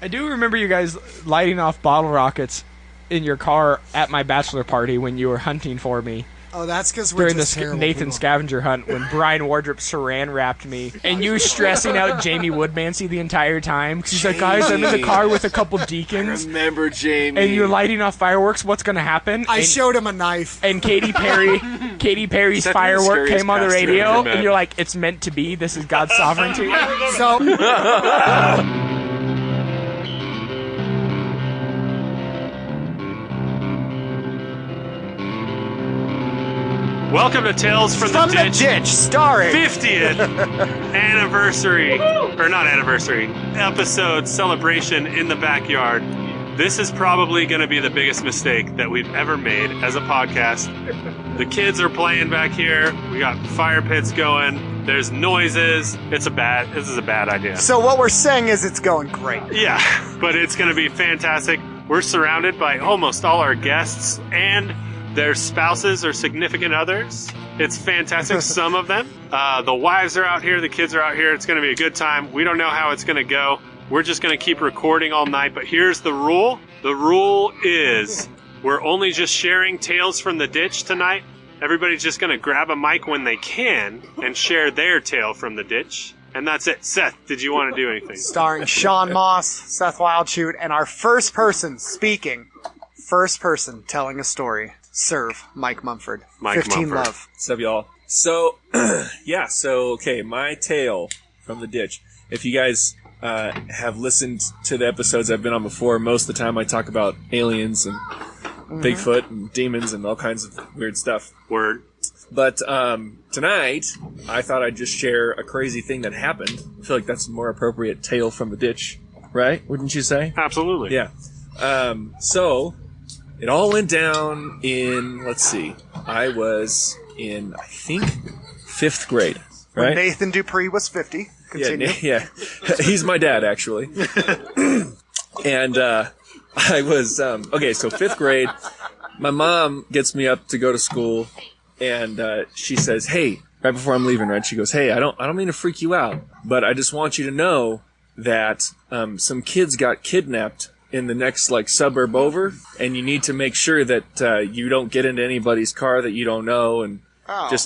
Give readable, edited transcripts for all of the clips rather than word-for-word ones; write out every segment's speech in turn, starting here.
I do remember you guys lighting off bottle rockets in your car at my bachelor party when you were hunting for me. Oh, that's because we're during just the terrible Nathan people. scavenger hunt when Brian Wardrop saran wrapped me, and you stressing out Jamie Woodmansey the entire time because he's like, guys, I'm in the car with a couple deacons. I remember Jamie. And you're lighting off fireworks. What's gonna happen? I showed him a knife. And Katy Perry's Seth, firework came on the pastor I've radio, ever met. and you're like, it's meant to be. This is God's sovereignty. So, Welcome to Tales from the Ditch, starring 50th anniversary, or not anniversary, episode celebration in the backyard. This is probably going to be the biggest mistake that we've ever made as a podcast. The kids are playing back here. We got fire pits going. There's noises. This is a bad idea. So what we're saying is it's going great. Yeah, but it's going to be fantastic. We're surrounded by almost all our guests and their spouses or significant others. It's fantastic, some of them. The wives are out here, the kids are out here. It's going to be a good time. We don't know how it's going to go. We're just going to keep recording all night, but here's the rule. The rule is we're only just sharing Tales from the Ditch tonight. Everybody's just going to grab a mic when they can and share their tale from the ditch. And that's it. Seth, did you want to do anything? Starring Sean Moss, Seth Wildshoot, and our first person speaking, first person telling a story. Serve Mike Mumford. Mike 15 Mumford. love. What's up, y'all? So, okay, my tale from the ditch. If you guys have listened to the episodes I've been on before, most of the time I talk about aliens and Bigfoot and demons and all kinds of weird stuff. Word. But tonight, I thought I'd just share a crazy thing that happened. I feel like that's a more appropriate tale from the ditch, right? Wouldn't you say? Absolutely. Yeah. So, it all went down in, let's see, I was in, I think, 5th grade, right? When Nathan Dupree was 50. Continue. Yeah. He's my dad, actually. And I was, okay, so 5th grade, my mom gets me up to go to school, and she says, hey, right before I'm leaving, right, she goes, hey, I don't mean to freak you out, but I just want you to know that some kids got kidnapped in the next suburb over, and you need to make sure that you don't get into anybody's car that you don't know, and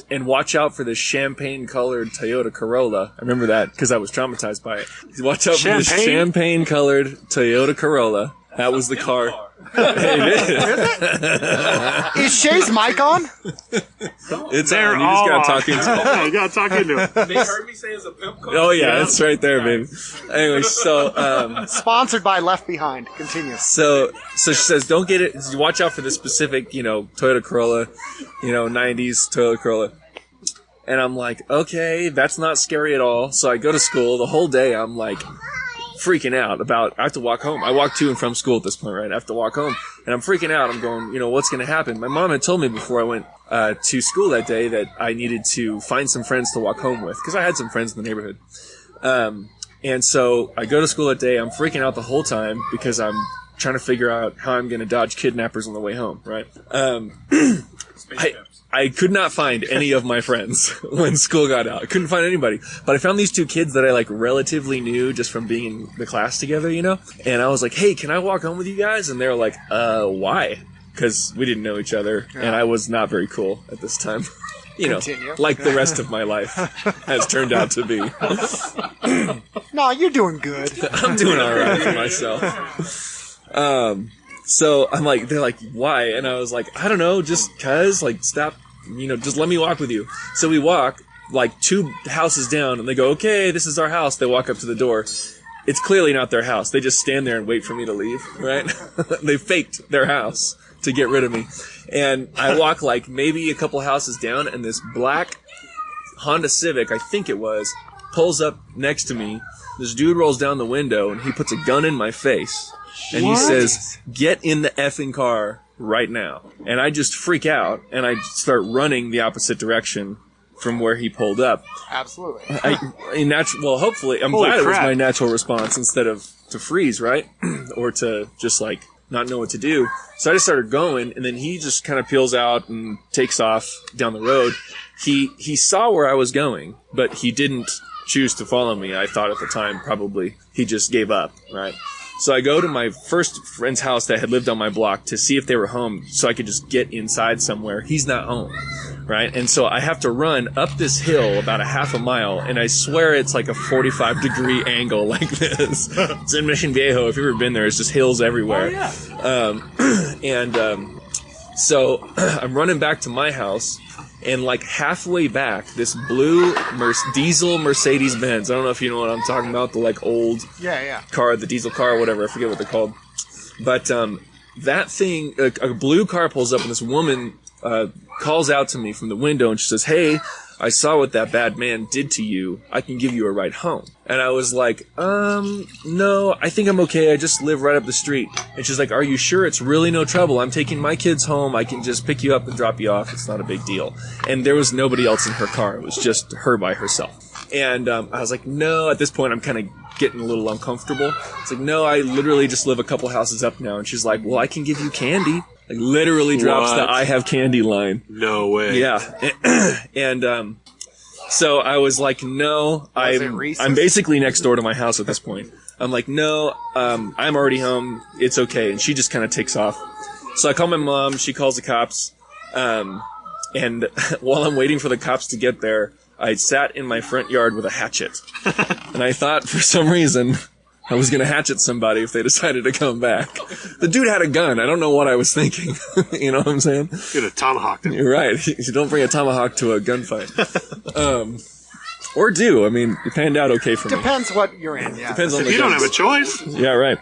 and watch out for this champagne-colored Toyota Corolla. I remember that because I was traumatized by it. Watch out for this champagne-colored Toyota Corolla. That was the car. Is Shay's mic on? It's on. You just gotta talk into it. You gotta talk into it. They heard me say it's a pimp car. Oh yeah, it's right there, baby. Anyway, so Sponsored by Left Behind. Continue. So she says, don't get it. Watch out for this specific, Toyota Corolla, 90s Toyota Corolla. And I'm like, okay, that's not scary at all. So I go to school. The whole day I'm like freaking out about, I have to walk home. I walk to and from school at this point, right? I have to walk home. And I'm freaking out. I'm going, what's going to happen? My mom had told me before I went to school that day that I needed to find some friends to walk home with, because I had some friends in the neighborhood. And so I go to school that day. I'm freaking out the whole time because I'm trying to figure out how I'm going to dodge kidnappers on the way home, right? I could not find any of my friends when school got out. I couldn't find anybody. But I found these 2 kids that I relatively knew just from being in the class together, And I was like, hey, can I walk home with you guys? And they were like, why? Because we didn't know each other, and I was not very cool at this time. Continue. Like the rest of my life has turned out to be. No, you're doing good. I'm doing all right for myself. So I'm like, they're like, why? And I was like, I don't know, just cause, stop, just let me walk with you. So we walk, 2 houses down, and they go, okay, this is our house. They walk up to the door. It's clearly not their house. They just stand there and wait for me to leave, right? They faked their house to get rid of me. And I walk, maybe a couple houses down, and this black Honda Civic, I think it was, pulls up next to me. This dude rolls down the window, and he puts a gun in my face. And he says, get in the effing car right now. And I just freak out, and I start running the opposite direction from where he pulled up. Absolutely. Hopefully, I'm glad it was my natural response instead of to freeze, right? Or to just, not know what to do. So I just started going, and then he just kind of peels out and takes off down the road. He saw where I was going, but he didn't choose to follow me. I thought at the time probably he just gave up, right? So I go to my first friend's house that had lived on my block to see if they were home so I could just get inside somewhere. He's not home, right? And so I have to run up this hill about a half a mile, and I swear it's like a 45-degree angle like this. It's in Mission Viejo. If you've ever been there, it's just hills everywhere. So I'm running back to my house, and like halfway back, this blue diesel Mercedes-Benz. I don't know if you know what I'm talking about, the like old car, the diesel car or whatever. I forget what they're called. But that thing, a blue car pulls up, and this woman calls out to me from the window, and she says, "Hey, I saw what that bad man did to you. I can give you a ride home." And I was like, no, I think I'm okay. I just live right up the street. And she's like, "Are you sure? It's really no trouble. I'm taking my kids home. I can just pick you up and drop you off. It's not a big deal." And there was nobody else in her car. It was just her by herself. And I was like, no, at this point I'm kind of getting a little uncomfortable. It's like, no, I literally just live a couple houses up now. And she's like, "Well, I can give you candy." Like, literally drops the "I have candy" line. No way. Yeah. And so I was like, no, I'm basically next door to my house at this point. I'm like, no, I'm already home. It's okay. And she just kind of takes off. So I call my mom. She calls the cops. And while I'm waiting for the cops to get there, I sat in my front yard with a hatchet. And I thought for some reason I was going to hatchet somebody if they decided to come back. The dude had a gun. I don't know what I was thinking. You know what I'm saying? You'd have tomahawked him. You're right. You don't bring a tomahawk to a gunfight. Or do. I mean, it panned out okay for me. Depends what you're in, yeah. Depends on the You don't have a choice. Yeah, right.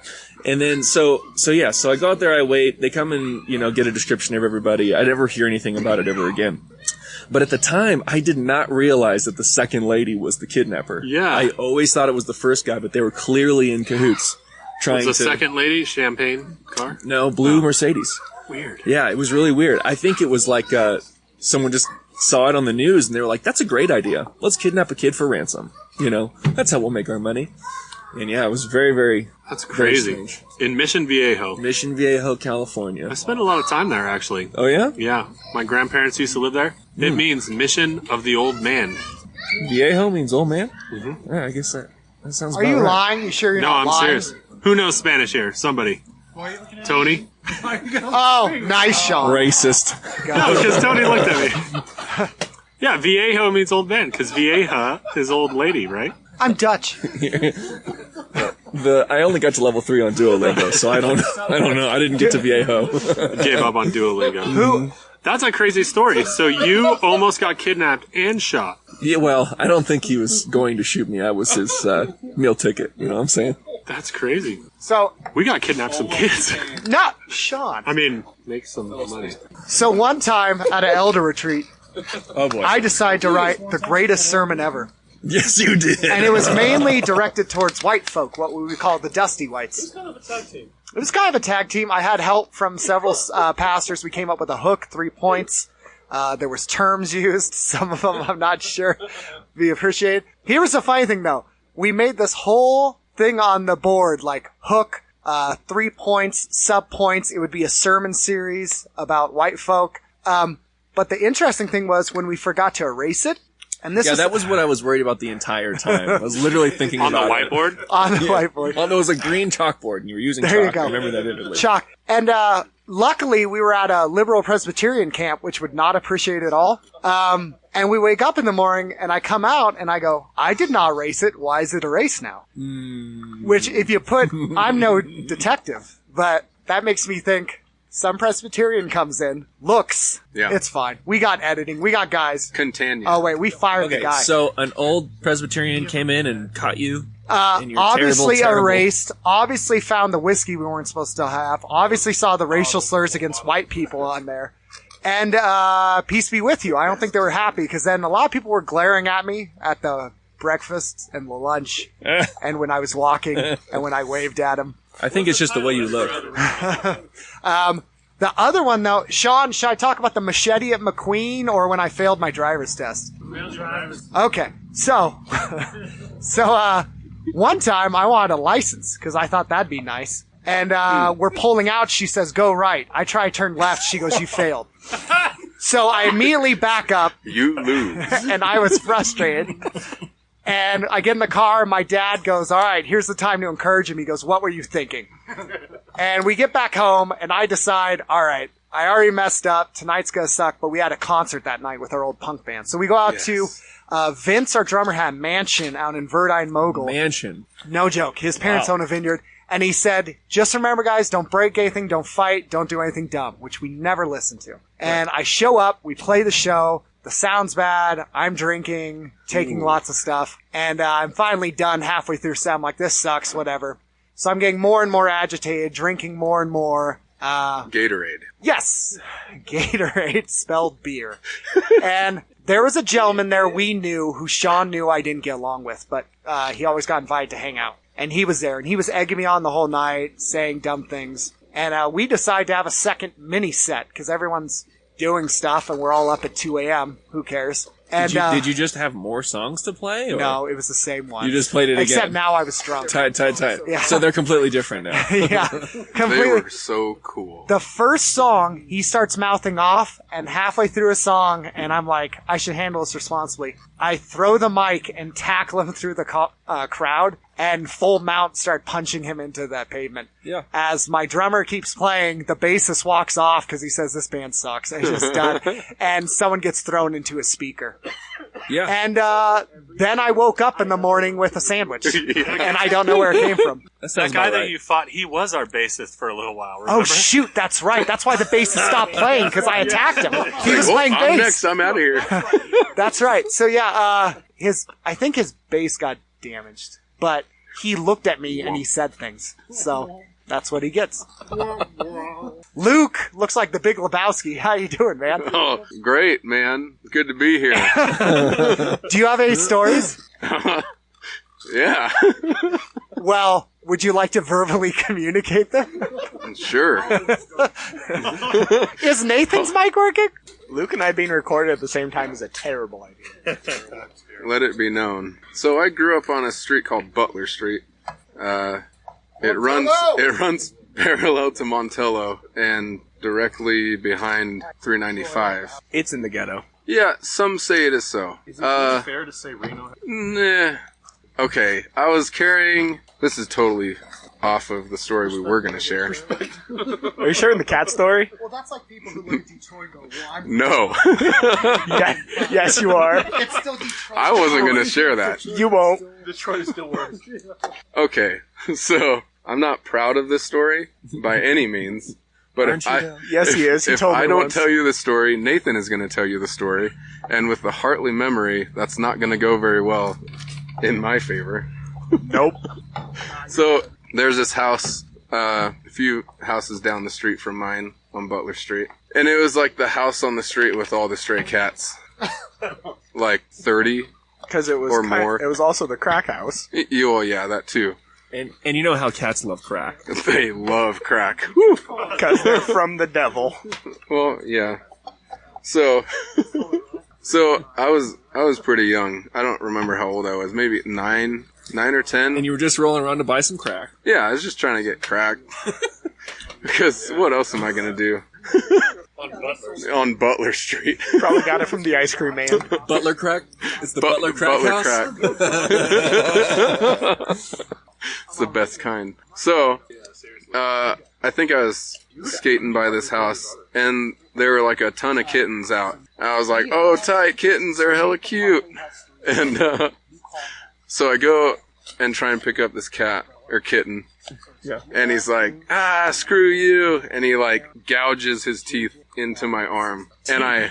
And then, so I go out there, I wait. They come and, get a description of everybody. I never hear anything about it ever again. But at the time, I did not realize that the second lady was the kidnapper. Yeah. I always thought it was the first guy, but they were clearly in cahoots. Was the second lady champagne car? No, blue Mercedes. Weird. Yeah, it was really weird. I think it was like someone just saw it on the news and they were like, "That's a great idea. Let's kidnap a kid for ransom. That's how we'll make our money." And yeah, it was very, very That's crazy. Very strange. In Mission Viejo. Mission Viejo, California. I spent a lot of time there, actually. Oh, yeah? Yeah. My grandparents used to live there. It means Mission of the Old Man. Viejo means old man? Mm-hmm. Yeah, I guess that sounds Are about you right. lying? You sure you're not lying? No, I'm serious. Who knows Spanish here? Somebody. Tony? Oh, nice, Sean. Racist. No, because Tony looked at me. Yeah, Viejo means old man, because Vieja is old lady, right? I'm Dutch. I only got to level 3 on Duolingo, so I don't know. I didn't get to Viejo. Gave up on Duolingo. Who? That's a crazy story. So you almost got kidnapped and shot. Yeah, well, I don't think he was going to shoot me. I was his meal ticket. You know what I'm saying? That's crazy. So we got kidnapped some kids. No, Sean. I mean, make some money. So one time at an elder retreat, oh boy, I decided to write the greatest sermon ever. Yes, you did. And it was mainly directed towards white folk, what we would call the Dusty Whites. It's kind of a tag team. It was kind of a tag team. I had help from several pastors. We came up with a hook, 3 points. There was terms used. Some of them I'm not sure we appreciate. Here was the funny thing, though. We made this whole thing on the board, like hook, 3 points, sub points. It would be a sermon series about white folk. But the interesting thing was when we forgot to erase it. And this that was what I was worried about the entire time. I was literally thinking on the about whiteboard. On the whiteboard. Oh, there was a green chalkboard, and you were using there chalk. You go. I remember that vividly. Chalk. And luckily, we were at a liberal Presbyterian camp, which would not appreciate it all. And we wake up in the morning, and I come out, and I go, I did not erase it. Why is it erased now? Which, if you put, I'm no detective, but that makes me think, some Presbyterian comes in, looks, it's fine. We got editing. We got guys. Continue. Oh, wait, we fired the guy. So an old Presbyterian came in and caught you? Obviously terrible. Erased. Obviously found the whiskey we weren't supposed to have. Obviously saw the racial slurs against white people on there. And peace be with you. I don't think they were happy because then a lot of people were glaring at me at the breakfast and the lunch and when I was walking and when I waved at them. I think it's just the way you look. The other one, though, Sean, should I talk about the machete at McQueen or when I failed my driver's test? Okay, so one time I wanted a license because I thought that'd be nice. And we're pulling out. She says, go right. I try to turn left. She goes, you failed. So I immediately back up. You lose. And I was frustrated. And I get in the car, and my dad goes, all right, here's the time to encourage him. He goes, what were you thinking? And we get back home, and I decide, all right, I already messed up. Tonight's going to suck, but we had a concert that night with our old punk band. So we go out to Vince, our drummer, had a mansion out in Verdine Mogul. Mansion. No joke. His parents own a vineyard. And he said, just remember, guys, don't break anything, don't fight, don't do anything dumb, which we never listened to. And I show up, we play the show. The sound's bad. I'm drinking, taking lots of stuff. And I'm finally done halfway through set. I'm like, this sucks, whatever. So I'm getting more and more agitated, drinking more and more. Gatorade. Yes! Gatorade, spelled beer. And there was a gentleman there we knew who Sean knew I didn't get along with, but he always got invited to hang out. And he was there, and he was egging me on the whole night, saying dumb things. And we decided to have a second mini set, because everyone's doing stuff, and we're all up at 2 a.m. Who cares? And, Did you just have more songs to play? Or? No, it was the same one. You just played it again. Except now I was drunk. Tight. Yeah. So they're completely different now. Yeah, They completely. were so cool. The first song, he starts mouthing off, and halfway through a song, and I'm like, I should handle this responsibly. I throw the mic and tackle him through the crowd, and full mount start punching him into that pavement. Yeah. As my drummer keeps playing, the bassist walks off because he says this band sucks and it's just done. And someone gets thrown into a speaker. Yeah. And then I woke up in the morning with a sandwich, and I don't know where it came from. That That guy that you fought, he was our bassist for a little while, remember? Oh shoot, that's right. That's why the bassist stopped playing, because I attacked him. He was playing I'm bass. next. I'm out of here. That's right. So yeah, I think his bass got damaged, but he looked at me and he said things. So that's what he gets. Luke looks like the Big Lebowski. How you doing, man? Oh, great, man. Good to be here. Do you have any stories? Yeah. Well, would you like to verbally communicate them? Sure. Is Nathan's mic working? Luke and I being recorded at the same time is a terrible idea. Let it be known. So I grew up on a street called Butler Street. It runs parallel to Montello and directly behind 395. It's in the ghetto. Yeah, some say it is so. Is it fair to say Reno? Nah. Okay, I was carrying... This is totally off of the story we were going to share. Are you sharing the cat story? Well, that's like people who live in Detroit go, well, I'm... No. Yeah, yes, you are. It's still Detroit. I wasn't going to share that. You won't. Detroit is still worse. Okay, so I'm not proud of this story by any means. But if Yes, he is. He if told me I don't once. tell you the story, Nathan is going to tell you the story. And with the Hartley memory, that's not going to go very well in my favor. Nope. So there's this house, a few houses down the street from mine on Butler Street. And it was like the house on the street with all the stray cats. Like 30 Because it was or more. It was also the crack house. Oh, yeah, that too. And you know how cats love crack. They love crack. Because they're from the devil. Well, yeah. So I was pretty young. I don't remember how old I was. Maybe 9 or 10. And you were just rolling around to buy some crack. Yeah, I was just trying to get crack. Because what else am I gonna do? On Butler Street. Probably got it from the ice cream man. Butler crack? It's the Butler crack house? Crack. It's the best kind. So, I think I was skating by this house, and there were like a ton of kittens out. And I was like, oh, tight, kittens, they're hella cute. And so I go and try and pick up this cat, or kitten. Yeah. And he's like, screw you. And he like gouges his teeth into my arm. And I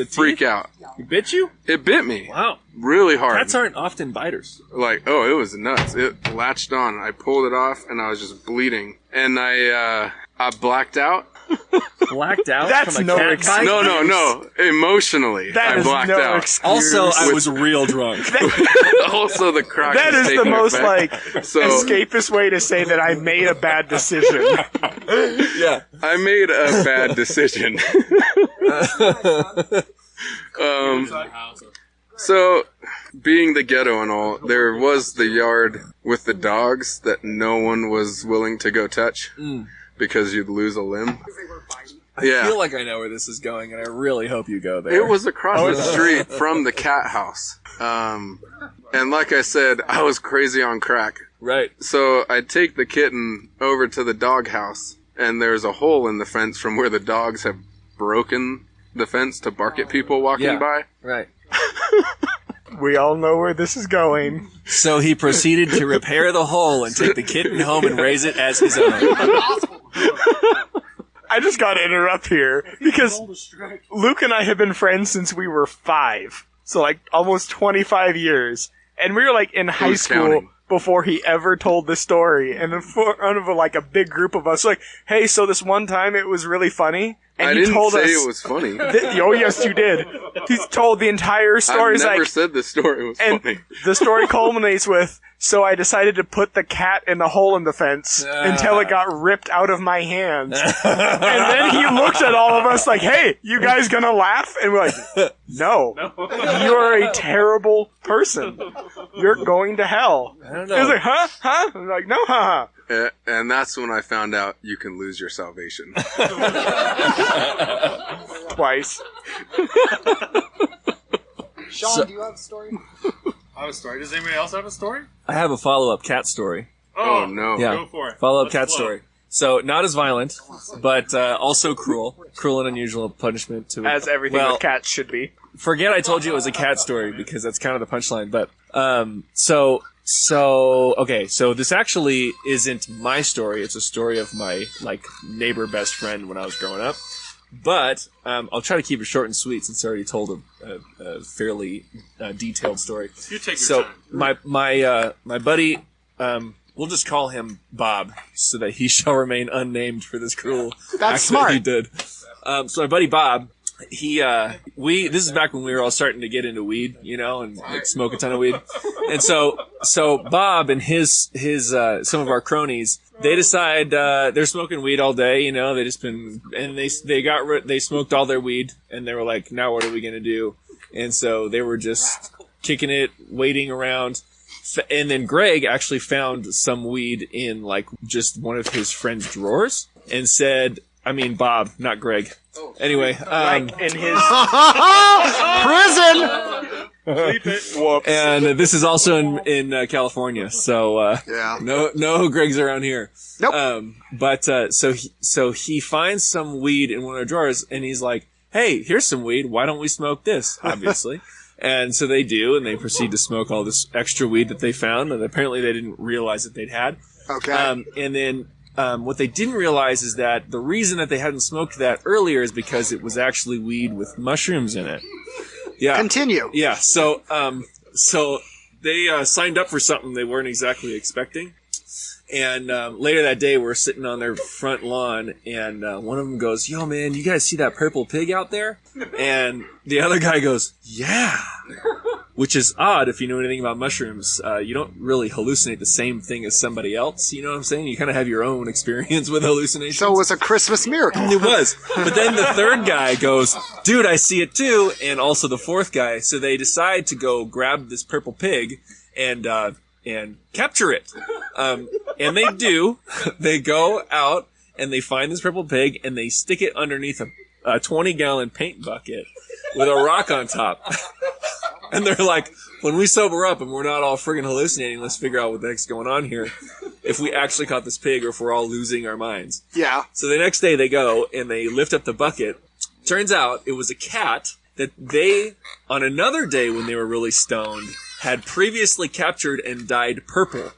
freak out. He bit you? It bit me. Wow. Really hard. Cats aren't often biters. Like, oh, it was nuts. It latched on. I pulled it off, and I was just bleeding. And I blacked out. Blacked out That's from a no cat excuse. bite? No. Emotionally, That I is blacked no out. excuse. Also, I was real drunk. Also, the crack That is the taking most effect. So escapist way to say that I made a bad decision. Yeah. I made a bad decision. So, being the ghetto and all, there was the yard with the dogs that no one was willing to go touch because you'd lose a limb. Yeah. feel like I know where this is going, and I really hope you go there. It was across the street from the cat house. And like I said, I was crazy on crack. Right. So I take the kitten over to the dog house, and there's a hole in the fence from where the dogs have broken the fence to bark at people walking by. Right. We all know where this is going. So he proceeded to repair the hole and take the kitten home and raise it as his own. I just got to interrupt here because Luke and I have been friends since we were 5. So like almost 25 years. And we were like in high school counting? before he ever told the story. And in front of like a big group of us, like, hey, so this one time it was really funny. And I he didn't told say us, it was funny. oh, yes, you did. He's told the entire story. I He's never like, said the story was and funny. the story culminates with, so I decided to put the cat in the hole in the fence until it got ripped out of my hands. And then he looked at all of us like, hey, you guys gonna laugh? And we're like, no. You're a terrible person. You're going to hell. I don't He was know. like, huh? Huh? I'm like, no, huh? And that's when I found out you can lose your salvation. Twice. Sean, do you have a story? I have a story. Does anybody else have a story? I have a follow-up cat story. Oh, no. Yeah. Go for it. Follow-up Let's cat flow. story. So, not as violent, but also cruel. Cruel and unusual punishment to As everything well, with cats should be. forget I told you it was a cat story because that's kind of the punchline. But okay, so this actually isn't my story. It's a story of my like neighbor best friend when I was growing up. But I'll try to keep it short and sweet since I already told a fairly detailed story. You take your So time. my buddy, we'll just call him Bob so that he shall remain unnamed for this cruel That's act smart. that he did. So my buddy Bob, this is back when we were all starting to get into weed, you know, and like smoke a ton of weed. And so Bob and his some of our cronies, they decide, they're smoking weed all day, you know, they smoked all their weed and they were like, now what are we going to do? And so they were just kicking it, waiting around. And then Greg actually found some weed in like just one of his friend's drawers and said, I mean, Bob, not Greg. Anyway, In his Prison! whoops. and this is also in California, so Yeah. no Gregs around here. Nope. So he finds some weed in one of our drawers, and he's like, "Hey, here's some weed. Why don't we smoke this?" Obviously, and so they do, and they proceed to smoke all this extra weed that they found, and apparently they didn't realize that they'd had. Okay. And then what they didn't realize is that the reason that they hadn't smoked that earlier is because it was actually weed with mushrooms in it. Yeah. Continue. Yeah. So they signed up for something they weren't exactly expecting. And later that day, we're sitting on their front lawn, and one of them goes, "Yo, man, you guys see that purple pig out there?" And the other guy goes, "Yeah." Which is odd if you know anything about mushrooms. You don't really hallucinate the same thing as somebody else. You know what I'm saying? You kind of have your own experience with hallucinations. So it was a Christmas miracle. It was. But then the third guy goes, "Dude, I see it too." And also the fourth guy. So they decide to go grab this purple pig and capture it. And they do. They go out and they find this purple pig and they stick it underneath a 20-gallon paint bucket with a rock on top. And they're like, when we sober up and we're not all friggin' hallucinating, let's figure out what the heck's going on here. If we actually caught this pig or if we're all losing our minds. Yeah. So the next day they go and they lift up the bucket. Turns out it was a cat that they, on another day when they were really stoned, had previously captured and dyed purple.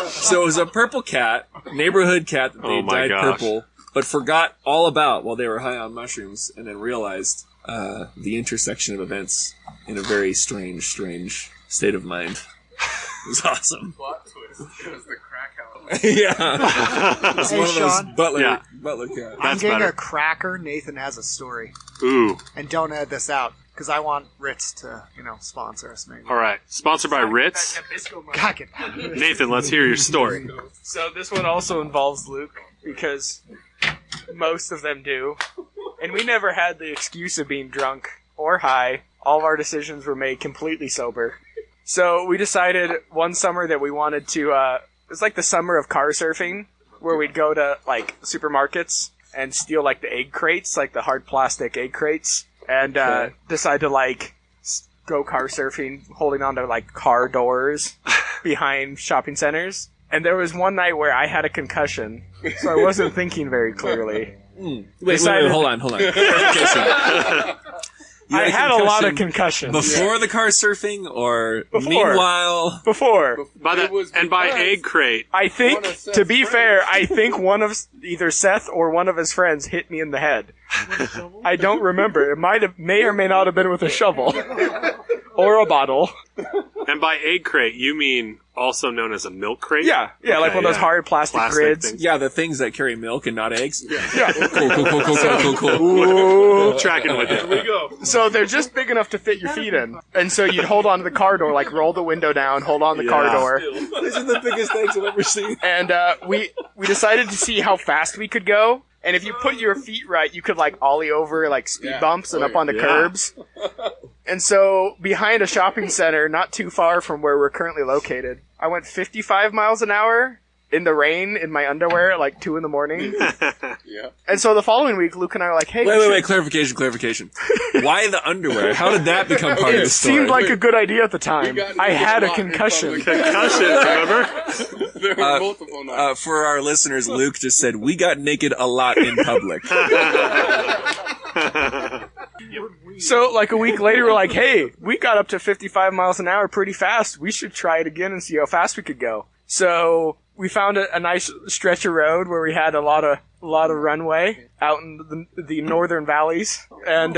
So it was a purple cat, neighborhood cat that they Oh my dyed gosh. purple, but forgot all about while they were high on mushrooms and then realized the intersection of events in a very strange state of mind. It was awesome. Plot twist. It was the crack house. Yeah. It's Hey, one of those Sean. butler Yeah. cats. I'm That's getting better. a cracker. Nathan has a story. Ooh. And don't edit this out, because I want Ritz to, sponsor us maybe. All right. Sponsored by Ritz. Cock it. Nathan, let's hear your story. So this one also involves Luke, because most of them do. And we never had the excuse of being drunk or high. All of our decisions were made completely sober. So we decided one summer that we wanted to, it was like the summer of car surfing, where we'd go to, like, supermarkets, and steal like the egg crates, like the hard plastic egg crates, and decide to like go car surfing, holding onto like car doors behind shopping centers. And there was one night where I had a concussion, so I wasn't thinking very clearly. Wait, hold on. I had a lot of concussions. Before the car surfing, or Before. meanwhile? Before. By egg crate. I think, to be fair, I think one of either Seth or one of his friends hit me in the head. I don't remember. It may or may not have been with a shovel. Or a bottle. And by egg crate, you mean also known as a milk crate? Yeah, like one of those hard plastic grids. things. Yeah, the things that carry milk and not eggs. Yeah. Cool. Ooh. Tracking with it. we go. So they're just big enough to fit your feet in. And so you'd hold onto the car door, like roll the window down, hold on the car door. These are the biggest things I've ever seen. And we decided to see how fast we could go. And if you put your feet right, you could like ollie over like speed bumps and up onto curbs. And so behind a shopping center, not too far from where we're currently located, I went 55 miles an hour in the rain in my underwear at like 2 a.m. And so the following week, Luke and I were like, hey, Wait, clarification. Why the underwear? How did that become part of the it story? seemed like a good idea at the time. I had a concussion. Concussion, remember? There were multiple nights. For our listeners, Luke just said, we got naked a lot in public. So, like a week later, we're like, hey, we got up to 55 miles an hour pretty fast. We should try it again and see how fast we could go. So, we found a nice stretch of road where we had a lot of runway out in the northern valleys. And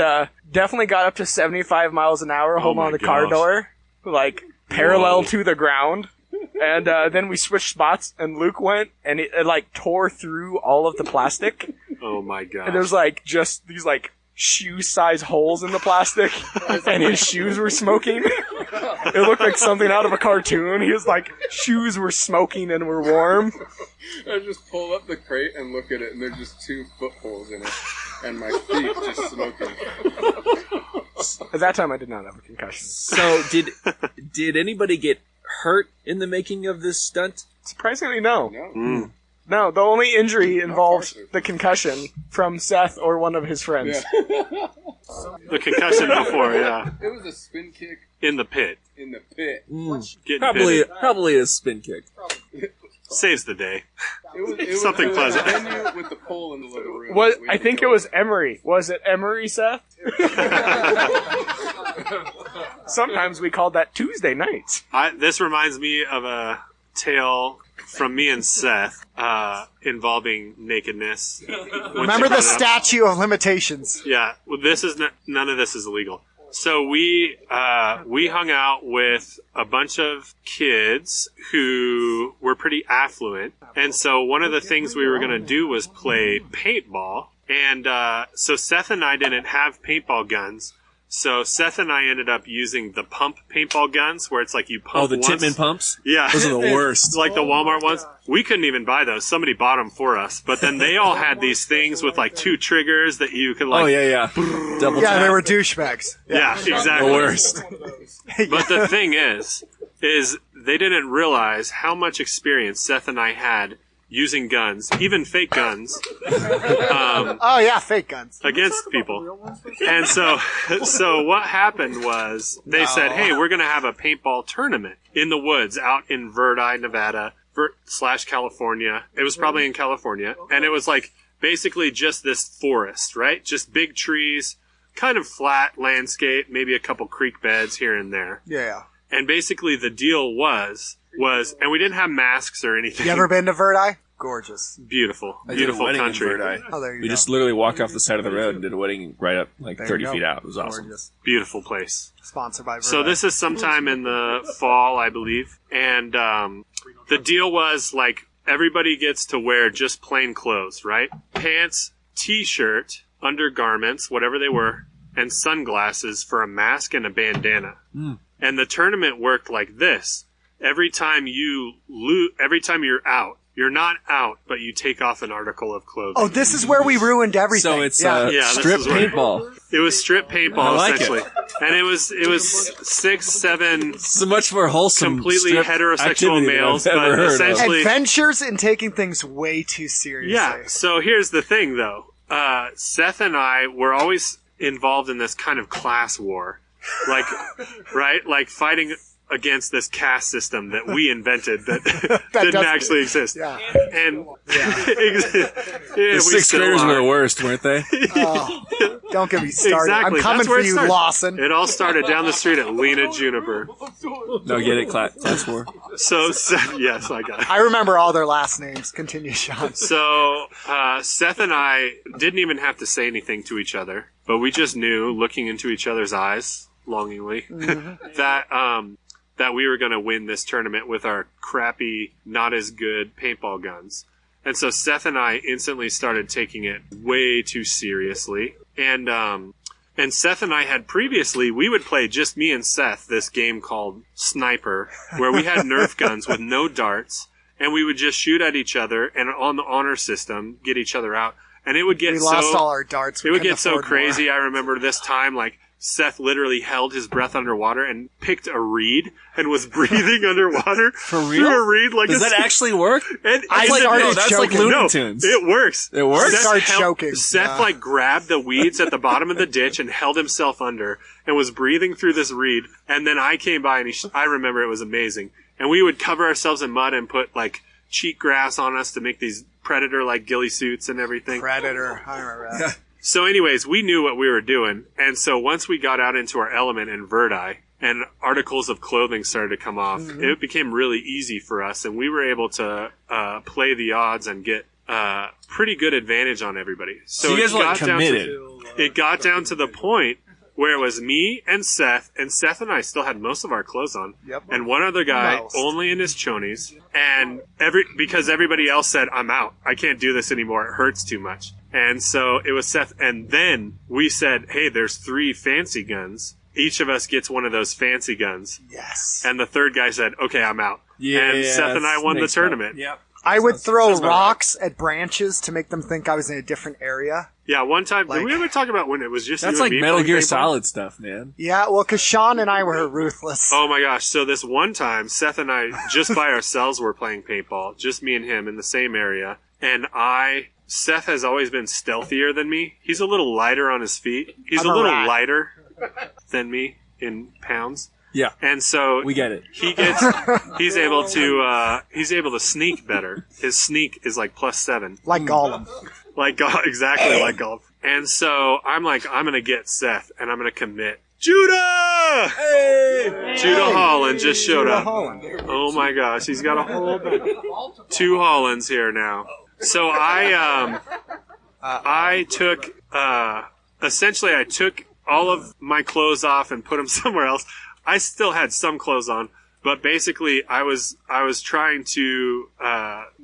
definitely got up to 75 miles an hour holding on the car door, like parallel to the ground. And then we switched spots, and Luke went, and it like tore through all of the plastic. Oh my god. And there was like just these like shoe-size holes in the plastic, and his shoes were smoking. It looked like something out of a cartoon. He was like, shoes were smoking and were warm. I just pull up the crate and look at it, and there's just 2 footholes in it, and my feet just smoking. At that time, I did not have a concussion. So, did anybody get hurt in the making of this stunt? Surprisingly, no. No. No, the only injury involved the concussion from Seth or one of his friends. Yeah. The concussion before, yeah. It was a spin kick In the pit. in the pit. Getting pitted. Probably a spin kick. Saves the day. It Something was pleasant. a venue with the pole in the living room. I think it was Emery. Was it Emery, Seth? Sometimes we called that Tuesday nights. This reminds me of a tale from me and Seth involving nakedness. Remember the statute of limitations. Yeah, well, none of this is illegal. So we hung out with a bunch of kids who were pretty affluent, and so one of the things we were going to do was play paintball. And so Seth and I didn't have paintball guns. So Seth and I ended up using the pump paintball guns, where it's like you pump. Oh, the once. Tippmann pumps? Yeah, Those are the worst. It's like the Walmart ones. We couldn't even buy those. Somebody bought them for us. But then they all had these things with like 2 triggers that you could like. Oh, yeah. Double Yeah, tap. they were douchebags. Yeah, exactly. The worst. But the thing is they didn't realize how much experience Seth and I had using guns, even fake guns, Oh yeah, fake guns. against people. And so what happened was they said, hey, we're going to have a paintball tournament in the woods out in Verdi, Nevada, / California. It was probably in California. And it was like basically just this forest, right? Just big trees, kind of flat landscape, maybe a couple creek beds here and there. Yeah. And basically the deal was, and we didn't have masks or anything. You ever been to Verdi? Gorgeous. Beautiful. I did a Beautiful wedding country. in Verdi. Oh, there you We go. just literally walked off the side of the road and did a wedding right up, like There 30 you go. feet out. It was awesome. Gorgeous. Beautiful place. Sponsored by Verdi. So this is sometime in the fall, I believe. And the deal was like everybody gets to wear just plain clothes, right? Pants, t-shirt, undergarments, whatever they were, and sunglasses for a mask and a bandana. And the tournament worked like this. Every time you're out, You're not out, but you take off an article of clothing. Oh, this is where we ruined everything. So it's Yeah, this strip is where- paintball. It was strip paintball, I like essentially. And it was 6, 7 So much more wholesome, completely strip heterosexual activity than males, I've ever but heard of. essentially... Adventures in taking things way too seriously. Yeah, so here's the thing, though. Seth and I were always involved in this kind of class war. Like, right? Like fighting against this caste system that we invented that, didn't doesn't- actually exist. Yeah. And The sixth graders were the worst, weren't they? Oh, don't get me started. Exactly. I'm coming That's where for it you, started. Lawson. It all started down the street at Lena Juniper. No, get it, class war. So, Seth, yes, I got it. I remember all their last names. Continue, Sean. So, Seth and I didn't even have to say anything to each other, but we just knew, looking into each other's eyes longingly, that we were going to win this tournament with our crappy, not as good paintball guns. And so Seth and I instantly started taking it way too seriously. And Seth and I had previously, we would play just me and Seth this game called Sniper, where we had Nerf guns with no darts, and we would just shoot at each other and on the honor system get each other out. And it would get We lost all our darts. it would get so afford more. crazy. I remember this time, like, Seth literally held his breath underwater and picked a reed and was breathing underwater. For real? Through a reed like Does a that actually work? And I and started no, that's like choking. Looney no, Tunes. it works. It works? I started choking. Seth Yeah. like grabbed the weeds at the bottom of the ditch and held himself under and was breathing through this reed. And then I came by and I remember it was amazing. And we would cover ourselves in mud and put like cheat grass on us to make these predator like ghillie suits and everything. Predator. I remember that. So anyways, we knew what we were doing. And so once we got out into our element in Verdi and articles of clothing started to come off, it became really easy for us. And we were able to play the odds and get pretty good advantage on everybody. So you guys were like committed. It got down to the point where it was me and Seth and I still had most of our clothes on. Yep. And one other guy Most. only in his chonies. And because everybody else said, I'm out. I can't do this anymore. It hurts too much. And so it was Seth. And then we said, hey, there's 3 fancy guns. Each of us gets one of those fancy guns. Yes. And the third guy said, okay, I'm out. Yeah, and Seth and I won the makes tournament. sense. Yep. I would throw sounds about rocks at branches to make them think I was in a different area. Yeah, one time, Like- did we ever talk about when it was just That's you and like me Metal playing Gear paintball? Solid stuff, man. Yeah, well, because Sean and I were ruthless. Oh my gosh. So this one time, Seth and I, just by ourselves, were playing paintball. Just me and him in the same area. And Seth has always been stealthier than me. He's a little lighter on his feet. He's I'm a a little rat. lighter than me in pounds. Yeah, And so we get it. he's able to sneak better. His sneak is like +7. Like Gollum. Like golf, exactly like golf. And so I'm like, I'm gonna get Seth, and I'm gonna commit. Judah! Hey! Judah Holland just showed Judah up. Holland. Oh my gosh, he's got a whole 2 Hollands here now. So I took essentially I took all of my clothes off and put them somewhere else. I still had some clothes on, but basically I was trying to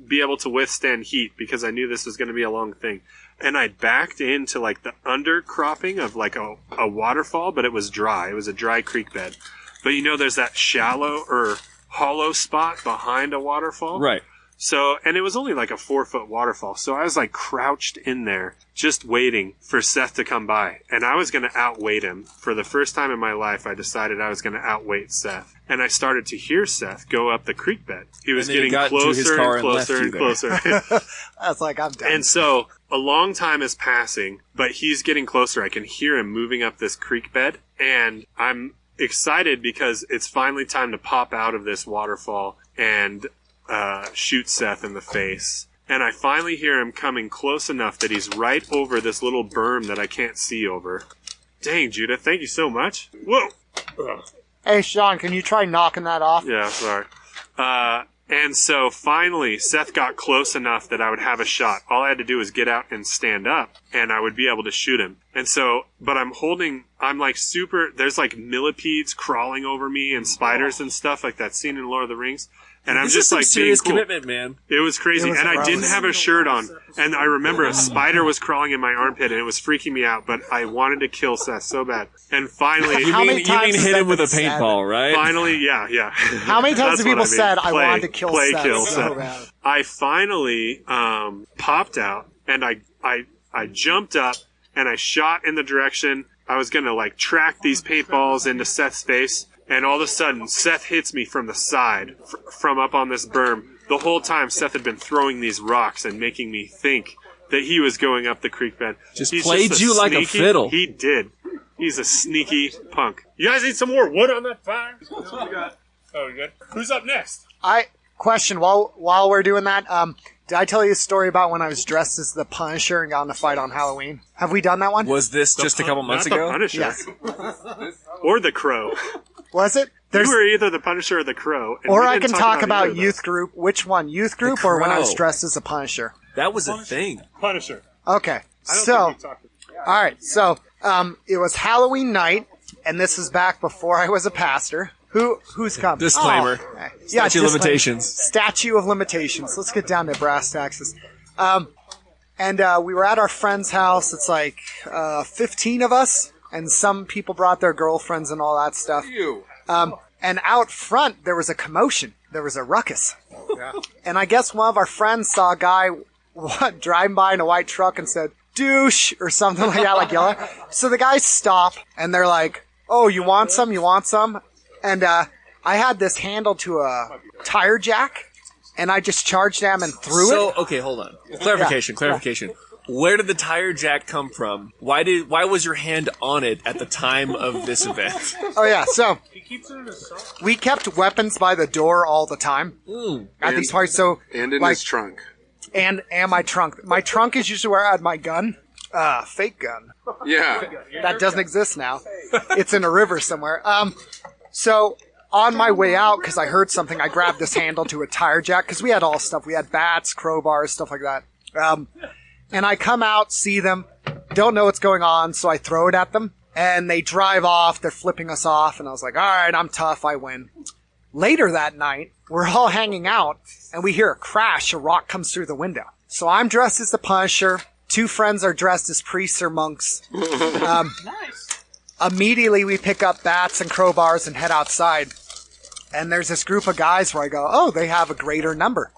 be able to withstand heat because I knew this was going to be a long thing. And I backed into like the undercropping of like a waterfall, but it was dry. It was a dry creek bed. But you know, there's that shallow or hollow spot behind a waterfall. Right. So, and it was only like a 4-foot waterfall. So I was like crouched in there, just waiting for Seth to come by. And I was going to outweight him. For the first time in my life, I decided I was going to outweight Seth. And I started to hear Seth go up the creek bed. He was And then he getting got into his closer car and and left closer you and there. closer. I was like, I'm done. And so a long time is passing, but he's getting closer. I can hear him moving up this creek bed. And I'm excited because it's finally time to pop out of this waterfall and shoot Seth in the face. And I finally hear him coming close enough that he's right over this little berm that I can't see over. Dang, Judah, thank you so much. Whoa! Ugh. Hey, Sean, can you try knocking that off? Yeah, sorry. And so finally, Seth got close enough that I would have a shot. All I had to do was get out and stand up, and I would be able to shoot him. And so, but I'm like there's like millipedes crawling over me and spiders and stuff like that scene in Lord of the Rings. And I'm This just is some like serious being cool. commitment, man. It was crazy, It was and I gross. didn't have a shirt on. And I remember a spider was crawling in my armpit, and it was freaking me out. But I wanted to kill Seth so bad. And finally, How many You times mean has hit that him with a been said? paintball, right? finally, yeah. How many times That's have people what I mean. said, I Play- wanted to kill play Seth kill so Seth. bad? I finally popped out, and I jumped up, and I shot in the direction I was gonna like track these paintballs into Seth's face. And all of a sudden, Seth hits me from the side, from up on this berm. The whole time, Seth had been throwing these rocks and making me think that he was going up the creek bed. Just He's played you like a fiddle. He did. He's a sneaky punk. You guys need some more wood on that fire? Oh, you good? Who's up next? Question, while we're doing that, did I tell you a story about when I was dressed as the Punisher and got in a fight on Halloween? Have we done that one? Was this just a couple months Not ago? The Punisher. Yes. Or the Crow. Was it? You were either the Punisher or the Crow. and Or we I didn't can talk either about of youth those. group. Which one? Youth group or when I was Crow. dressed as a Punisher? That was a thing. Punisher. Okay. I don't So, think we talked about all right. So, it was Halloween night, and this is back before I was a pastor. Who's come? Disclaimer. Oh, okay. Statute of disclaimer. limitations. Statute of limitations. Let's get down to brass taxes. And we were at our friend's house. It's like 15 of us, and some people brought their girlfriends and all that stuff. You. And out front, there was a commotion. There was a ruckus. And I guess one of our friends saw a guy driving by in a white truck and said, douche, or something like that, like yelling. So the guys stop, and they're like, oh, you want some? You want some? And I had this handled to a tire jack, and I just charged them and threw it. Okay, hold on. Clarification. Where did the tire jack come from? Why was your hand on it at the time of this event? Oh, yeah, so we kept weapons by the door all the time at these parties. So, And in like, his trunk. and my trunk. My trunk is usually where I had my gun. Fake gun. Yeah. That doesn't exist now. It's in a river somewhere. So on my way out, because I heard something, I grabbed this handle to a tire jack, because we had all stuff. We had bats, crowbars, stuff like that. And I come out, see them, don't know what's going on, so I throw it at them, and they drive off. They're flipping us off, and I was like, all right, I'm tough, I win. Later that night, we're all hanging out, and we hear a crash. A rock comes through the window. So I'm dressed as the Punisher. Two friends are dressed as priests or monks. Immediately, we pick up bats and crowbars and head outside. And there's this group of guys where I go, oh, they have a greater number.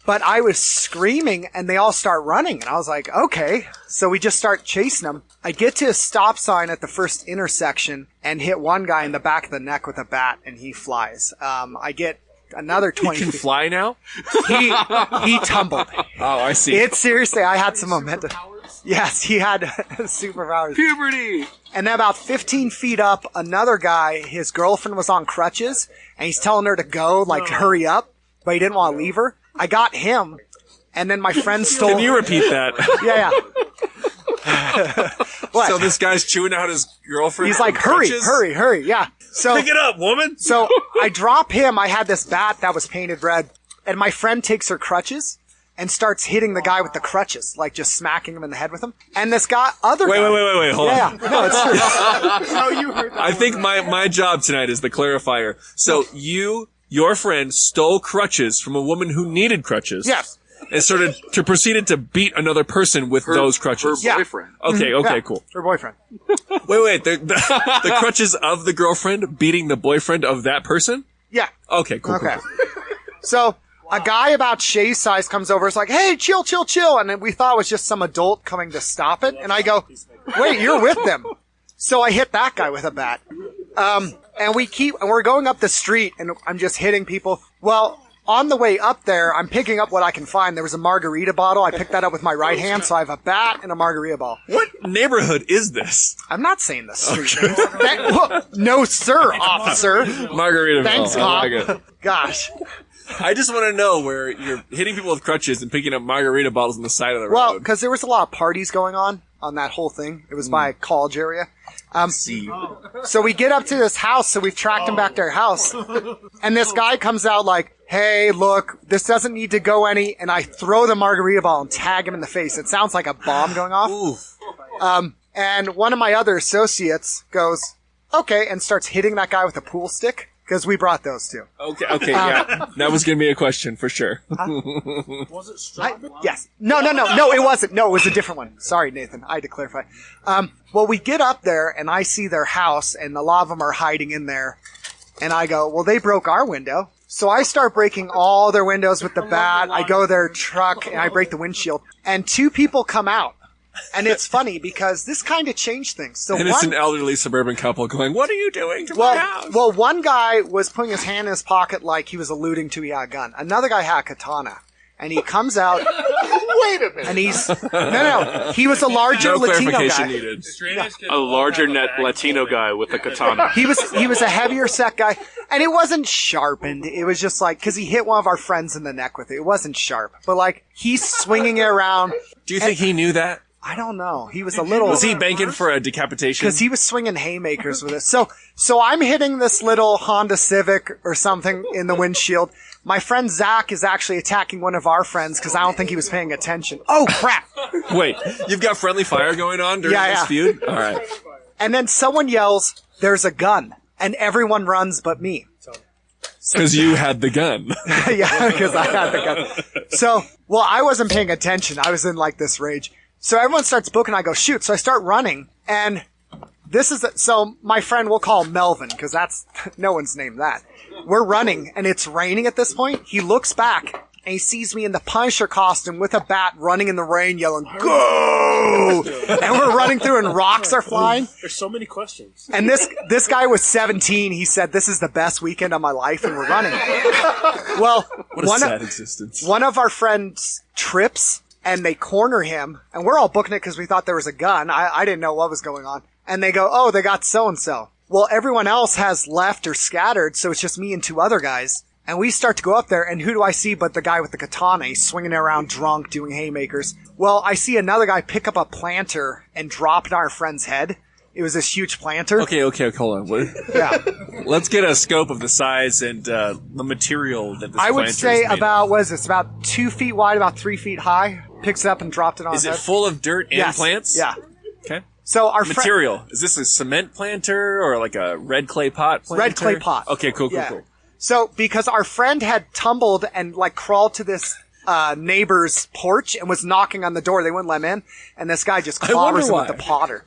But I was screaming, and they all start running. And I was like, okay. So we just start chasing them. I get to a stop sign at the first intersection and hit one guy in the back of the neck with a bat, and he flies. I get another 20 You can feet. fly now? He tumbled. Oh, I see. It's seriously, I had some momentum. Yes, he had superpowers. Puberty. And then about 15 feet up, another guy, his girlfriend was on crutches, and he's telling her to go, like, hurry up, but he didn't want to leave her. I got him, and then my friend stole... Can you repeat that? Yeah. What? So this guy's chewing out his girlfriend. He's like, from crutches? hurry, yeah. So, Pick it up, woman. so I drop him, I had this bat that was painted red, and my friend takes her crutches and starts hitting the guy with the crutches, like just smacking him in the head with them. And this guy, Wait, hold on. Yeah, no, it's true. No, you heard that. I think my job tonight is the clarifier. So your friend stole crutches from a woman who needed crutches. Yes. And started to proceeded to beat another person with those crutches. Her Yeah. boyfriend. Okay, Yeah, cool. Her boyfriend. Wait, the crutches of the girlfriend beating the boyfriend of that person? Yeah. Okay, cool. Okay. Cool. So a guy about Shay's size comes over. It's like, hey, chill. And then we thought it was just some adult coming to stop it. And I go, wait, you're with them. So I hit that guy with a bat. And we're going up the street, and I'm just hitting people. Well, on the way up there, I'm picking up what I can find. There was a margarita bottle. I picked that up with my right hand, so I have a bat and a margarita ball. What neighborhood is this? I'm not saying the street names. No, sir, officer. Margaritaville. Thanks, I cop. like it. Gosh. I just want to know where you're hitting people with crutches and picking up margarita bottles on the side of the Well, road. because there was a lot of parties going on that whole thing. It was by a college area. See. So we get up to this house, so we've tracked him back to our house. And this guy comes out like, hey, look, this doesn't need to go any, and I throw the margarita ball and tag him in the face. It sounds like a bomb going off. Oof. And one of my other associates goes, okay, and starts hitting that guy with a pool stick. because we brought those too. Okay, yeah. That was going to be a question for sure. Was it strawberry? Yes. No, it wasn't. No, it was a different one. Sorry, Nathan. I had to clarify. Well, we get up there, and I see their house, and a lot of them are hiding in there. And I go, well, they broke our window. So I start breaking all their windows with the bat. I go to their truck, and I break the windshield. And 2 people come out. And it's funny because this kind of changed things. So And it's an elderly suburban couple going, what are you doing to my well, house? well, one guy was putting his hand in his pocket like he was alluding to he had a gun. Another guy had a katana. And he comes out. Wait a minute. And he's no. He was a larger No Latino clarification guy. needed. A larger Latino guy with a katana. He was a heavier set guy, and it wasn't sharpened. It was just like because he hit one of our friends in the neck with it. It wasn't sharp, but like he's swinging it around. Do you think he knew that? I don't know. He was a little. Was he banking for a decapitation? Because he was swinging haymakers with it. So I'm hitting this little Honda Civic or something in the windshield. My friend Zach is actually attacking one of our friends because I don't think he was paying attention. Oh, crap. Wait, you've got friendly fire going on during this feud? All right. And then someone yells, there's a gun. And everyone runs but me. Because you had the gun. Yeah, because I had the gun. So, well, I wasn't paying attention. I was in like this rage. So everyone starts booking. I go, shoot. So I start running. And so my friend, we'll call him Melvin because that's, no one's named that. We're running and it's raining at this point. He looks back and he sees me in the Punisher costume with a bat running in the rain yelling, go! And we're running through and rocks are flying. There's so many questions. And this guy was 17. He said, this is the best weekend of my life and we're running. Well, What a sad existence. one of our friends trips and they corner him and we're all booking it because we thought there was a gun. I didn't know what was going on. And they go, oh, they got so-and-so. Well, everyone else has left or scattered, so it's just me and 2 other guys. And we start to go up there, and who do I see but the guy with the katana? He's swinging it around drunk, doing haymakers. Well, I see another guy pick up a planter and drop it on our friend's head. It was this huge planter. Okay, hold on. Yeah. Let's get a scope of the size and the material that this I would planter say is made about, of. what is this, about 2 feet wide, about 3 feet high. Picks it up and dropped it on Is his it head. full of dirt and Yes. plants? Yeah. Okay. So our Material. Is this a cement planter or like a red clay pot planter? Red clay pot. Okay, cool. Yeah. So, because our friend had tumbled and like crawled to this neighbor's porch and was knocking on the door, they wouldn't let him in, and this guy just clobbers him with the potter.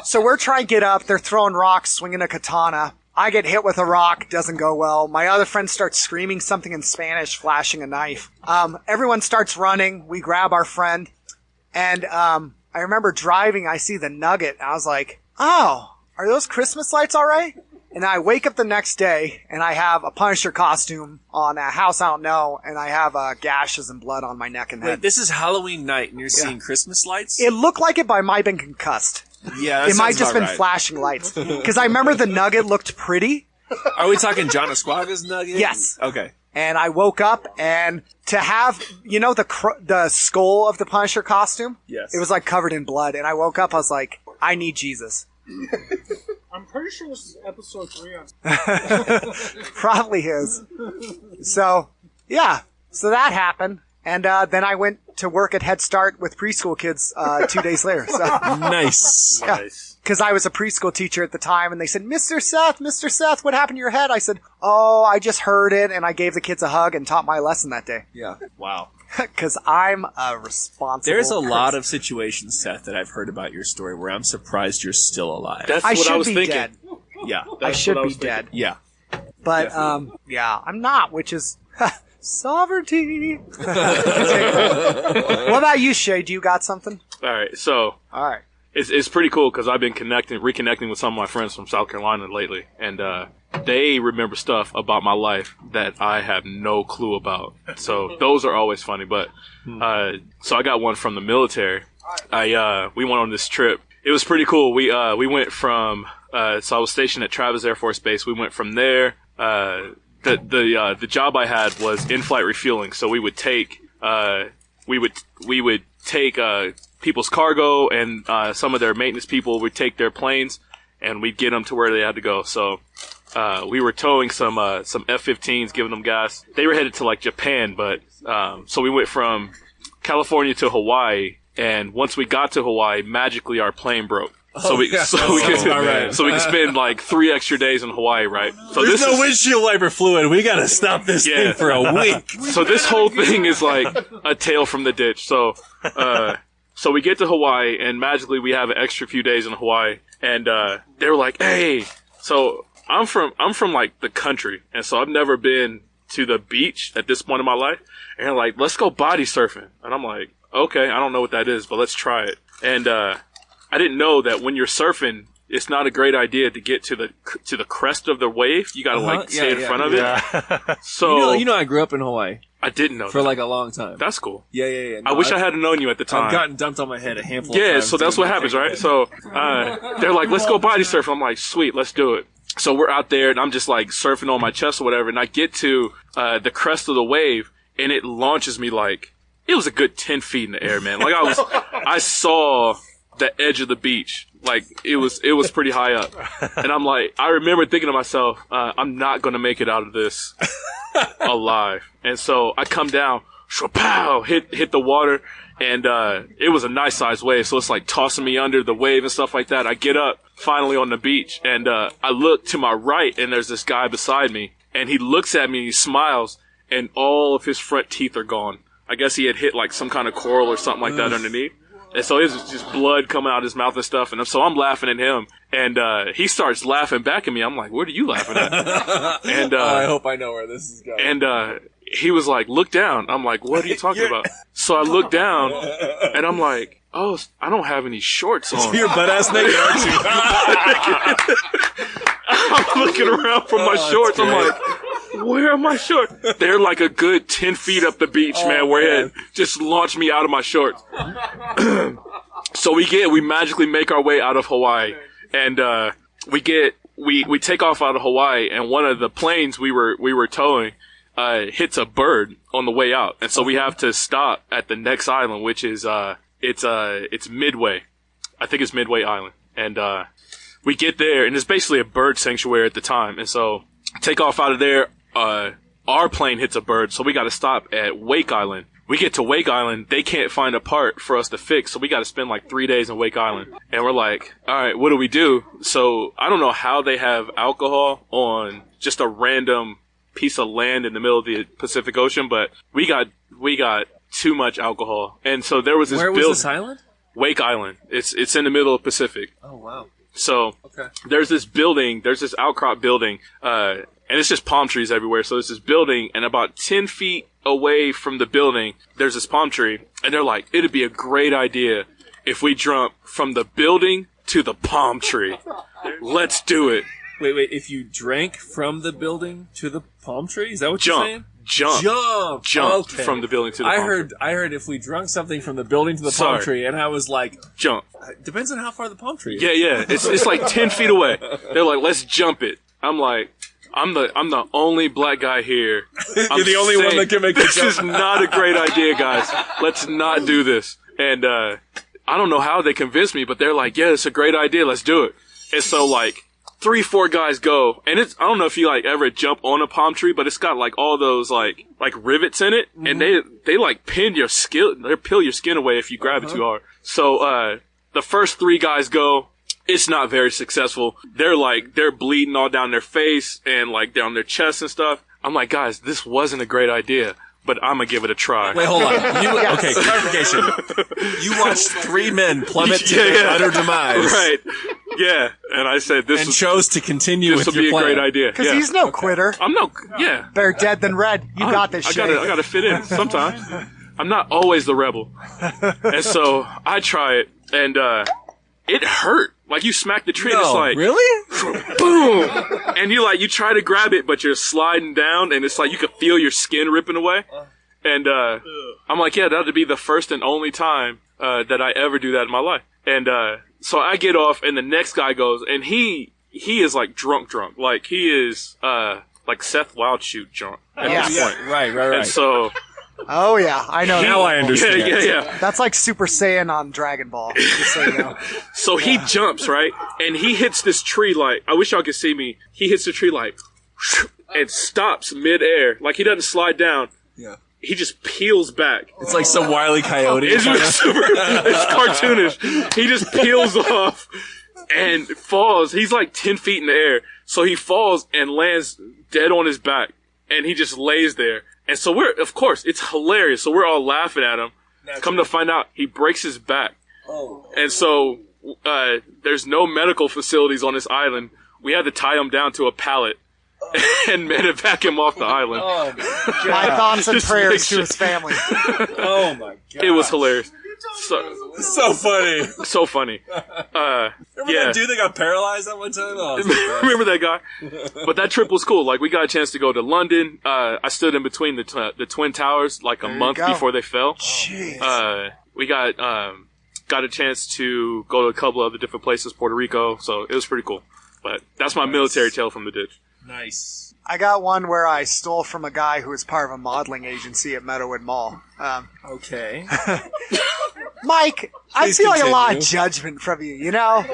So we're trying to get up. They're throwing rocks, swinging a katana. I get hit with a rock, doesn't go well. My other friend starts screaming something in Spanish, flashing a knife. Everyone starts running. We grab our friend, and I remember driving. I see the Nugget. And I was like, "Oh, are those Christmas lights all right?" And I wake up the next day, and I have a Punisher costume on a house I don't know, and I have gashes and blood on my neck and head. Wait, this is Halloween night, and you're seeing Christmas lights? It looked like it, but I might have been concussed. Yeah, that It might sounds just about been right. flashing lights. Because I remember the Nugget looked pretty, Are we talking John Esquaga's nugget? Yes. Okay. and I woke up, and to have, the skull of the Punisher costume? Yes. It was like covered in blood, and I woke up, I was like, I need Jesus. I'm pretty sure this is episode 3 on. Probably his. So, yeah. So that happened. And then I went to work at Head Start with preschool kids 2 days later. So, Nice. Nice. because I was a preschool teacher at the time, and they said, Mr. Seth, what happened to your head? I said, oh, I just heard it, and I gave the kids a hug and taught my lesson that day. Yeah. Wow. Because I'm a responsible There's a lot person. of situations, Seth, that I've heard about your story where I'm surprised you're still alive. That's I what I should was be thinking. dead. Yeah. I should what I be was thinking. dead. Yeah. But, yeah, I'm not, which is sovereignty. What about you, Shay? Do you got something? All right, so All right. it's pretty cool because I've been reconnecting with some of my friends from South Carolina lately, and they remember stuff about my life that I have no clue about. So those are always funny. But so I got one from the military. We went on this trip. It was pretty cool. We went from so I was stationed at Travis Air Force Base. We went from there. The job I had was in-flight refueling. So we would take people's cargo and some of their maintenance people would take their planes and we'd get them to where they had to go. So we were towing some F-15s, giving them gas. They were headed to like Japan, but so we went from California to Hawaii, and once we got to Hawaii, magically our plane broke. So we can spend like 3 extra days in Hawaii, right? So There's no windshield wiper fluid. We gotta stop this thing for a week. So this whole thing is like a tale from the ditch. So we get to Hawaii, and magically we have an extra few days in Hawaii, and they were like, "Hey," so I'm from like the country, and so I've never been to the beach at this point in my life, and they're like, "Let's go body surfing," and I'm like, "Okay, I don't know what that is, but let's try it." And I didn't know that when you're surfing, it's not a great idea to get to the crest of the wave. You gotta stay in front of it. So you know, I grew up in Hawaii. I didn't know for like a long time. That's cool. Yeah. No, I wish I had known you at the time. I've gotten dumped on my head a handful of times. Yeah, so that's what happens, right? So they're like, "Let's go body surfing." I'm like, "Sweet, let's do it." So we're out there, and I'm just like surfing on my chest or whatever, and I get to the crest of the wave, and it launches me like it was a good 10 feet in the air, man. Like I saw the edge of the beach. Like it was pretty high up. And I'm like, I remember thinking to myself, I'm not going to make it out of this alive. And so I come down, pow, hit the water, and it was a nice sized wave. So it's like tossing me under the wave and stuff like that. I get up finally on the beach, and I look to my right, and there's this guy beside me, and he looks at me, he smiles, and all of his front teeth are gone. I guess he had hit like some kind of coral or something like that underneath. And so it was just blood coming out of his mouth and stuff. And so I'm laughing at him. And he starts laughing back at me. I'm like, "What are you laughing at?" And I hope I know where this is going. And he was like, "Look down." I'm like, "What are you talking about?" So I look down, and I'm like, "Oh, I don't have any shorts on." So you're butt-ass naked, aren't you? I'm looking around for my shorts. I'm like, "Where are my shorts?" They're like a good 10 feet up the beach, man, where it just launched me out of my shorts. So we magically make our way out of Hawaii, and we take off out of Hawaii, and one of the planes we were towing hits a bird on the way out, and so we have to stop at the next island, which is it's Midway. I think it's Midway Island, and we get there, and it's basically a bird sanctuary at the time, and so take off out of there. Our plane hits a bird, so we got to stop at Wake Island. We get to Wake Island, they can't find a part for us to fix, so we got to spend like 3 days in Wake Island. And we're like, all right, what do we do? So I don't know how they have alcohol on just a random piece of land in the middle of the Pacific Ocean, but we got too much alcohol. And so there was this Where was this island? Wake Island. It's in the middle of the Pacific. Oh, wow. So there's this outcrop building, and it's just palm trees everywhere. So there's this building, and about 10 feet away from the building, there's this palm tree, and they're like, "It'd be a great idea if we jump from the building to the palm tree. Let's do it." Wait, if you drank from the building to the palm tree? Is that what you're saying? Jump okay. From the building to the palm tree. I heard if we drunk something from the building to the palm tree, and I was like, jump. Depends on how far the palm tree is. Yeah. It's like 10 feet away. They're like, "Let's jump it." I'm like, I'm the only black guy here. You're the only one that can make the jump. This is not a great idea, guys. Let's not do this. And I don't know how they convinced me, but they're like, "Yeah, it's a great idea. Let's do it." And so like 3-4 guys go, and I don't know if you like ever jump on a palm tree, but it's got like all those like rivets in it, and they like peel your skin away if you grab it too hard. So the first 3 guys go. It's not very successful. They're bleeding all down their face and like down their chest and stuff. I'm like, "Guys, this wasn't a great idea, but I'm gonna give it a try." Wait, hold on. Okay, clarification. You watched 3 men plummet to their utter demise. Right. Yeah. And I said and chose to continue with your plan. This will be a great idea. Because he's no quitter. Yeah. Better dead than red. You got this shit. I gotta fit in sometimes. I'm not always the rebel. And so I try it, and it hurt. Like you smack the tree, and it's like really, boom, and you try to grab it, but you're sliding down, and it's like you can feel your skin ripping away. And I'm like, yeah, that'd be the first and only time that I ever do that in my life. And so I get off, and the next guy goes, and he is like drunk, like he is like Seth Wildshoot drunk at this point. Right. And so. Oh yeah, I know. Now I understand. Yeah. That's like Super Saiyan on Dragon Ball. Just so you know. So he jumps, right? And he hits this tree like, I wish y'all could see me. He hits the tree like, and stops midair. Like he doesn't slide down. Yeah. He just peels back. It's like some Wile E. Coyote. It's cartoonish. He just peels off and falls. He's like 10 feet in the air. So he falls and lands dead on his back. And he just lays there. And so of course, it's hilarious. So we're all laughing at him. Come to find out, he breaks his back. Oh. And so, there's no medical facilities on this island. We had to tie him down to a pallet and medevac him off the island. Oh, my thoughts and prayers to his family. Oh my god. It was hilarious. So funny. So funny. Remember that dude that got paralyzed that one time? Oh, remember that guy? But that trip was cool. Like, we got a chance to go to London. I stood in between the Twin Towers like a month before they fell. Jeez. We got a chance to go to a couple other different places, Puerto Rico. So it was pretty cool. But that's my military tale from the ditch. Nice. I got one where I stole from a guy who was part of a modeling agency at Meadowood Mall. Okay. Mike, I feel like a lot of judgment from you, you know?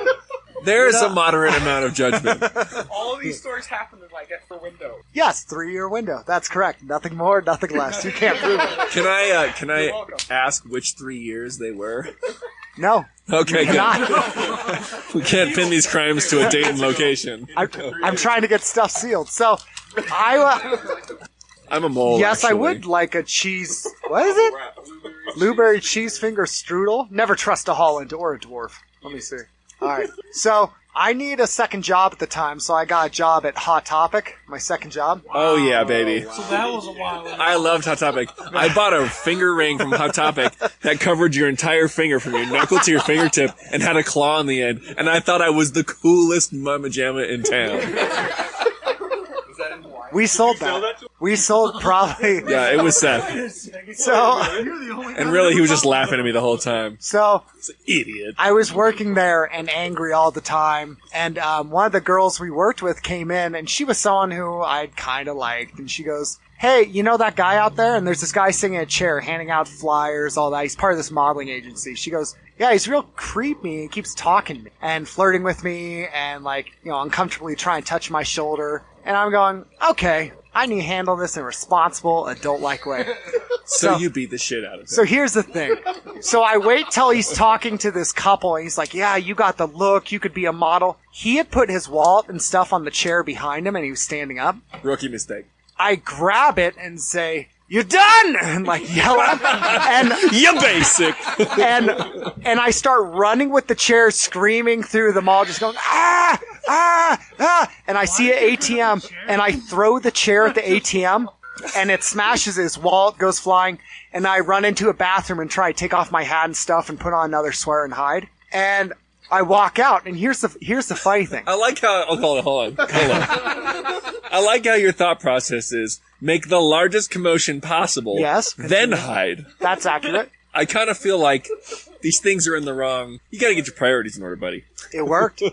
There is a moderate amount of judgment. All of these stories happen in like a window. Yes, 3-year window. That's correct. Nothing more, nothing less. You can't prove it. Can I ask which 3 years they were? No. Okay, good. Not. We can't pin these crimes to a date and location. I'm trying to get stuff sealed. So, I'm a mole. Yes, actually. I would like a cheese. What is it? Blueberry cheese finger strudel. Never trust a Holland or a dwarf. Let me see. All right. So I need a second job at the time, so I got a job at Hot Topic. My second job. Oh yeah, baby. So that was a while ago. I loved Hot Topic. I bought a finger ring from Hot Topic that covered your entire finger from your knuckle to your fingertip and had a claw on the end, and I thought I was the coolest mama jamma in town. We sold that. We sold probably. Yeah, it was Seth. So, and really, he was just laughing at me the whole time. So, idiot. I was working there and angry all the time. And one of the girls we worked with came in, and she was someone who I'd kind of liked. And she goes, "Hey, you know that guy out there?" And there's this guy sitting in a chair, handing out flyers, all that. He's part of this modeling agency. She goes, "Yeah, he's real creepy. He keeps talking to me and flirting with me and, like, you know, uncomfortably trying to touch my shoulder." And I'm going, okay, I need to handle this in a responsible, adult-like way. So you beat the shit out of him. So here's the thing. So I wait till he's talking to this couple, and he's like, "Yeah, you got the look. You could be a model." He had put his wallet and stuff on the chair behind him, and he was standing up. Rookie mistake. I grab it and say, "You done?" And like yell at him. And you basic. and I start running with the chair, screaming through the mall, just going, "Ah, ah, ah." And I see an ATM, and I throw the chair at the ATM, and it smashes. His wallet goes flying, and I run into a bathroom and try to take off my hat and stuff and put on another swear and hide. And I walk out, and here's the funny thing. I like how hold on. I like how your thought process is make the largest commotion possible. Yes. Then hide. That's accurate. I kind of feel like these things are in the wrong. You got to get your priorities in order, buddy. It worked.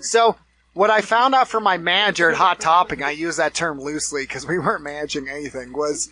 So what I found out from my manager at Hot Topic, I use that term loosely because we weren't managing anything, was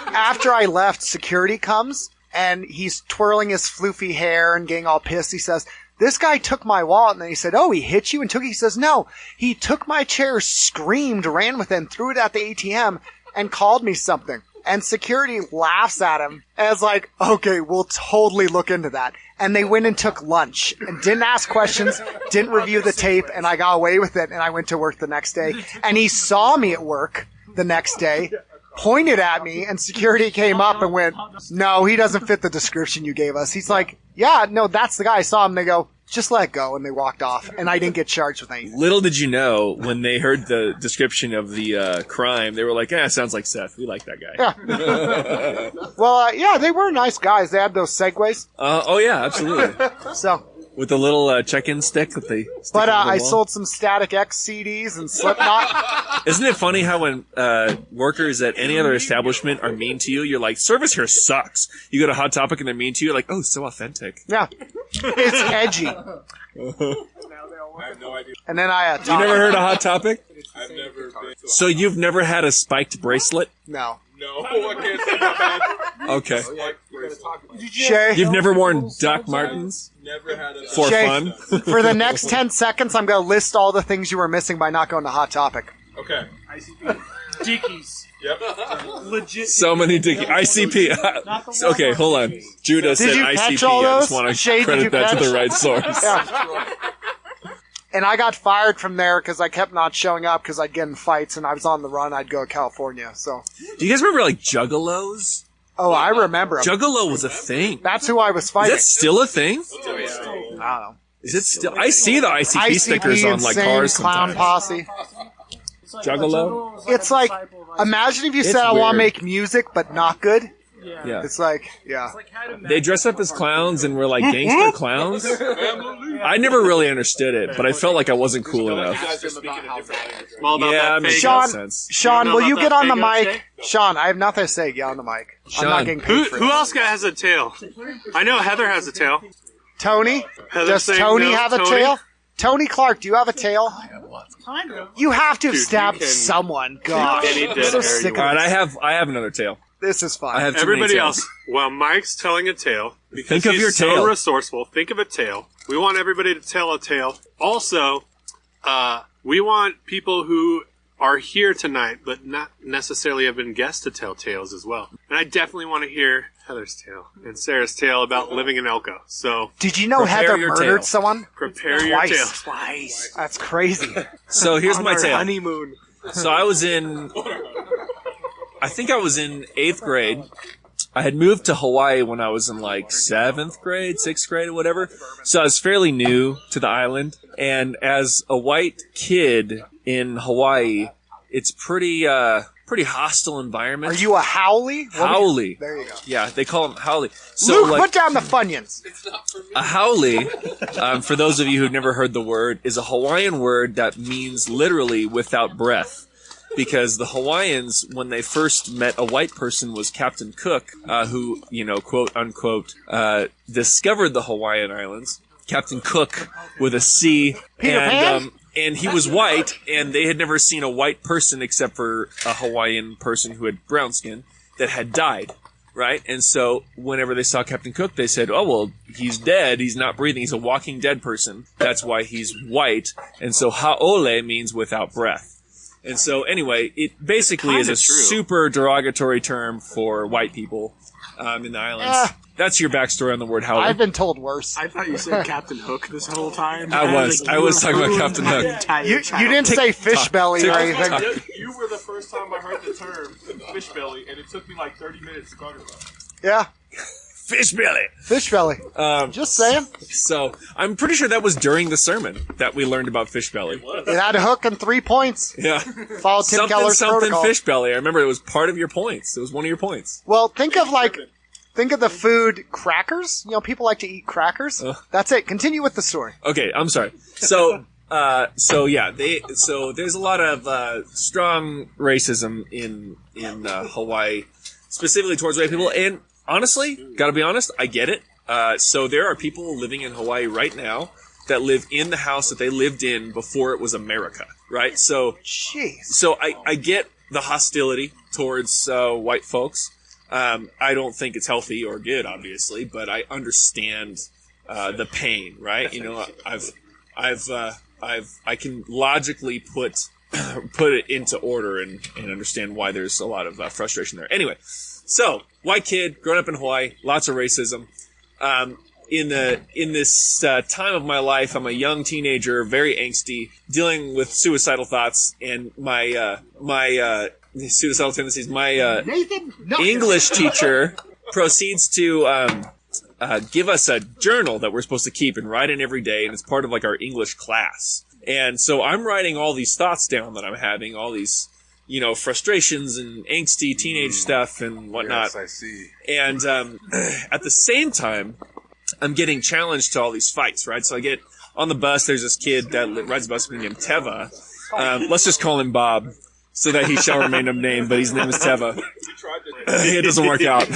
after I left, security comes and he's twirling his floofy hair and getting all pissed. He says, "This guy took my wallet." And then he said, "Oh, he hit you and took it?" He says, "No, he took my chair, screamed, ran with it, and threw it at the ATM and called me something." And security laughs at him and is like, "Okay, we'll totally look into that." And they went and took lunch and didn't ask questions, didn't review the tape, and I got away with it. And I went to work the next day. And he saw me at work the next day, pointed at me, and security came up and went, "No, he doesn't fit the description you gave us." He's like, "Yeah, no, that's the guy." I saw him. They go, "Just let it go." And they walked off. And I didn't get charged with anything. Little did you know, when they heard the description of the crime, they were like, sounds like Seth. We like that guy. Yeah. Well, yeah, they were nice guys. They had those segways. Oh, yeah, absolutely. So, with the little check-in stick that they stick but into the I wall. sold some Static X CDs and Slipknot. Isn't it funny how when workers at any other establishment are mean to you, you're like, service here sucks. You go to Hot Topic and they're mean to you, you're like, oh, so authentic. Yeah. It's edgy. I have no idea. And then I You never heard of Hot Topic? I've never been. So you've never had a spiked bracelet? No. No, I can't say that. Okay. Shay, You've never worn Doc Martens? Never had a. For Shay, fun? for the next 10 seconds, I'm going to list all the things you were missing by not going to Hot Topic. Okay. Dickies. Legit. So many dicky. ICP. Okay, hold on. Judah said you ICP. catch all I just those? want Shay, to did credit you that to catch? the right source. Yeah. And I got fired from there because I kept not showing up because I'd get in fights and I was on the run. I'd go to California. So, Do you guys remember like juggalos? oh, I remember 'em. Juggalo was a thing. That's who I was Is fighting. that still a thing? I don't know. Is it still? I see the ICP stickers on like Insane cars Clown sometimes. Posse. Juggalo? It's like, imagine if you It's said I want to weird. make music but not good. Yeah. It's like, yeah. They dress up as clowns and were like gangster clowns. I never really understood it, but I felt like I wasn't cool enough. All about Yeah, that makes fake. Sean, sense. Sean, know will about you that get on the Fago, mic? Sean, I have nothing to say. Get on the mic. I'm Sean. not getting Who, paid for who it. else has a tail? I know Heather has a tail. Tony? Heather Does saying Tony no, have a Tony? tail? Tony Clark, do you have a tail? Kind of. You have to have Dude, stabbed you can- someone. God, any I'm dead so hair sick All of right, this. I have another tail. This is fine. I have too Everybody many tails. else, while Mike's telling a tale, because Think of he's your so tale. resourceful, think of a tale. We want everybody to tell a tale. Also, we want people who are here tonight, but not necessarily have been guests to tell tales as well. And I definitely want to hear Heather's tale and Sarah's tale about living in Elko. So Did you know Prepare Heather your murdered tail. someone? prepare your Twice. tale. Twice. That's crazy. So here's On my our tale. honeymoon. So I was in, I think I was in 8th grade. I had moved to Hawaii when I was in like 7th grade, 6th grade, or whatever. So I was fairly new to the island. And as a white kid in Hawaii, it's pretty hostile environment. Are you a howlie? Howlie? There you go. Yeah, they call them howlie. So Luke, like put down the Funyuns. a howlie, for those of you who've never heard the word, is a Hawaiian word that means literally without breath. Because the Hawaiians, when they first met a white person, was Captain Cook, who, you know, quote unquote, discovered the Hawaiian Islands. Captain Cook with a C. Peter Pan? And he was white, and they had never seen a white person except for a Hawaiian person who had brown skin that had died. Right? And so whenever they saw Captain Cook, they said, oh, well, he's dead. He's not breathing. He's a walking dead person. That's why he's white. And so ha'ole means without breath. And so anyway, it basically is a super derogatory term for white people in the islands. That's your backstory on the word howlie. I've been told worse. I thought you said Captain Hook this whole time. I was talking about Captain Hook. You didn't say fish belly or anything. You were the first time I heard the term fish belly, and it took me like 30 minutes to talk about it. Yeah, Fish belly. fish belly. Just saying. So I'm pretty sure that was during the sermon that we learned about fish belly. It had a hook and 3 points. Yeah. Follow Tim Something Keller's protocol. fish belly. I remember it was part of your points. It was one of your points. Well, think of the food crackers. You know, people like to eat crackers. That's it. Continue with the story. Okay, I'm sorry. So, so there's a lot of strong racism in Hawaii, specifically towards white people. And honestly, gotta be honest, I get it. So there are people living in Hawaii right now that live in the house that they lived in before it was America, right? So, Jeez. so I get the hostility towards white folks. I don't think it's healthy or good, obviously, but I understand the pain, right? You know, I can logically put it into order and understand why there's a lot of frustration there. Anyway, so white kid, growing up in Hawaii, lots of racism. In this time of my life, I'm a young teenager, very angsty, dealing with suicidal thoughts, and my suicidal tendencies. My Nathan, no. English teacher proceeds to give us a journal that we're supposed to keep and write in every day, and it's part of like our English class. And so I'm writing all these thoughts down that I'm having, all these, you know, frustrations and angsty teenage stuff and whatnot. Yes, I see. And at the same time, I'm getting challenged to all these fights, right? So I get on the bus, there's this kid that rides the bus with me named Teva. Let's just call him Bob, so that he shall remain unnamed, but his name is Teva. It doesn't work out.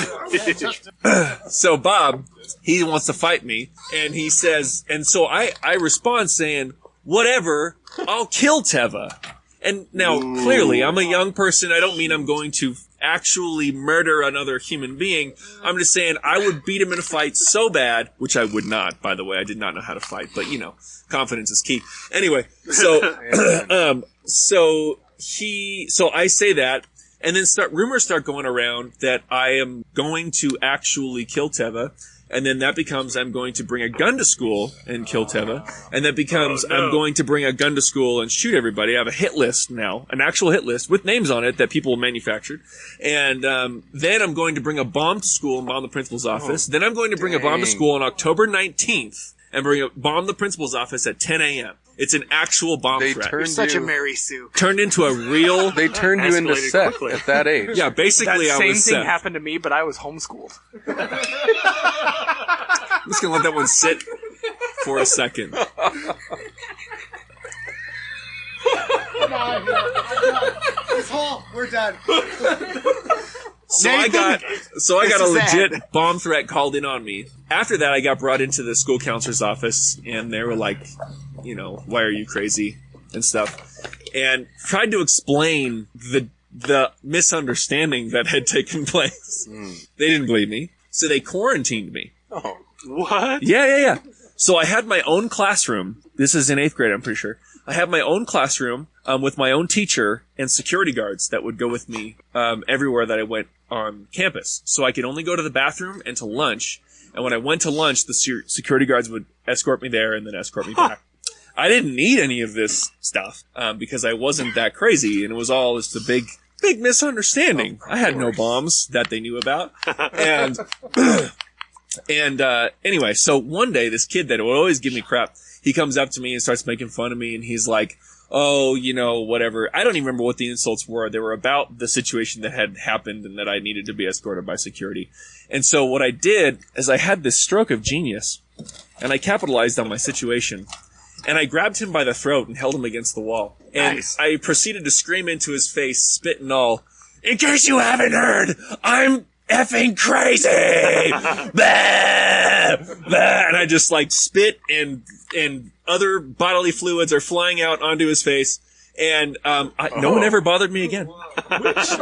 So Bob, he wants to fight me, and he says, and so I respond saying, whatever, I'll kill Teva. And now, clearly, I'm a young person. I don't mean I'm going to actually murder another human being. I'm just saying I would beat him in a fight so bad, which I would not, by the way. I did not know how to fight, but, you know, confidence is key. Anyway, so, so I say that, And then rumors start going around that I am going to actually kill Teva. And then that becomes I'm going to bring a gun to school and kill Teva. And that becomes I'm going to bring a gun to school and shoot everybody. I have a hit list now, an actual hit list with names on it that people manufactured. And then I'm going to bring a bomb to school and bomb the principal's office. Then I'm going to bring a bomb to school on October 19th and bomb the principal's office at 10 a.m. It's an actual bomb threat. You're such a Mary Sue. Turned into a real... They turned you into Seth at that age. Yeah, basically That I same was thing Seth. happened to me, but I was homeschooled. I'm just going to let that one sit for a second. This hole, we're done. So I got a legit bomb threat called in on me. After that, I got brought into the school counselor's office, and they were like, why are you crazy and stuff, and tried to explain the misunderstanding that had taken place. They didn't believe me, so they quarantined me. Oh, What? Yeah. So I had my own classroom. This is in 8th grade, I'm pretty sure. I had my own classroom with my own teacher and security guards that would go with me everywhere that I went on campus. So I could only go to the bathroom and to lunch. And when I went to lunch, the security guards would escort me there and then escort me back. I didn't need any of this stuff because I wasn't that crazy, and it was all just a big misunderstanding. I had no bombs that they knew about. And anyway, so one day this kid that would always give me crap, he comes up to me and starts making fun of me, and he's like, oh, whatever. I don't even remember what the insults were. They were about the situation that had happened and that I needed to be escorted by security. And so what I did is I had this stroke of genius, and I capitalized on my situation. And I grabbed him by the throat and held him against the wall. And I proceeded to scream into his face, spit and all, in case you haven't heard, I'm effing crazy! Blah! Blah! And I just spit and other bodily fluids are flying out onto his face. And no one ever bothered me again. That's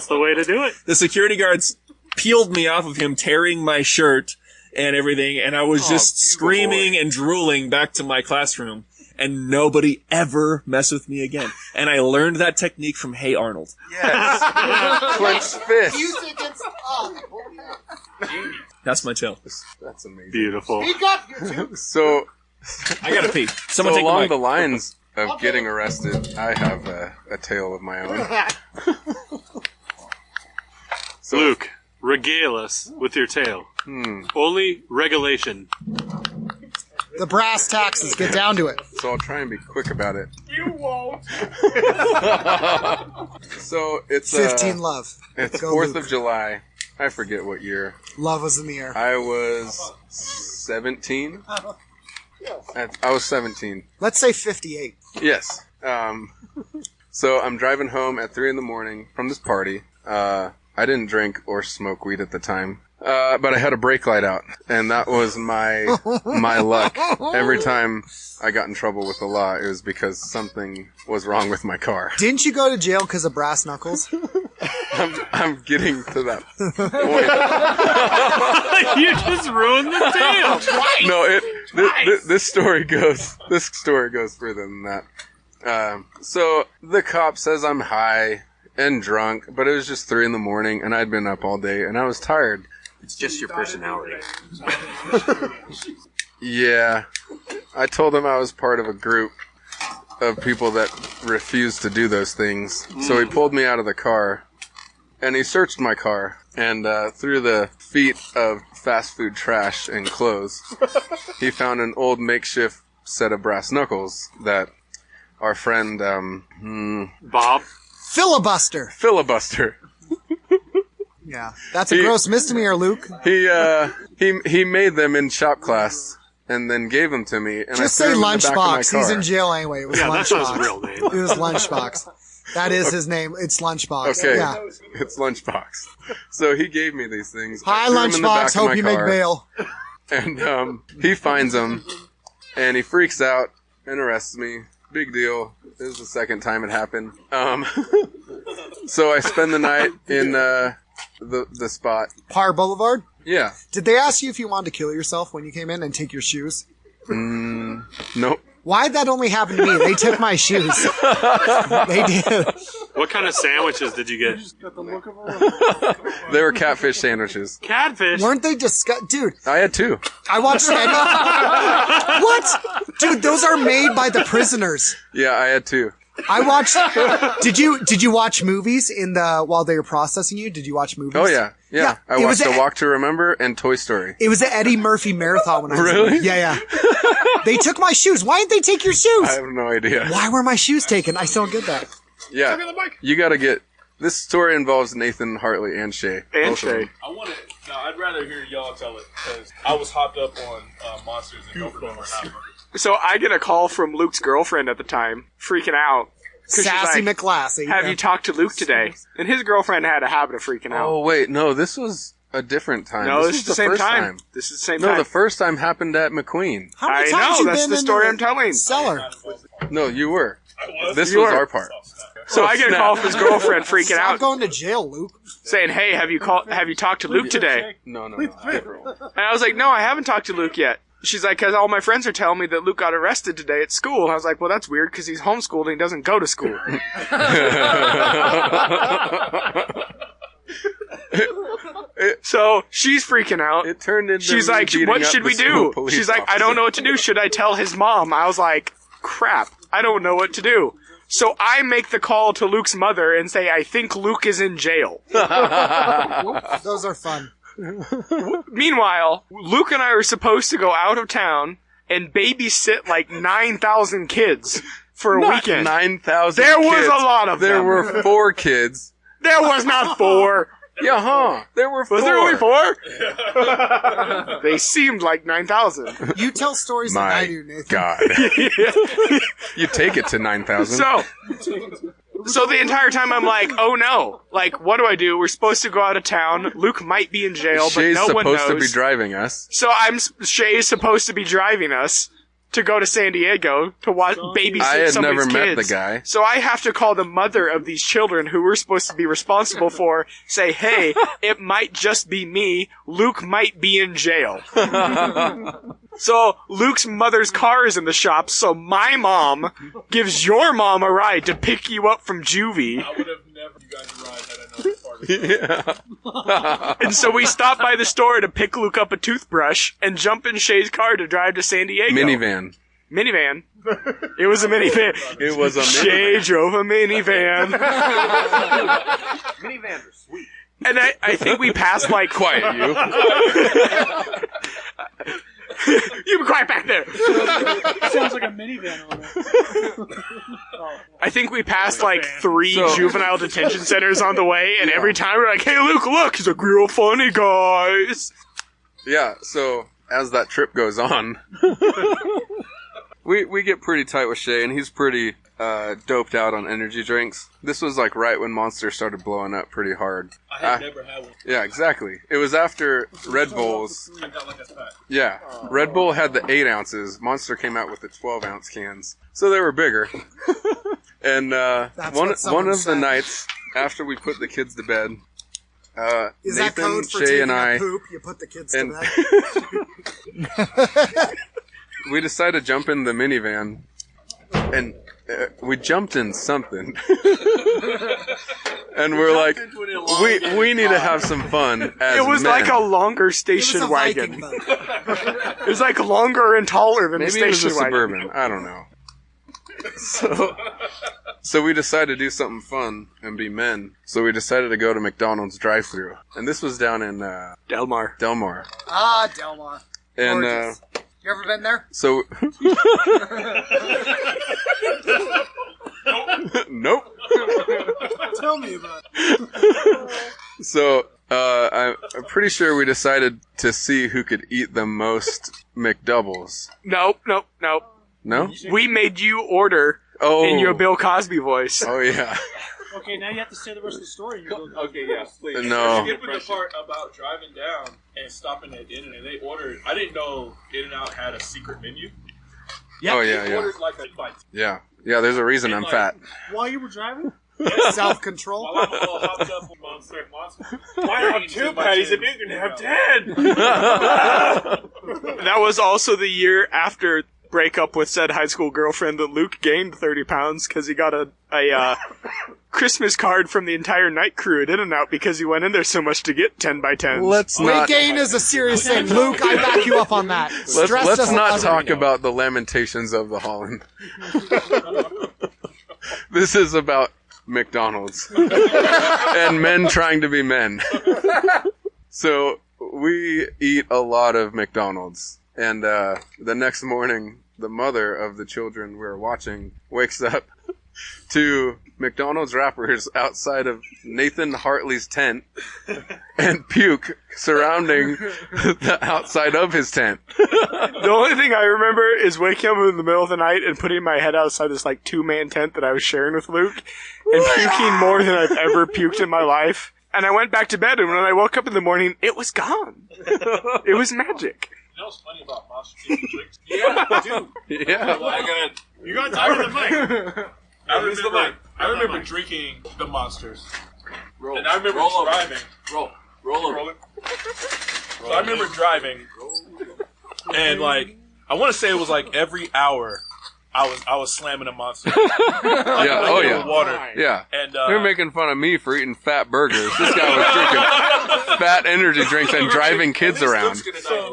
the way to do it. The security guards peeled me off of him, tearing my shirt and everything, and I was just screaming and drooling back to my classroom, and nobody ever messed with me again. And I learned that technique from Hey Arnold. yes. Clenched fist. That's my tale. That's amazing. Beautiful. So, I gotta pee. Someone take along the the mic. lines of getting arrested, I have a tale of my own. So, Luke, regale us with your tale. Only regulation. The brass taxes, get down to it. So I'll try and be quick about it. You won't. So it's 15 love. It's Go, 4th Luke. of July. I forget what year. Love was in the air. I was 17. I was 17. Let's say 58. Yes. So I'm driving home at 3 a.m. from this party. I didn't drink or smoke weed at the time. But I had a brake light out, and that was my luck. Every time I got in trouble with the law, it was because something was wrong with my car. Didn't you go to jail because of brass knuckles? I'm getting to that point. You just ruined the tale. No, this story goes further than that. So the cop says I'm high and drunk, but it was just 3 a.m, and I'd been up all day, and I was tired. It's just your personality. Yeah. I told him I was part of a group of people that refused to do those things. So he pulled me out of the car, and he searched my car, and through the feet of fast food trash and clothes, he found an old makeshift set of brass knuckles that our friend, Bob. Filibuster. Filibuster, Yeah. That's a gross misdemeanor, Luke. he made them in shop class and then gave them to me. And Just I say threw them in the back of my Lunchbox. He's car. in jail anyway. It was Yeah, that's not his Lunchbox. real name. It was Lunchbox. That is his name. It's Lunchbox. Okay, Yeah. it's Lunchbox. So he gave me these things. I Hi, threw 'em in the back Lunchbox. of my Hope you make car, bail. And he finds them, and he freaks out and arrests me. Big deal. This is the second time it happened. So I spend the night in the spot. Par Boulevard. Yeah. Did they ask you if you wanted to kill yourself when you came in and take your shoes? Nope. Why'd that only happen to me? They took my shoes. They did. What kind of sandwiches did you get? Got the look of a They were catfish sandwiches. Catfish. Weren't they dude? I had 2. I watched Eddie. What? Dude, those are made by the prisoners. Yeah, I had 2. I watched. Did you watch movies while they were processing you? Did you watch movies? Oh yeah. I it watched was A Walk to Remember and Toy Story. It was an Eddie Murphy marathon when I was Really? Yeah. They took my shoes. Why didn't they take your shoes? I have no idea. Why were my shoes taken? I still don't get that. Yeah, you gotta get. This story involves Nathan, Hartley, and Shay. And Both of Shay. them. I'd rather hear y'all tell it because I was hopped up on monsters and don't remember how. So I get a call from Luke's girlfriend at the time, freaking out. 'Cause she's Sassy like, McClassy. Have you talked to Luke today? And his girlfriend had a habit of freaking out. Oh wait, no, this was a different time. No, this was is the same first time. This is the same No, time. the first time happened at McQueen. How many I times know, you that's been the in story I'm telling. Cellar. No, you were. This You was were. our part. So I get a call from his girlfriend freaking Stop out, going to jail, Luke. saying, "Hey, have you talked to Luke today?" No. And I was like, "No, I haven't talked to Luke yet." She's like, "Because all my friends are telling me that Luke got arrested today at school." I was like, "Well, that's weird because he's homeschooled and he doesn't go to school." So she's freaking out. It turned into. She's me like, beating "What up should the we school do?" police She's like, "I don't know what to do. Should I tell his mom?" I was like, "Crap, I don't know what to do." So I make the call to Luke's mother and say, "I think Luke is in jail." Those are fun. Meanwhile, Luke and I are supposed to go out of town and babysit like 9,000 kids for a weekend. 9,000. There was a lot of There them. were 4 kids. There was not 4. Yeah, huh? There were 4. Was there only 4? They seemed like 9,000. You tell stories like I My do, Nathan. God. You take it to 9,000. So the entire time I'm like, oh no. Like, what do I do? We're supposed to go out of town. Luke might be in jail, Shay's but no one supposed knows. to be driving us. So Shay's supposed to be driving us to go to San Diego to babysit I had some never of these met kids. the guy. So I have to call the mother of these children who we're supposed to be responsible for, say, hey, it might just be me. Luke might be in jail. So Luke's mother's car is in the shop, so my mom gives your mom a ride to pick you up from juvie. I would have never you guys ride had I known part of Yeah. And so we stop by the store to pick Luke up a toothbrush and jump in Shay's car to drive to San Diego. Minivan. Minivan. It was a minivan. It was a Shay drove a minivan. Minivans are sweet. And I think we passed like... Quiet, you. You be quiet back there. Sounds like a minivan owner. I think we passed like 3 juvenile detention centers on the way, and every time we're like, hey, Luke, look, he's like, real funny, guys. Yeah, so as that trip goes on, we get pretty tight with Shay, and he's pretty doped out on energy drinks. This was like right when Monster started blowing up pretty hard. I had never had one. Yeah, exactly. It was after Red Bulls. I got like a pack. Yeah, Red Bull had the 8 ounces. Monster came out with the 12-ounce cans, so they were bigger. And one of the nights after we put the kids to bed, Is that Nathan, code for Shay, taking and a I, poop? You put the kids to and- bed? we decided to jump in the minivan, and we jumped in something. And we're like, we need to have some fun as It was men. like a longer It was station a wagon. Viking boat. It was like longer and taller than Maybe the it was a station wagon. Suburban. I don't know. So we decided to do something fun and be men. So we decided to go to McDonald's drive-thru, and this was down in Del Mar. Del Mar. Ah, Del Mar. And Gorgeous. You ever been there? so nope. Tell me about it. So I'm pretty sure we decided to see who could eat the most McDoubles. Nope. No? We made you order Oh. in your Bill Cosby voice. Oh yeah. Okay, now you have to say the rest of the story. Okay, yeah, please. No. Skip the part about driving down and stopping at In-N-Out. And they ordered. I didn't know In-N-Out had a secret menu. Oh They yeah. ordered like a bite. Yeah. There's a reason I'm fat. While you were driving? Self-control. While I'm all hopped up on Monster. Why not 2 patties if you can have 10? That was also the year after break up with said high school girlfriend that Luke gained 30 pounds because he got a Christmas card from the entire night crew at In-N-Out because he went in there so much to get 10 by 10s. Weight gain is a serious thing. Luke, I back you up on that. Let's not talk about the lamentations of the Holland. This is about McDonald's and men trying to be men. So we eat a lot of McDonald's, and the next morning, the mother of the children we're watching wakes up to McDonald's wrappers outside of Nathan Hartley's tent and puke surrounding the outside of his tent. The only thing I remember is waking up in the middle of the night and putting my head outside this like 2-man tent that I was sharing with Luke and puking more than I've ever puked in my life. And I went back to bed, and when I woke up in the morning, it was gone. It was magic. You know what's funny about Monster Energy drinks? Yeah, dude. Yeah. You got to talk to the mic. I remember drinking the Monsters. And I remember driving. Roll. So I remember driving. And like, I want to say it was like every hour I was slamming a Monster. Yeah, Water. Yeah. And you're making fun of me for eating fat burgers. This guy was drinking fat energy drinks and driving kids around.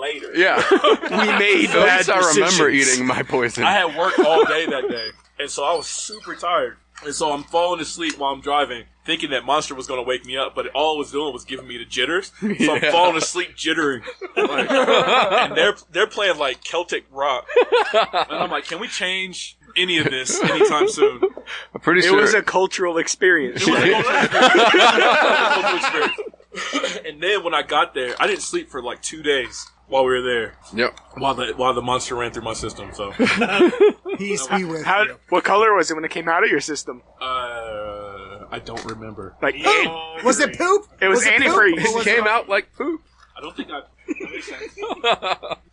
Later. Yeah. We made At least I remember decisions. eating my poison. I had work all day that day, and so I was super tired. And so I'm falling asleep while I'm driving, thinking that Monster was going to wake me up, but all it was doing was giving me the jitters. So I'm falling asleep jittering. Like, and they're playing like Celtic rock. And I'm like, can we change any of this anytime soon? I'm pretty It sure. was a cultural experience. And then when I got there, I didn't sleep for like 2 days while we were there. Yep. While the Monster ran through my system. So Peace be with How, you. what color was it when it came out of your system? I don't remember. Like, Was it poop? it was poop? antifreeze. Or was Came out like poop. I don't think that makes sense.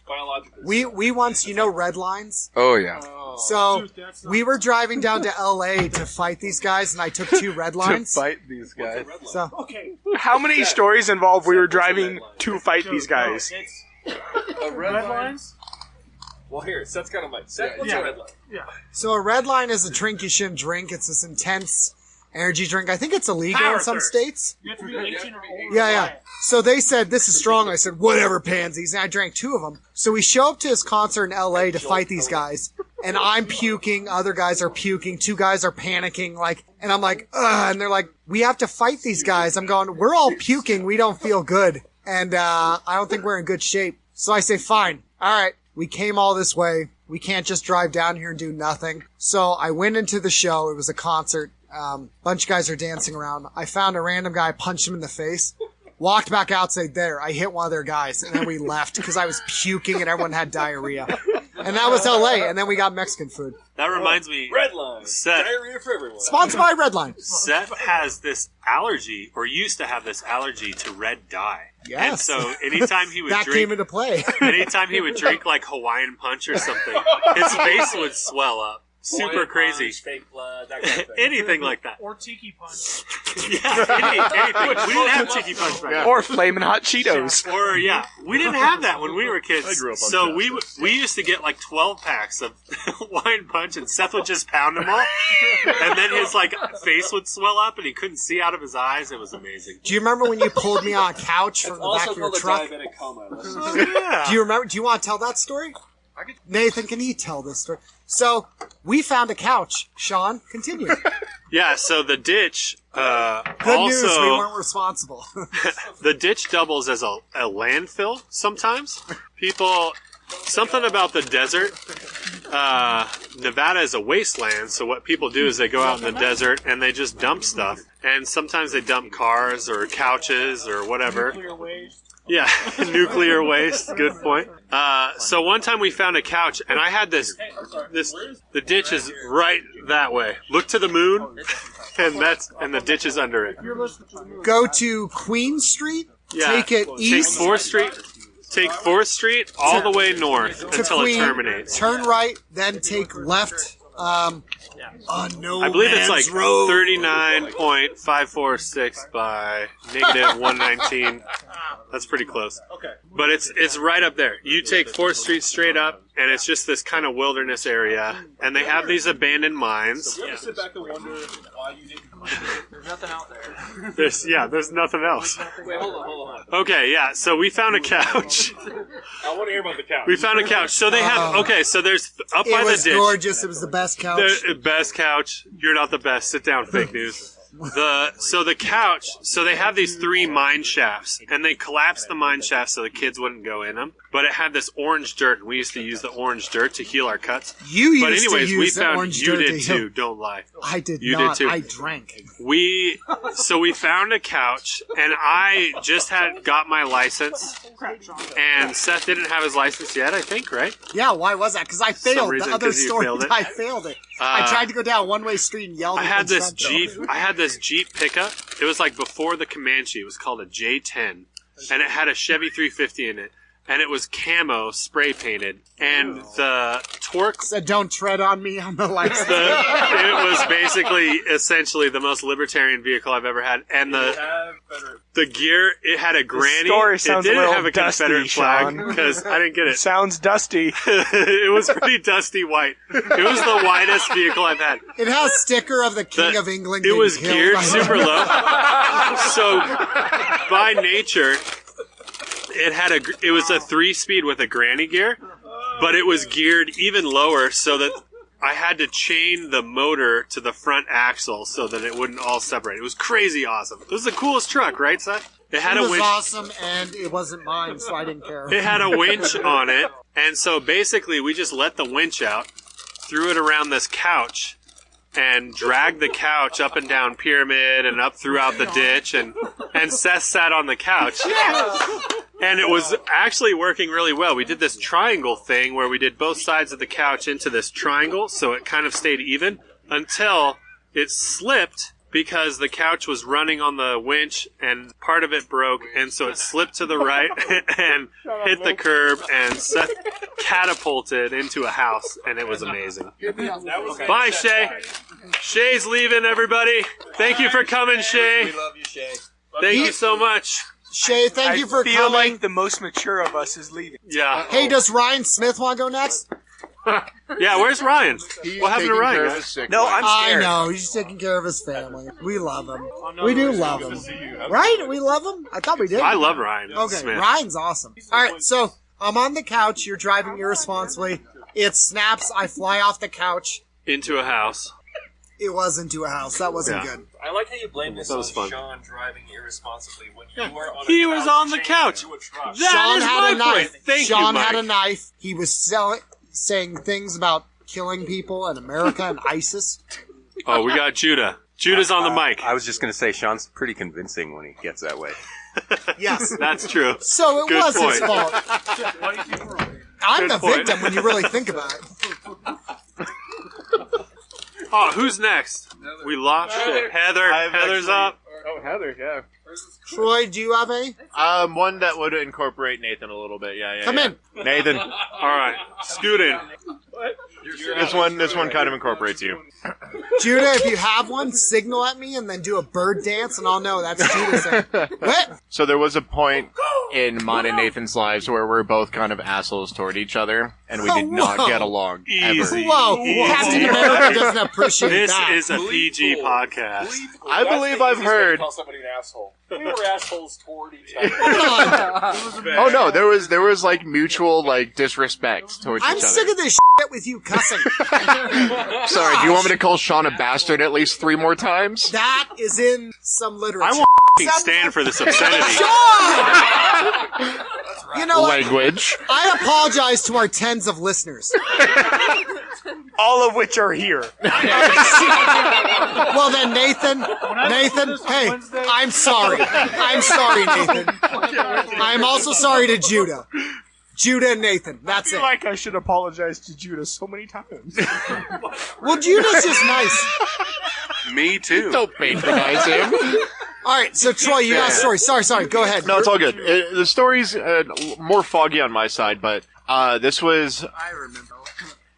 Biological. We once, red lines. Oh, yeah. So Dude, that's not- we were driving down to LA to fight these guys, and I took 2 red To lines. fight these guys. So Okay. How many stories involve we were driving to fight these guys? Red lines? Well, here, Seth's got a mic. Seth, what's Yeah. a red line? So a red line is a drink you shouldn't drink. It's this intense energy drink. I think it's illegal in some states. You have to be 18 or older. Yeah. So they said, this is strong. I said, whatever, pansies. And I drank 2 of them. So we show up to this concert in LA to fight these guys. And I'm puking. Other guys are puking. 2 guys are panicking. And I'm like, ugh. And they're like, we have to fight these guys. I'm going, we're all puking. We don't feel good. And I don't think we're in good shape. So I say, fine. All right. We came all this way. We can't just drive down here and do nothing. So I went into the show. It was a concert. Bunch of guys are dancing around. I found a random guy, punched him in the face, walked back outside there. I hit one of their guys, and then we left because I was puking and everyone had diarrhea. And that was LA, and then we got Mexican food. That reminds me, Red line. Seth, Diarrhea for everyone. Sponsored by Redline. Seth has this allergy, or used to have this allergy to red dye. Yes. And so anytime he would That drink, came into play. anytime he would drink like Hawaiian Punch or something, his face would swell up. Super crazy. Fake blood, that kind of thing. Anything like that. Or Tiki Punch. Yeah, anything. We didn't have Tiki Punch back then. Or Flamin' Hot Cheetos. Or we didn't have that when we were kids. I grew up on So Cheetos. we used to get like 12 packs of Hawaiian Punch, and Seth would just pound them all, and then his like face would swell up, and he couldn't see out of his eyes. It was amazing. Do you remember when you pulled me on a couch from the back Also of your called a truck? diabetic coma. Yeah. Do you remember? Do you want to tell that story? Nathan, can you tell this story? So we found a couch. Sean, continue. Yeah. So the ditch. Good news, we also, weren't responsible. the ditch doubles as a landfill sometimes. People. Something about the desert. Nevada is a wasteland, so what people do is they go out in the desert and they just dump stuff. And sometimes they dump cars or couches or whatever. Nuclear waste. Yeah, nuclear waste. Good point. So one time we found a couch, and I had this. The ditch is right that way. Look to the moon, and the ditch is under it. You're listening to the movie. Go to Queen Street, Yeah. take it east Take 4th Street. Take 4th Street all the way north to until Queen, it terminates. turn right, then take left No I believe it's like Man's Road. 39.546 by negative 119. That's pretty close. Okay. But it's right up there. You take 4th Street straight up, and it's just this kind of wilderness area. And they have these abandoned mines. You ever sit back and wonder why you didn't come here? There's nothing out there. There's nothing else. Wait, hold on. Okay, yeah, so we found a couch. I want to hear about the couch. We found a couch. So they have, so there's up by It the was ditch. gorgeous. It was the best couch. The best couch. You're not the best. Sit down, fake news. The couch. So they have these 3 mine shafts, and they collapsed the mine shafts so the kids wouldn't go in them. But it had this orange dirt, and we used to use the orange dirt to heal our cuts. You used But anyways, to use we the found orange you dirt did to heal. too. Don't lie. I did You not. did too. I drank. We found a couch, and I just got my license, and Seth didn't have his license yet, I think, right? Yeah, why was that? Because I failed. reason, The other 'cause you story, failed it. I failed it. I tried to go down a one-way street and yelled I at had the this instructor. Jeep. I had this Jeep pickup. It was like before the Comanche. It was called a J10, and it had a Chevy 350 in it, and it was camo spray painted, and the torque. Said, "Don't tread on me on the license." It was basically, essentially, the most libertarian vehicle I've ever had, and the gear. It had a granny. story It sounds a didn't little have a dusty, Confederate flag Sean. because I didn't get it. Sounds dusty. It was pretty dusty white. It was the whitest vehicle I've had. It has sticker of the King The- of England. It being was killed. geared super low. So, by nature, it was a 3-speed with a granny gear, but it was geared even lower so that I had to chain the motor to the front axle so that it wouldn't all separate. It was crazy awesome. It was the coolest truck, right, Seth? It had It a was winch. awesome, and it wasn't mine, so I didn't care. It had a winch on it, and so basically we just let the winch out, threw it around this couch, and dragged the couch up and down Pyramid and up throughout the ditch, and Seth sat on the couch. And it was actually working really well. We did this triangle thing where we did both sides of the couch into this triangle, so it kind of stayed even, until it slipped because the couch was running on the winch and part of it broke, and so it slipped to the right and hit the curb, and Seth catapulted into a house, and it was amazing. Bye, Shay. Shay's leaving, everybody. Thank you for coming, Shay. We love you, Shay. Thank you so much. Shay, thank you for I feel coming. like the most mature of us is leaving. Yeah. Hey, does Ryan Smith want to go next? Yeah, where's Ryan? What happened to Ryan, guys? No, I'm I scared. know, he's taking care of his family. We love him. We do love him. Right? We love him? I thought we did. I love Ryan Okay, Smith. Ryan's awesome. Alright, so I'm on the couch, you're driving irresponsibly. It snaps, I fly off the couch. Into a house. It was into a house. That wasn't Yeah. good. I like how you blame this That was fun. on Sean driving irresponsibly when you were on He was on the couch. Sean That is had my a knife. point. Thank Sean you, had a Mike. knife. He was saying things about killing people in America and ISIS. Oh, we got Judah. Judah's on the mic. I was just going to say, Sean's pretty convincing when he gets that way. Yes. That's true. So it Good was his point. fault. I'm Good the point. victim when you really think about it. Oh, who's next? We lost shit. Heather. Heather's up. Oh, Heather, yeah. Troy, do you have any? One that would incorporate Nathan a little bit. Yeah. Come in. Nathan. All right. Scoot in. This one kind of incorporates you. Judah, if you have one, signal at me and then do a bird dance, and I'll know that's Judah saying, what? So there was a point in mine and Nathan's lives where we're both kind of assholes toward each other, and we did not Whoa. get along Easy. ever. Whoa, Captain America doesn't appreciate This that. is a PG podcast. I believe I've heard. Call somebody an asshole. We were assholes toward each other. Oh no, there was like mutual like disrespect towards I'm each other. sick of this shit with you cussing. Sorry, do you want me to call Sean a bastard at least 3 more times? That is in some literature. I won't f***ing stand for this obscenity. You know what? Language. I apologize to our tens of listeners. All of which are here. Well then, Nathan, hey, I'm sorry. I'm sorry, Nathan. I'm also sorry to Judah. Judah and Nathan, I that's feel it. like I should apologize to Judah so many times. Well, Judah's just nice. Me too. Don't patronize him. All right, so Troy, you got a story. Sorry, go ahead. No, it's all good. The story's more foggy on my side, but this was I remember.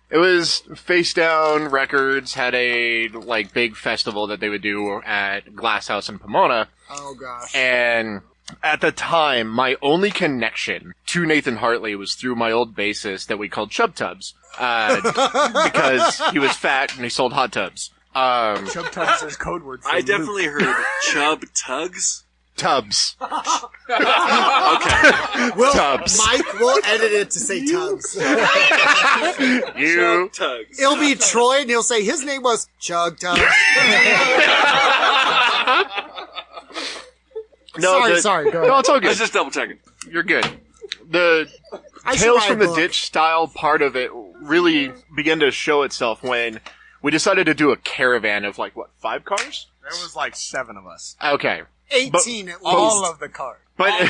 It was Face Down Records had a like big festival that they would do at Glass House in Pomona. Oh gosh. And at the time, my only connection to Nathan Hartley was through my old bassist that we called Chub Tubs. Because he was fat and he sold hot tubs. Chub Tubs is code word for I Luke. definitely heard Chub Tugs. Tubs. Okay. Well, Tubs. Mike will edit it to say Tubs. You. Chub Tugs. It'll be Troy, and he'll say his name was Chug Tubs. Sorry, go ahead. No, it's all I was good. just double checking. You're good. The I should Tales write from a the book. Ditch style part of it really began to show itself when we decided to do a caravan of 5 cars? There was like 7 of us. Okay. 18 at least. All of the cars. But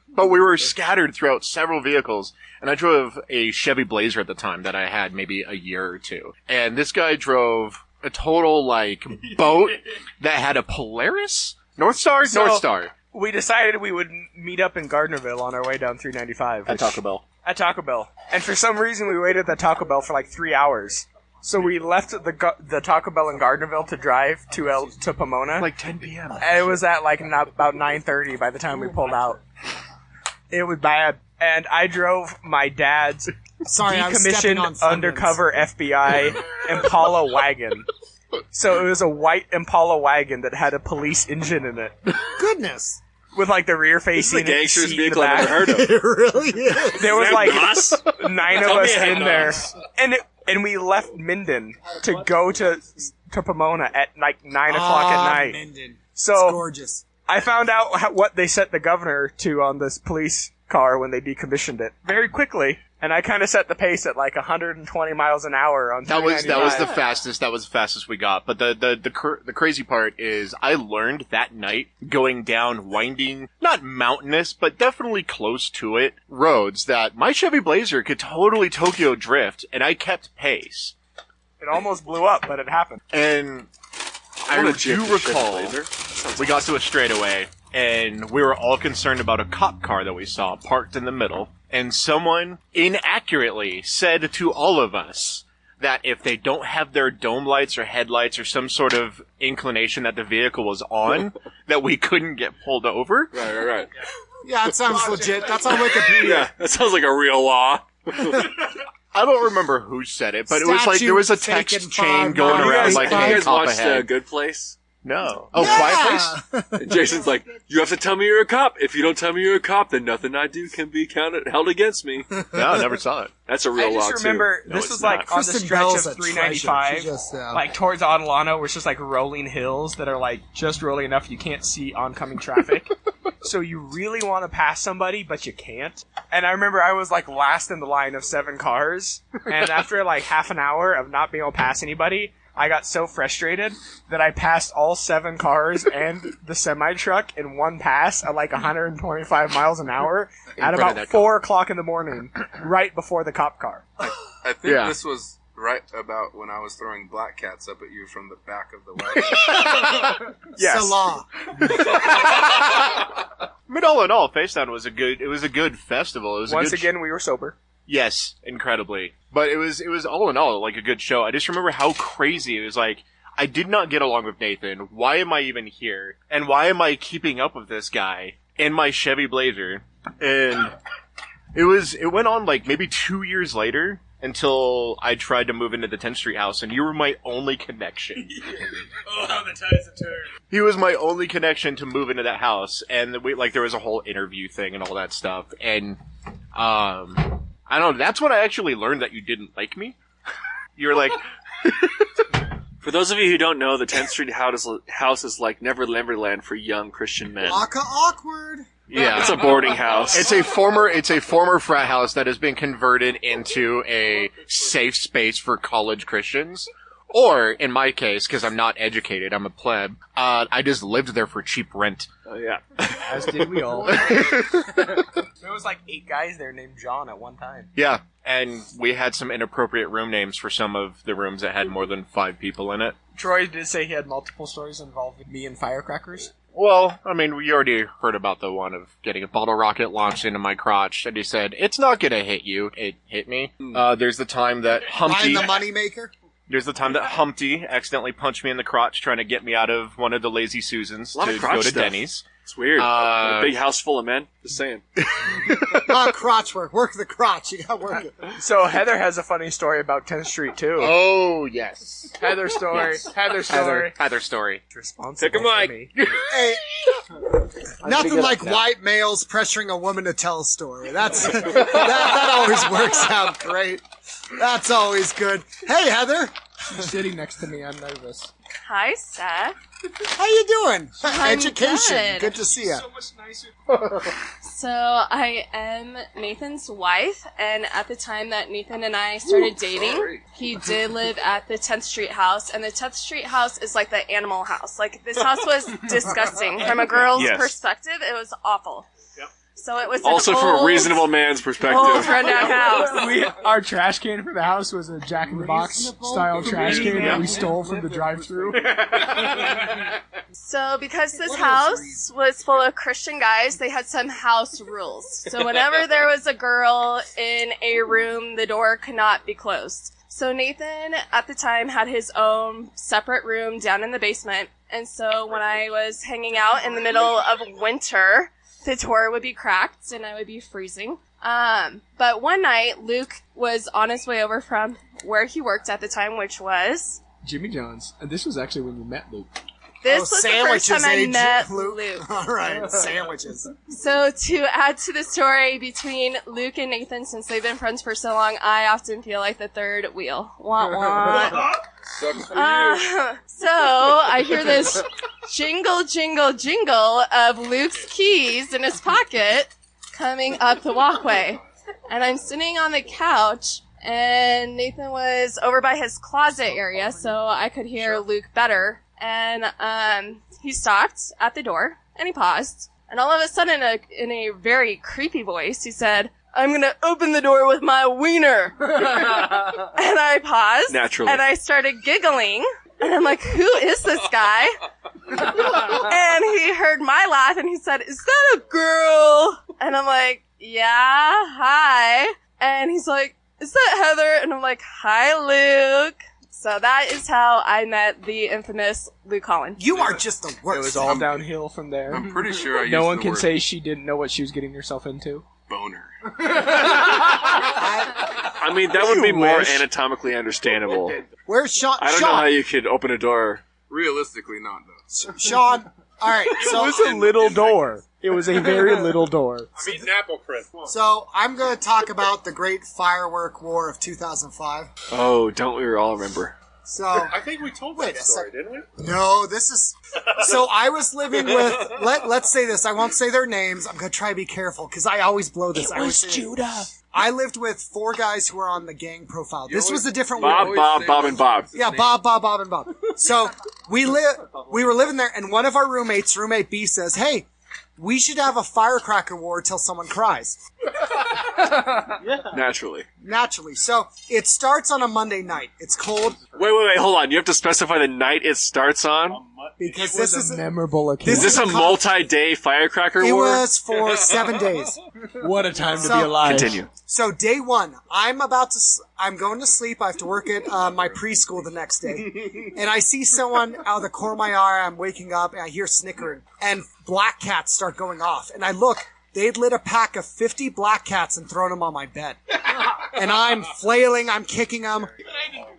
but we were scattered throughout several vehicles, and I drove a Chevy Blazer at the time that I had maybe a year or two. And this guy drove a total boat that had a Polaris? North Star? So- North Star. We decided we would meet up in Gardnerville on our way down 395. At Taco Bell. At Taco Bell. And for some reason, we waited at Taco Bell for 3 hours. So we left the Taco Bell in Gardnerville to drive to Pomona. 10 p.m. And it was at about 9:30 by the time we pulled out. It was bad. And I drove my dad's Sorry, I'm stepping on decommissioned someone's. undercover FBI Impala wagon. So it was a white Impala wagon that had a police engine in it. Goodness. With the rear This is the facing gangster's seat in the vehicle I've back. ever heard of. It really is. There was Boss? 9 of Tell me us I had in there, boss. and we left Minden to go to Pomona at 9 o'clock at night. Minden. It's So gorgeous. I found out what they set the governor to on this police car when they decommissioned it very quickly, and I kind of set the pace at 120 miles an hour on. That was the 395. fastest. That was the fastest we got. But the crazy part is, I learned that night going down winding, not mountainous, but definitely close to it, roads that my Chevy Blazer could totally Tokyo drift, and I kept pace. It almost blew up, but it happened. And I wanna do jip the Chevy recall Blazer. we got to a straightaway, and we were all concerned about a cop car that we saw parked in the middle. And someone inaccurately said to all of us that if they don't have their dome lights or headlights or some sort of inclination that the vehicle was on, that we couldn't get pulled over. Right. Yeah, it sounds legit. That's on Wikipedia. Yeah, that sounds like a real law. I don't remember who said it, but it was there was a Statute, text fake chain and going fog. around You like, guys hey, cop watched ahead. Good Place? No. Oh, Quiet Place? And Jason's like, you have to tell me you're a cop. If you don't tell me you're a cop, then nothing I do can be held against me. No, I never saw it. That's a real I law, just remember too. No, this it's was not. on the Kristen stretch Bell's of a treasure. 395, She just, towards Adelano, where it's just rolling hills that are just rolling enough you can't see oncoming traffic. So you really want to pass somebody, but you can't. And I remember I was last in the line of 7 cars, and after half an hour of not being able to pass anybody, I got so frustrated that I passed all 7 cars and the semi-truck in one pass at 125 miles an hour at front of about that 4 o'clock in the morning, right before the cop car. I think Yeah. this was right about when I was throwing black cats up at you from the back of the wagon. Yes. Salah. I mean, all in all, Face Down was a good festival. It was Once a good again, we were sober. Yes, incredibly. But it was all in all a good show. I just remember how crazy it was. I did not get along with Nathan. Why am I even here? And why am I keeping up with this guy in my Chevy Blazer? And it went on maybe 2 years later until I tried to move into the 10th Street house, and you were my only connection. Oh, how the tides have turned. He was my only connection to move into that house, and there was a whole interview thing and all that stuff. And I don't know. That's when I actually learned that you didn't like me. You were like, For those of you who don't know, the 10th Street house is like Neverland for young Christian men. Aka awkward. yeah, It's a boarding house. It's a former frat house that has been converted into a safe space for college Christians. Or, in my case, because I'm not educated, I'm a pleb, I just lived there for cheap rent. Oh, yeah. As did we all. There was 8 guys there named John at one time. Yeah, and we had some inappropriate room names for some of the rooms that had more than 5 people in it. Troy did say he had multiple stories involving me and firecrackers. Well, I mean, we already heard about the one of getting a bottle rocket launched into my crotch, and he said, it's not gonna hit you. It hit me. There's the time that Humpty... Find the moneymaker? There's the time that Humpty accidentally punched me in the crotch trying to get me out of one of the Lazy Susans to go to Denny's. It's weird. A big house full of men. Just saying. Crotch work. Work the crotch. You gotta work it. So Heather has a funny story about 10th Street too. Oh, yes. Heather story. Heather story. Heather story. Responsible Take a mic. Hey, nothing like white males pressuring a woman to tell a story. That always works out great. That's always good. Hey, Heather. She's sitting next to me. I'm nervous. Hi, Seth. How you doing? I'm Education. Good to see you. So much nicer. So I am Nathan's wife, and at the time that Nathan and I started dating, he did live at the 10th Street house, and the 10th Street house is like the animal house. Like, this house was disgusting. From a girl's perspective, it was awful. So it was also from a reasonable man's perspective. Old rundown house. Our trash can for the house was a Jack in the Box style trash can that we stole from the drive-thru. So because this house was full of Christian guys, they had some house rules. So whenever there was a girl in a room, the door could not be closed. So Nathan, at the time, had his own separate room down in the basement. And so when I was hanging out in the middle of winter, the door would be cracked and I would be freezing. But one night, Luke was on his way over from where he worked at the time, which was Jimmy John's. And this was actually when you met Luke. This was the first time I met Luke. All right, sandwiches. So to add to the story between Luke and Nathan, since they've been friends for so long, I often feel like the third wheel. Wah, wah. Sucks for you. So I hear this jingle, jingle, jingle of Luke's keys in his pocket coming up the walkway. And I'm sitting on the couch, and Nathan was over by his closet area, so I could hear Luke better. And he stopped at the door, and he paused. And all of a sudden, in a very creepy voice, he said, I'm going to open the door with my wiener. And I paused. Naturally. And I started giggling. And I'm like, who is this guy? And he heard my laugh, and he said, is that a girl? And I'm like, yeah, hi. And he's like, is that Heather? And I'm like, hi, Luke. So that is how I met the infamous Luke Holland. You are just the worst. It was all downhill from there. I'm pretty sure I used No one the can word say she didn't know what she was getting herself into. boner. I mean, that would be more anatomically understandable. Where's Sean? I don't know how you could open a door. Realistically, not though. Sean. All right. So it was a little door. It was a very little door. I'm eating apple crisp. So I'm going to talk about the Great Firework War of 2005. Oh, don't we all remember? So I think we told that story, didn't we? No, this is. So I was living with. Let's say this. I won't say their names. I'm going to try to be careful because I always blow this. It was Judah. I lived with 4 guys who were on the gang profile. This was a different Bob, war. Bob, and Bob. Yeah, Bob, and Bob. So we were living there, and one of our roommates, roommate B, says, "Hey, we should have a firecracker war till someone cries." Naturally. So it starts on a Monday night. It's cold. Wait, hold on. You have to specify the night it starts on? Because this is a memorable occasion. Is this a multi-day firecracker It war? was for 7 days. What a time to be alive. Continue. So day 1, I'm going to sleep. I have to work at my preschool the next day. And I see someone out of the corner of my eye. I'm waking up and I hear snickering. And black cats start going off. And I look. They'd lit a pack of 50 black cats and thrown them on my bed. And I'm flailing, I'm kicking them.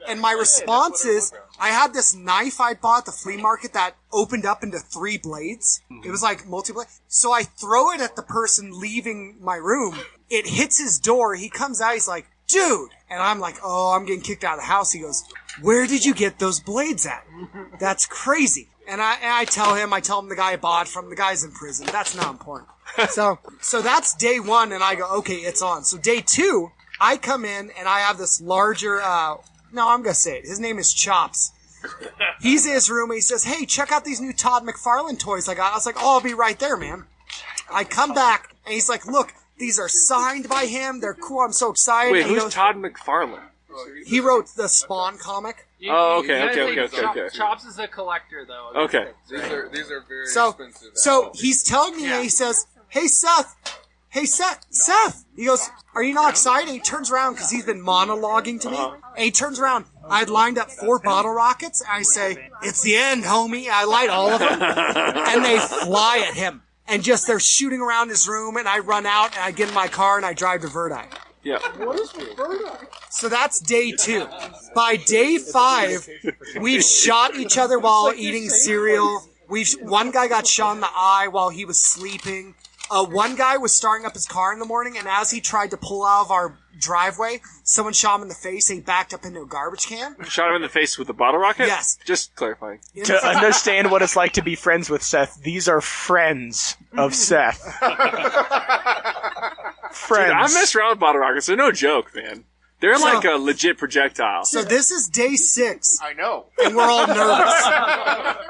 And my response is, I had this knife I bought at the flea market that opened up into 3 blades. It was like multi-blade. So I throw it at the person leaving my room. It hits his door. He comes out, he's like, "Dude!" And I'm like, "Oh, I'm getting kicked out of the house." He goes, "Where did you get those blades at? That's crazy." And I tell him the guy I bought from, the guy's in prison. That's not important. So that's day 1, and I go, okay, it's on. So day 2, I come in, and I have this larger, no, I'm gonna say it. His name is Chops. He's in his room, and he says, "Hey, check out these new Todd McFarlane toys I got." I was like, "Oh, I'll be right there, man." I come back, and he's like, "Look, these are signed by him. They're cool. I'm so excited." Wait, and he who's goes, Todd McFarlane? He wrote the Spawn comic. Okay. Chops is a collector, though. Okay. These are very expensive. So he's telling me, and he says, "Hey Seth, Seth." He goes, "Are you not excited?" He turns around because he's been monologuing to me, and he turns around. I'd lined up 4 bottle rockets, and I say, "It's the end, homie." I light all of them, and they fly at him, and just they're shooting around his room, and I run out, and I get in my car, and I drive to Verdi. Yeah. What is Verdi? So that's day 2. By day 5, we've shot each other while eating cereal. One guy got shot in the eye while he was sleeping. One guy was starting up his car in the morning, and as he tried to pull out of our driveway, someone shot him in the face, and he backed up into a garbage can. Shot him in the face with a bottle rocket? Yes. Just clarifying. To understand what it's like to be friends with Seth, these are friends of Seth. Friends. Dude, I messed around with bottle rockets. They're no joke, man. They're like a legit projectile. So this is day 6. I know. And we're all nervous.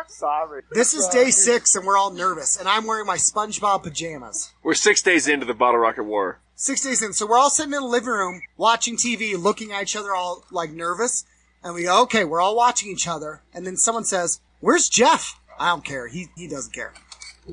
Sorry. This is day 6, and we're all nervous. And I'm wearing my SpongeBob pajamas. We're 6 days into the bottle rocket war. 6 days in. So we're all sitting in the living room, watching TV, looking at each other all, like, nervous. And we go, okay, we're all watching each other. And then someone says, "Where's Jeff?" I don't care. He doesn't care.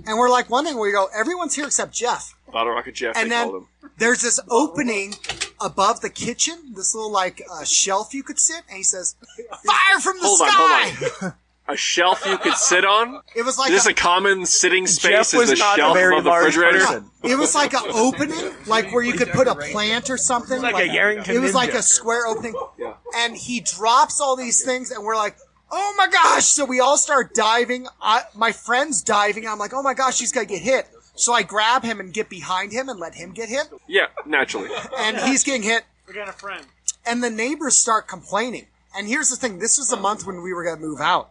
And we're like wondering, we go, everyone's here except Jeff. Bottle rocket Jeff, And they then called him. there's this opening above the kitchen, this little, like, shelf you could sit. And he says, "Fire from the sky!" Hold on. A shelf you could sit on? It was like Is this a common sitting space? Jeff was is the not a shelf very above the large refrigerator? person. It was like an opening, like where you could put a plant or something. Like a Yarrington It was like Ninja. a square opening. Yeah. And he drops all these things, and we're like, "Oh my gosh!" So we all start diving. My friend's diving. I'm like, "Oh my gosh, he's gonna get hit." So I grab him and get behind him and let him get hit. Yeah, naturally. And he's getting hit. We got a friend. And the neighbors start complaining. And here's the thing. This was the month when we were gonna move out.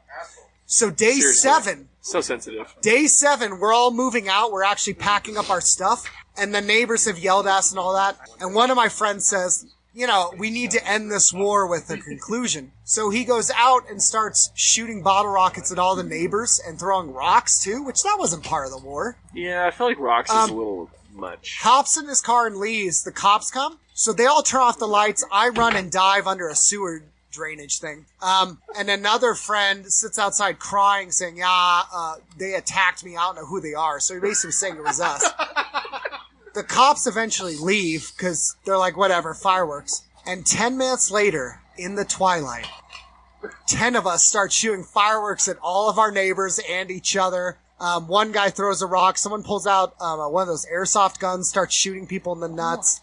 So day Seriously. 7. So sensitive. Day 7, we're all moving out. We're actually packing up our stuff. And the neighbors have yelled at us and all that. And one of my friends says, "We need to end this war with a conclusion." So he goes out and starts shooting bottle rockets at all the neighbors and throwing rocks too, which that wasn't part of the war. Yeah, I feel like rocks is a little much. Hops in his car and leaves. The cops come. So they all turn off the lights. I run and dive under a sewer drainage thing. And another friend sits outside crying, saying, they attacked me. I don't know who they are. So he basically was saying it was us. The cops eventually leave because they're like, whatever, fireworks. And 10 minutes later, in the twilight, 10 of us start shooting fireworks at all of our neighbors and each other. One guy throws a rock. Someone pulls out one of those airsoft guns, starts shooting people in the nuts.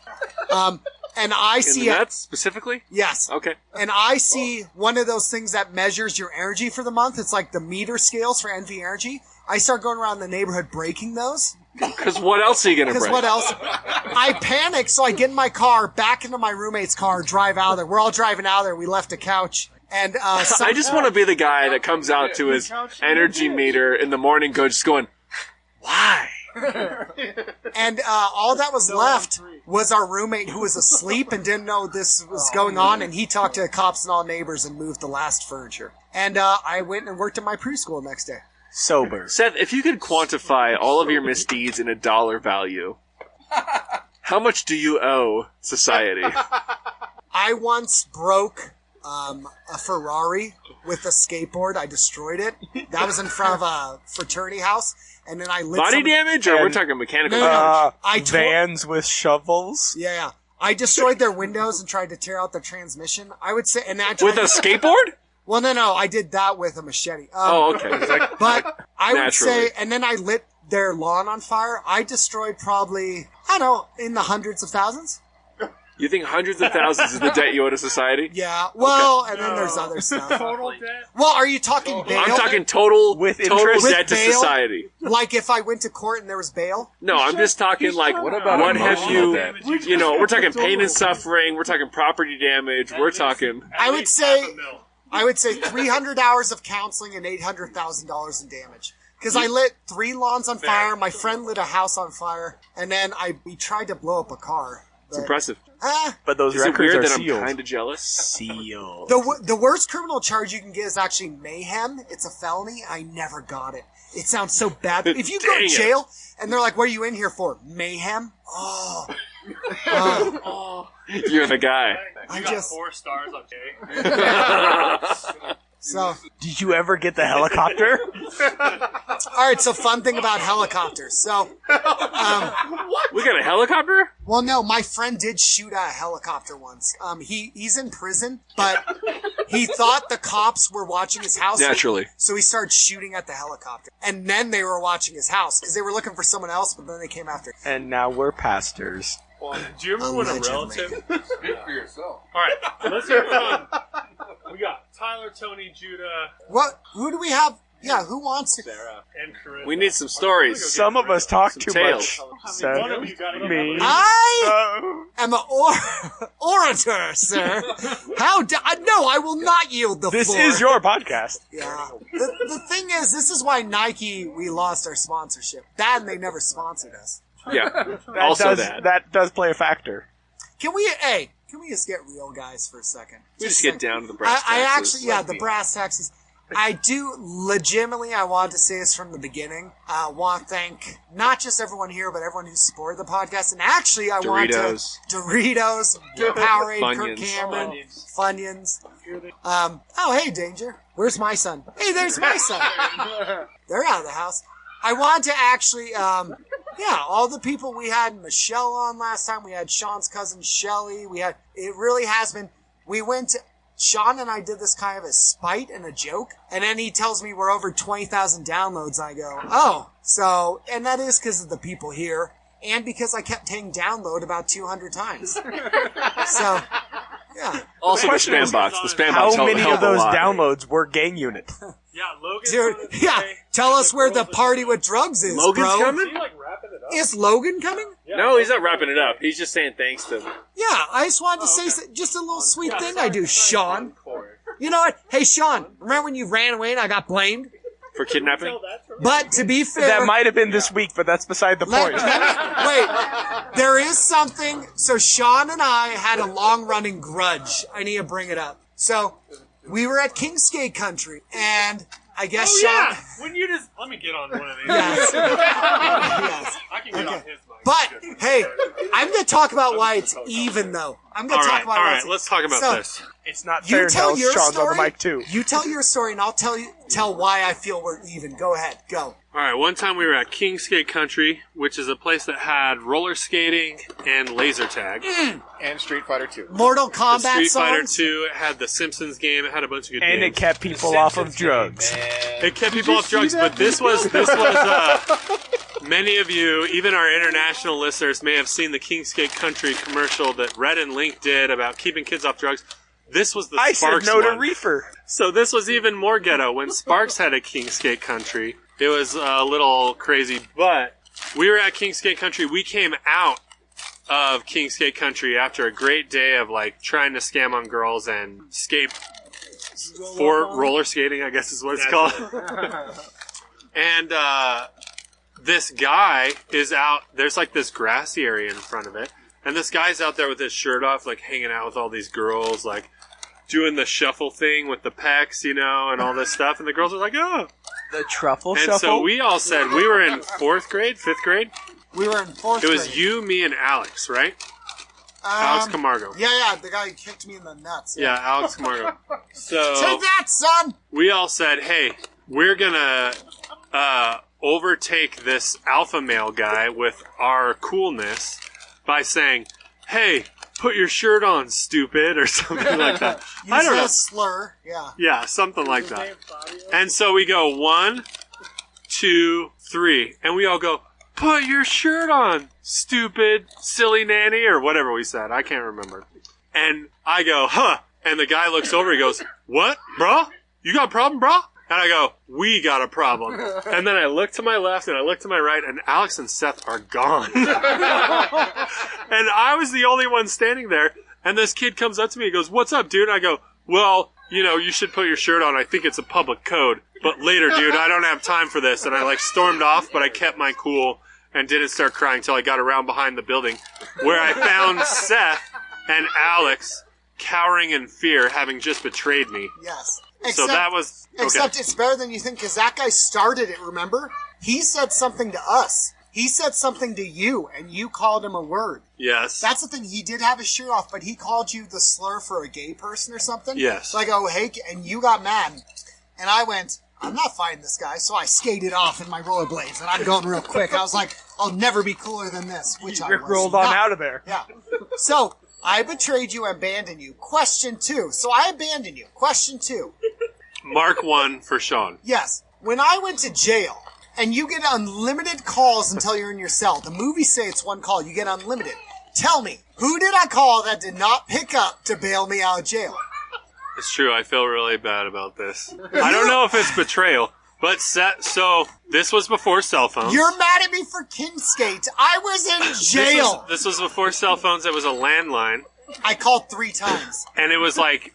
And I see In the nuts, specifically? Yes. Okay. And I see one of those things that measures your energy for the month. It's like the meter scales for NV energy. I start going around the neighborhood breaking those. Because what else are you going to break? Because what else? I panic, so I get in my car, back into my roommate's car, drive out there. We're all driving out there. We left a couch. And I just want to be the guy that comes out to his energy meter in the morning, just going, why? And all that was left was our roommate who was asleep and didn't know this was going on, and he talked to the cops and all neighbors and moved the last furniture. And I went and worked at my preschool the next day. Sober. Seth, if you could quantify all of your misdeeds in a dollar value, how much do you owe society? I once broke a Ferrari with a skateboard. I destroyed it. That was in front of a fraternity house. And then I lit Body damage, or we're talking mechanical damage? Vans with shovels. Yeah. I destroyed their windows and tried to tear out their transmission. I would say, and with a skateboard? Well, no. I did that with a machete. Okay. But I would naturally. say, and then I lit their lawn on fire. I destroyed probably, I don't know, in the hundreds of thousands. You think hundreds of thousands is the debt you owe to society? Yeah. Well, and then there's other stuff. Total debt? Well, are you talking bail? I'm talking total interest? debt to With bail? society. Like if I went to court and there was bail? No, I'm just talking like, what have you, we're talking pain and suffering, we're talking property damage, we're talking... I would say 300 hours of counseling and $800,000 in damage. Because I lit 3 lawns on fire, my friend lit a house on fire, and then we tried to blow up a car. It's impressive. But those Is it records weird are that sealed. I'm kind of jealous? Sealed. The worst criminal charge you can get is actually mayhem. It's a felony. I never got it. It sounds so bad. If you go Dang to it. jail and they're like, "What are you in here for?" Mayhem? Oh. You're the guy. I just 4 stars, okay. so. Did you ever get the helicopter? All right. So fun thing about helicopters. So. We got a helicopter? Well, no, my friend did shoot a helicopter once. He's in prison, but he thought the cops were watching his house. Naturally. So he started shooting at the helicopter. And then they were watching his house because they were looking for someone else, but then they came after. And now we're pastors. Well, do you remember when a relative... Speak for yourself. Alright, let's hear from... We got Tyler, Tony, Judah, What? Who do we have? Yeah, who wants to? Sarah, and Corinne. We need some stories. Some of us talk too tales. much. Seth, One of you gotta get me. I am an orator, sir. No, I will not yield the This floor. is your podcast. Yeah. The thing is, this is why Nike, we lost our sponsorship. That and they never sponsored us. Yeah. That does play a factor. Can we just get real, guys, for a second? We just get down to the brass I taxes. actually, the brass taxes. I do legitimately, I wanted to say this from the beginning. I want to thank not just everyone here, but everyone who supported the podcast. And actually, I want to Doritos, Powerade, Kirk Cameron, Funyuns. Oh, hey, Danger. Where's my son? Hey, there's my son. They're out of the house. I want to actually, all the people we had Michelle on last time. We had Sean's cousin Shelly. It really has been. Sean and I did this kind of a spite and a joke, and then he tells me we're over 20,000 downloads. I go, oh, so, and that is because of the people here, and because I kept hitting download about 200 times. So, yeah. Also the spam bots. The spam bots How many help of those a lot. downloads were gang unit? Yeah, Logan's Dude, tell us where the party with drugs is, Logan's bro. coming? Is he, like, wrapping it up? Is Logan coming? Yeah. No, he's not wrapping it up. He's just saying thanks to them. Yeah, I just wanted to say just a little sweet thing I do, Sean. You know what? Hey, Sean, remember when you ran away and I got blamed? For kidnapping? But to be fair... That might have been this week, but that's beside the point. Wait, there is something... So Sean and I had a long-running grudge. I need to bring it up. So, we were at Kingsgate Country, and I guess Sean... Yeah! When you just... Let me get on one of these. Yes. Yes. I can get on his mic. But, hey, I'm going to talk about why it's even, though. I'm going to talk about why it's let's talk about this. It's not You fair tell until your Sean's on the story. mic, too. You tell your story, and I'll tell why I feel we're even. Go ahead. Go. Alright, one time we were at Kingsgate Country, which is a place that had roller skating and laser tag. And Street Fighter 2. Mortal Kombat Street Fighter songs? 2, it had the Simpsons game, it had a bunch of good And games. it kept people off of drugs. It kept people off drugs, but this was many of you, even our international listeners, may have seen the Kingsgate Country commercial that Red and Link did about keeping kids off drugs. This was the I Sparks said no to one. reefer. So this was even more ghetto. When Sparks had a Kingsgate Country, it was a little crazy, but we were at Kingsgate Country. We came out of Kingsgate Country after a great day of like trying to scam on girls and roller skating, I guess is what it's called. And this guy is out. There's like this grassy area in front of it, and this guy's out there with his shirt off, like hanging out with all these girls, like doing the shuffle thing with the pecs, and all this stuff. And the girls are like, oh. The truffle And shuffle? so we all said, we were in 4th grade, 5th grade. We were in 4th grade. It was you, me, and Alex, right? Alex Camargo. Yeah, the guy who kicked me in the nuts. Yeah, Alex Camargo. So Take that, son! we all said, hey, we're gonna overtake this alpha male guy with our coolness by saying, hey, put your shirt on, stupid, or something like that. I don't know. a slur. Yeah. Yeah, something like that. And so we go 1, 2, 3, and we all go, put your shirt on, stupid, silly nanny, or whatever we said. I can't remember. And I go, huh. And the guy looks over, he goes, what, bro? You got a problem, bro? And I go, we got a problem. And then I look to my left and I look to my right, and Alex and Seth are gone. And I was the only one standing there. And this kid comes up to me and goes, what's up, dude? And I go, well, you should put your shirt on. I think it's a public code. But later, dude, I don't have time for this. And I stormed off, but I kept my cool and didn't start crying until I got around behind the building, where I found Seth and Alex cowering in fear, having just betrayed me. Yes. So that was... Okay. Except it's better than you think, because that guy started it, remember? He said something to us. he said something to you, and you called him a word. Yes. That's the thing. He did have his shirt off, but he called you the slur for a gay person or something. Yes. Like, oh, hey, and you got mad. And I went, I'm not fighting this guy. So I skated off in my rollerblades, and I'm going real quick. I was like, I'll never be cooler than this, which I was rolled on not. out of there. Yeah. So I betrayed you and abandoned you. Question 2. So I abandoned you. Question 2. Mark 1 for Sean. Yes. When I went to jail, and you get unlimited calls until you're in your cell. The movies say it's one call. You get unlimited. Tell me, who did I call that did not pick up to bail me out of jail? It's true. I feel really bad about this. I don't know if it's betrayal, but so this was before cell phones. You're mad at me for Kinskate. I was in jail. This was before cell phones. It was a landline. I called 3 times. And it was like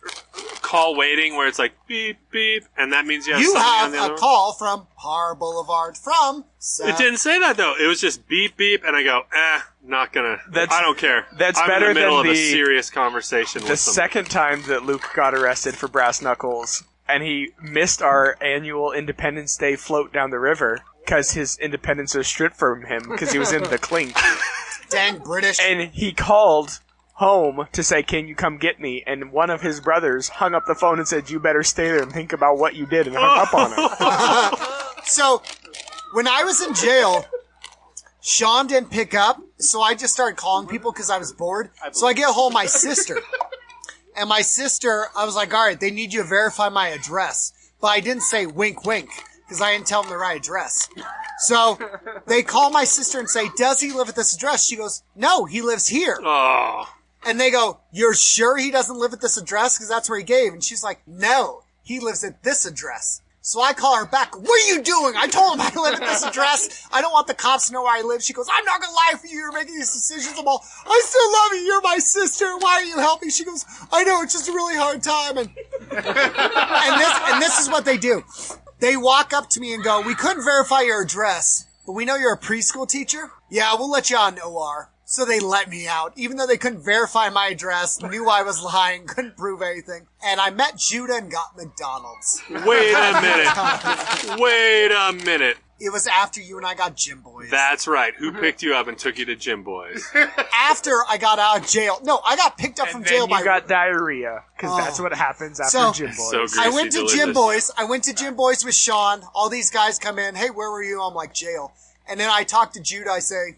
call waiting where it's like beep, beep, and that means you have You somebody have on the other a call from Par Boulevard from Seth. It didn't say that though. It was just beep, beep, and I go, not gonna. I don't care. That's I'm better in the middle than of a the- serious conversation The with them. second time that Luke got arrested for brass knuckles, and he missed our annual Independence Day float down the river because his independence was stripped from him because he was in the clink. Dang British. And he called home to say, can you come get me? And one of his brothers hung up the phone and said, you better stay there and think about what you did, and hung up on him. So, when I was in jail, Sean didn't pick up, so I just started calling people because I was bored. So I get a hold of my sister. And my sister, I was like, all right, they need you to verify my address. But I didn't say wink, wink, because I didn't tell them the right address. So they call my sister and say, does he live at this address? She goes, no, he lives here. Oh. And they go, you're sure he doesn't live at this address? Because that's where he gave. And she's like, no, he lives at this address. So I call her back. What are you doing? I told him I live at this address. I don't want the cops to know where I live. She goes, I'm not going to lie for you. You're making these decisions. I'm all, I still love you. You're my sister. Why are you helping? She goes, I know. It's just a really hard time. And this is what they do. They walk up to me and go, we couldn't verify your address, but we know you're a preschool teacher. Yeah, we'll let you on OR. So they let me out, even though they couldn't verify my address, knew I was lying, couldn't prove anything. And I met Judah and got McDonald's. Wait a minute. Wait a minute. It was after you and I got Gym Boys. That's right. Who picked you up and took you to Gym Boys? After I got out of jail. No, I got picked up from jail Then by... you got diarrhea, because that's what happens after So- Gym Boys. So greasy, I went to delicious. Gym Boys. I went to Gym Boys with Sean. All these guys come in. Hey, where were you? I'm like, jail. And then I talk to Judah. I say,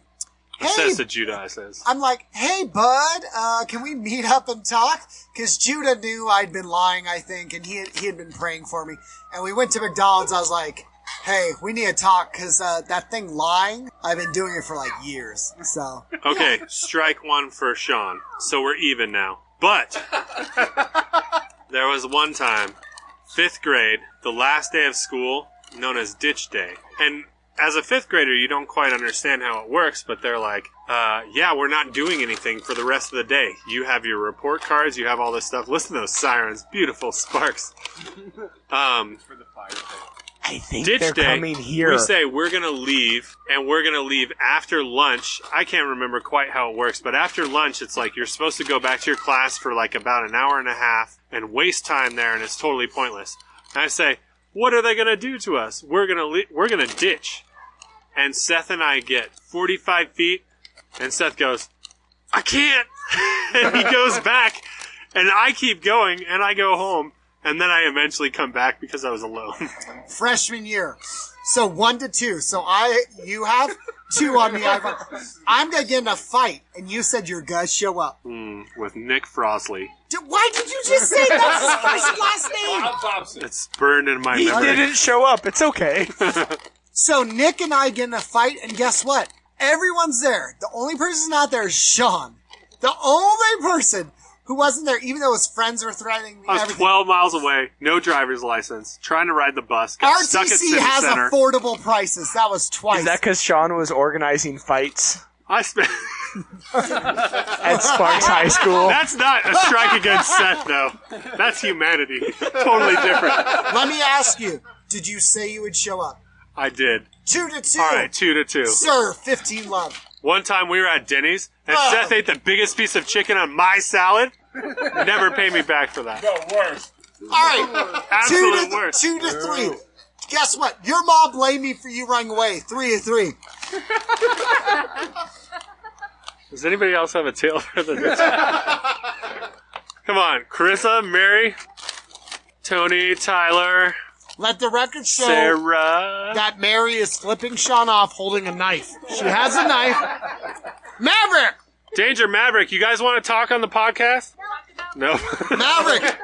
It hey, says to Judah, it says. I'm like, hey, bud, can we meet up and talk? Because Judah knew I'd been lying, I think, and he had been praying for me. And we went to McDonald's. I was like, hey, we need to talk, because that thing lying, I've been doing it for like years. So Okay, strike 1 for Sean. So we're even now. But there was one time, 5th grade, the last day of school, known as Ditch Day. And as a 5th grader, you don't quite understand how it works, but they're like, yeah, we're not doing anything for the rest of the day. You have your report cards, you have all this stuff. Listen to those sirens, beautiful sparks. I think Ditch they're Day, coming here. we say we're going to leave, and we're going to leave after lunch. I can't remember quite how it works, but after lunch, it's like you're supposed to go back to your class for like about an hour and a half and waste time there, and it's totally pointless. And I say, what are they going to do to us? We're going to ditch. And Seth and I get 45 feet, and Seth goes, I can't. And he goes back, and I keep going, and I go home. And then I eventually come back because I was alone. freshman year. So 1 to 2. So you have 2 on me. I'm going to get in a fight. And you said your guys show up. With Nick Frosley. Why did you just say that's his last name? It's burned in my He memory. didn't show up. It's okay. So Nick and I get in a fight, and guess what? Everyone's there. The only person not there is Sean. The only person who wasn't there, even though his friends were threatening me. I was Everything. 12 miles away, no driver's license, trying to ride the bus, got stuck at RTC City has Center. affordable prices. That was twice. Is that because Sean was organizing fights I spent. at Sparks High School? That's not a strike against Seth, though. That's humanity. Totally different. Let me ask you, did you say you would show up? I did. 2 to 2. All right, 2 to 2. Sir, 15 love. One time we were at Denny's, and Seth ate the biggest piece of chicken on my salad. Never pay me back for that. The worst. All right. Absolute worst. 2 to 3. Guess what? Your mom blamed me for you running away. 3-3. Does anybody else have a tail for the ditch? Come on, Carissa, Mary, Tony, Tyler, Let the record show Sarah. that Mary is flipping Sean off holding a knife. She has a knife. Maverick! Danger Maverick, you guys want to talk on the podcast? No. Maverick,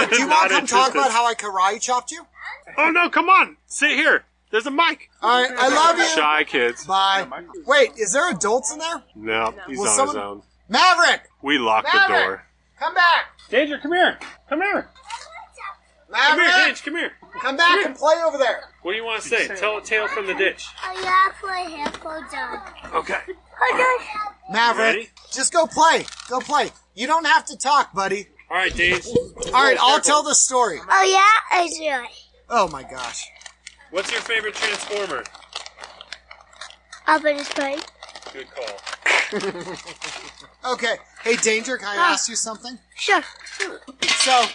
do you want to come talk about how I karate chopped you? Oh no, come on. Sit here. There's a mic. All right, I love you. Shy kids. Bye. Wait, is there adults in there? No, he's Will on someone- his own. Maverick! We locked the Maverick! door. Come back! Danger, come here. Come here. Come here, Maverick! Danger, come here. Come back and play over there. What do you want to say? Tell a tale from the ditch. Okay. Maverick, Ready? just go play. Go play. You don't have to talk, buddy. All right, Danger. All right, I'll tell the story. I do. Oh my gosh. What's your favorite Transformer? Optimus Prime. Good call. Okay. Hey, Danger, can I ask you something? Sure. So,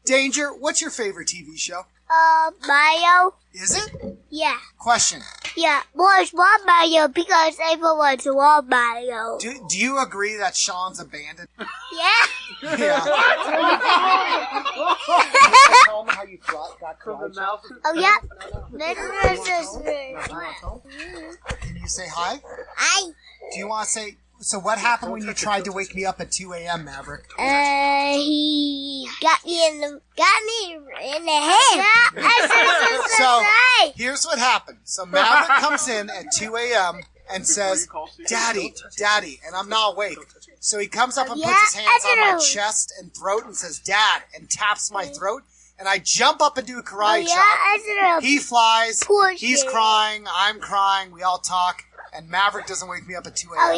Danger, what's your favorite TV show? Mario. Is it? Yeah. Question. Yeah. Well, it's one Mario because everyone's one Mario. Do you agree that Sean's abandoned? Yeah. Yeah. Oh, yeah. Can you say hi? Hi. Do you want to say... So what happened when you tried to wake me up at 2 a.m., Maverick? He got me in the head. So, here's what happened. So Maverick comes in at 2 a.m. and says, Daddy, and I'm not awake. So he comes up and puts his hands on my chest and throat and says, Dad, and taps my throat. And I jump up and do a karate chop. He flies. He's crying. I'm crying. We all talk. And Maverick doesn't wake me up at 2 a.m.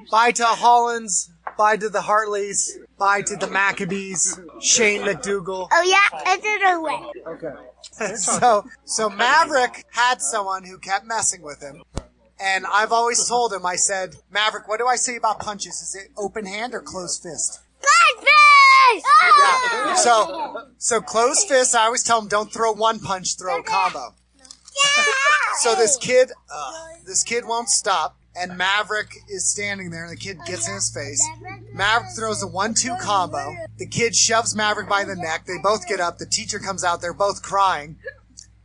Bye to Hollands. Bye to the Hartleys. Bye to the Maccabees. Shane McDougal. Okay. So Maverick had someone who kept messing with him. And I've always told him, I said, Maverick, what do I say about punches? Is it open hand or closed fist? Yeah. So closed fist, I always tell him, don't throw one punch, throw a combo. So this kid won't stop, and Maverick is standing there, and the kid gets in his face. Maverick throws a 1-2 combo. The kid shoves Maverick by the neck. They both get up. The teacher comes out. They're both crying.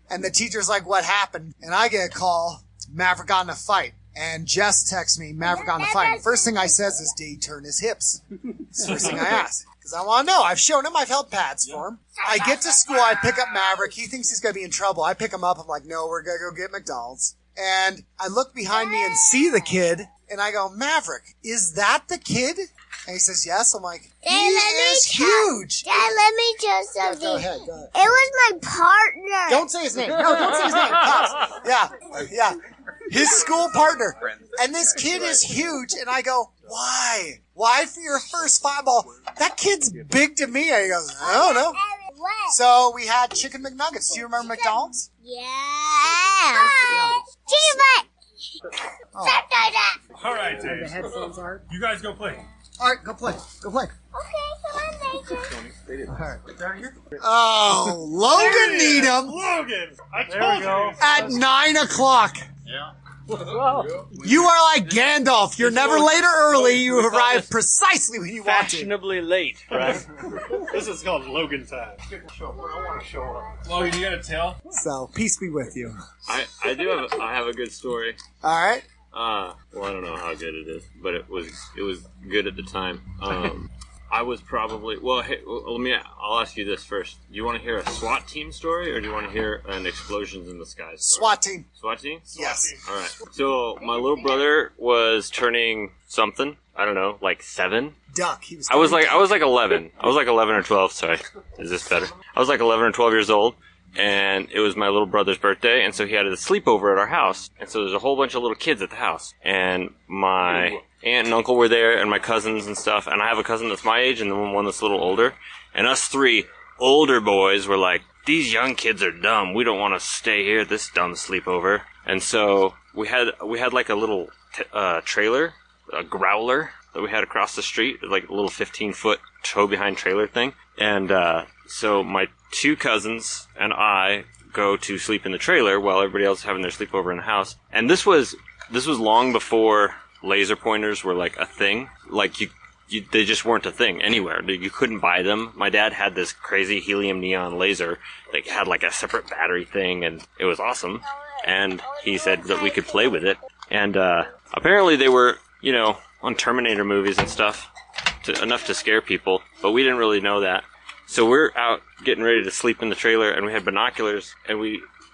And the teacher's like, what happened? And I get a call, Maverick got in a fight. And Jess texts me, Maverick got in a fight. First thing I says is, did he turn his hips? It's the first thing I ask. Because I want to know. I've shown him. I've held pads for him. I get to school. I pick up Maverick. He thinks he's going to be in trouble. I pick him up. I'm like, no, we're going to go get McDonald's. And I look behind me and see the kid. And I go, Maverick, is that the kid? And he says, yes. I'm like, he is huge. Dad, let me tell something. Go ahead. It was my partner. Don't say his name. No, don't say his name. Pops. Yeah. His school partner. And this kid is huge. And I go, why? Why for your first fireball? That kid's big to me. And he goes, I don't know. So we had chicken McNuggets. Do you remember McDonald's? Yeah. Chicken butt. Oh. All right, Dave. You guys go play. All right, go play. Go play. Okay, come on, Nathan. All right. Down here? Oh, Logan Needham. Logan, I told you. At 9 o'clock. Yeah. You are like Gandalf. You're never late or early. You arrive precisely when you want to. Fashionably late, right? This is called Logan time. I want to show up. Logan, you got a tail? So, peace be with you. I have a good story. All right. Well, I don't know how good it is, but it was good at the time. I was probably I'll ask you this first. Do you want to hear a SWAT team story, or do you want to hear an explosions in the sky story? SWAT team. SWAT team? Yes. All right. So my little brother was turning something. I don't know, like 7. Duck. He was. I was like 11. I was like 11 or 12. Sorry. Is this better? I was like 11 or 12 years old. And it was my little brother's birthday, and so he had a sleepover at our house. And so there's a whole bunch of little kids at the house. And my aunt and uncle were there, and my cousins and stuff. And I have a cousin that's my age, and then one that's a little older. And us 3 older boys were like, these young kids are dumb. We don't want to stay here at this dumb sleepover. And so we had like a little trailer, a growler that we had across the street, like a little 15-foot tow-behind trailer thing. And so my 2 cousins and I go to sleep in the trailer while everybody else is having their sleepover in the house. And this was long before laser pointers were like a thing. Like they just weren't a thing anywhere. You couldn't buy them. My dad had this crazy helium neon laser that had like a separate battery thing, and it was awesome. And he said that we could play with it. And apparently they were, on Terminator movies and stuff, enough to scare people, but we didn't really know that. So we're out getting ready to sleep in the trailer, and we had binoculars, and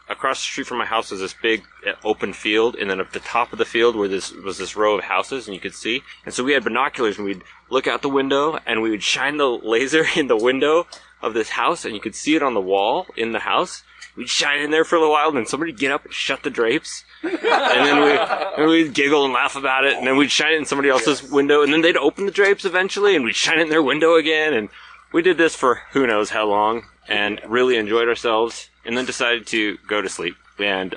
across the street from my house was this big open field, and then at the top of the field was this row of houses, and you could see. And so we had binoculars, and we'd look out the window, and we would shine the laser in the window of this house, and you could see it on the wall in the house. We'd shine in there for a little while, and then somebody'd get up and shut the drapes. And then we'd giggle and laugh about it, and then we'd shine it in somebody else's window, and then they'd open the drapes eventually, and we'd shine it in their window again, and we did this for who knows how long, and really enjoyed ourselves, and then decided to go to sleep. And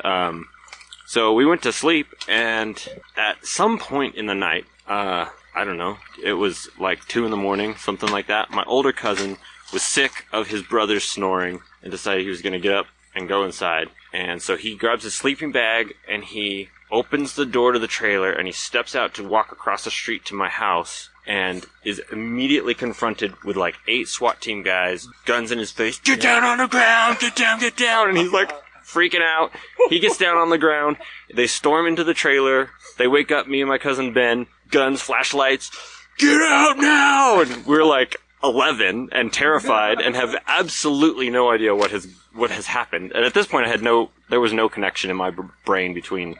so we went to sleep, and at some point in the night, I don't know, it was like 2 a.m, something like that, my older cousin was sick of his brother's snoring and decided he was going to get up and go inside. And so he grabs his sleeping bag, and he opens the door to the trailer, and he steps out to walk across the street to my house, and is immediately confronted with like 8 SWAT team guys, guns in his face, "Get down on the ground, get down," and he's like freaking out. He gets down on the ground, they storm into the trailer, they wake up me and my cousin Ben, guns, flashlights, "Get out now!" And we're like 11 and terrified and have absolutely no idea what has happened. And at this point there was no connection in my brain between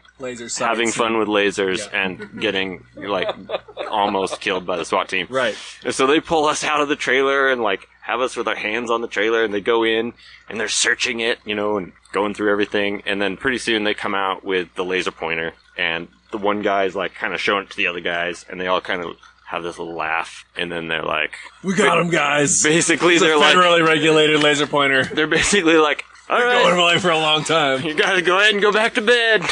having fun with lasers and getting like almost killed by the SWAT team. Right. And so they pull us out of the trailer and like have us with our hands on the trailer, and they go in and they're searching it, and going through everything. And then pretty soon they come out with the laser pointer, and the one guy's like kind of showing it to the other guys, and they all kind of have this little laugh, and then they're like, "We got him, guys." Basically, it's they're a federally regulated laser pointer. They're basically like, "All right, going away for a long time. You gotta go ahead and go back to bed."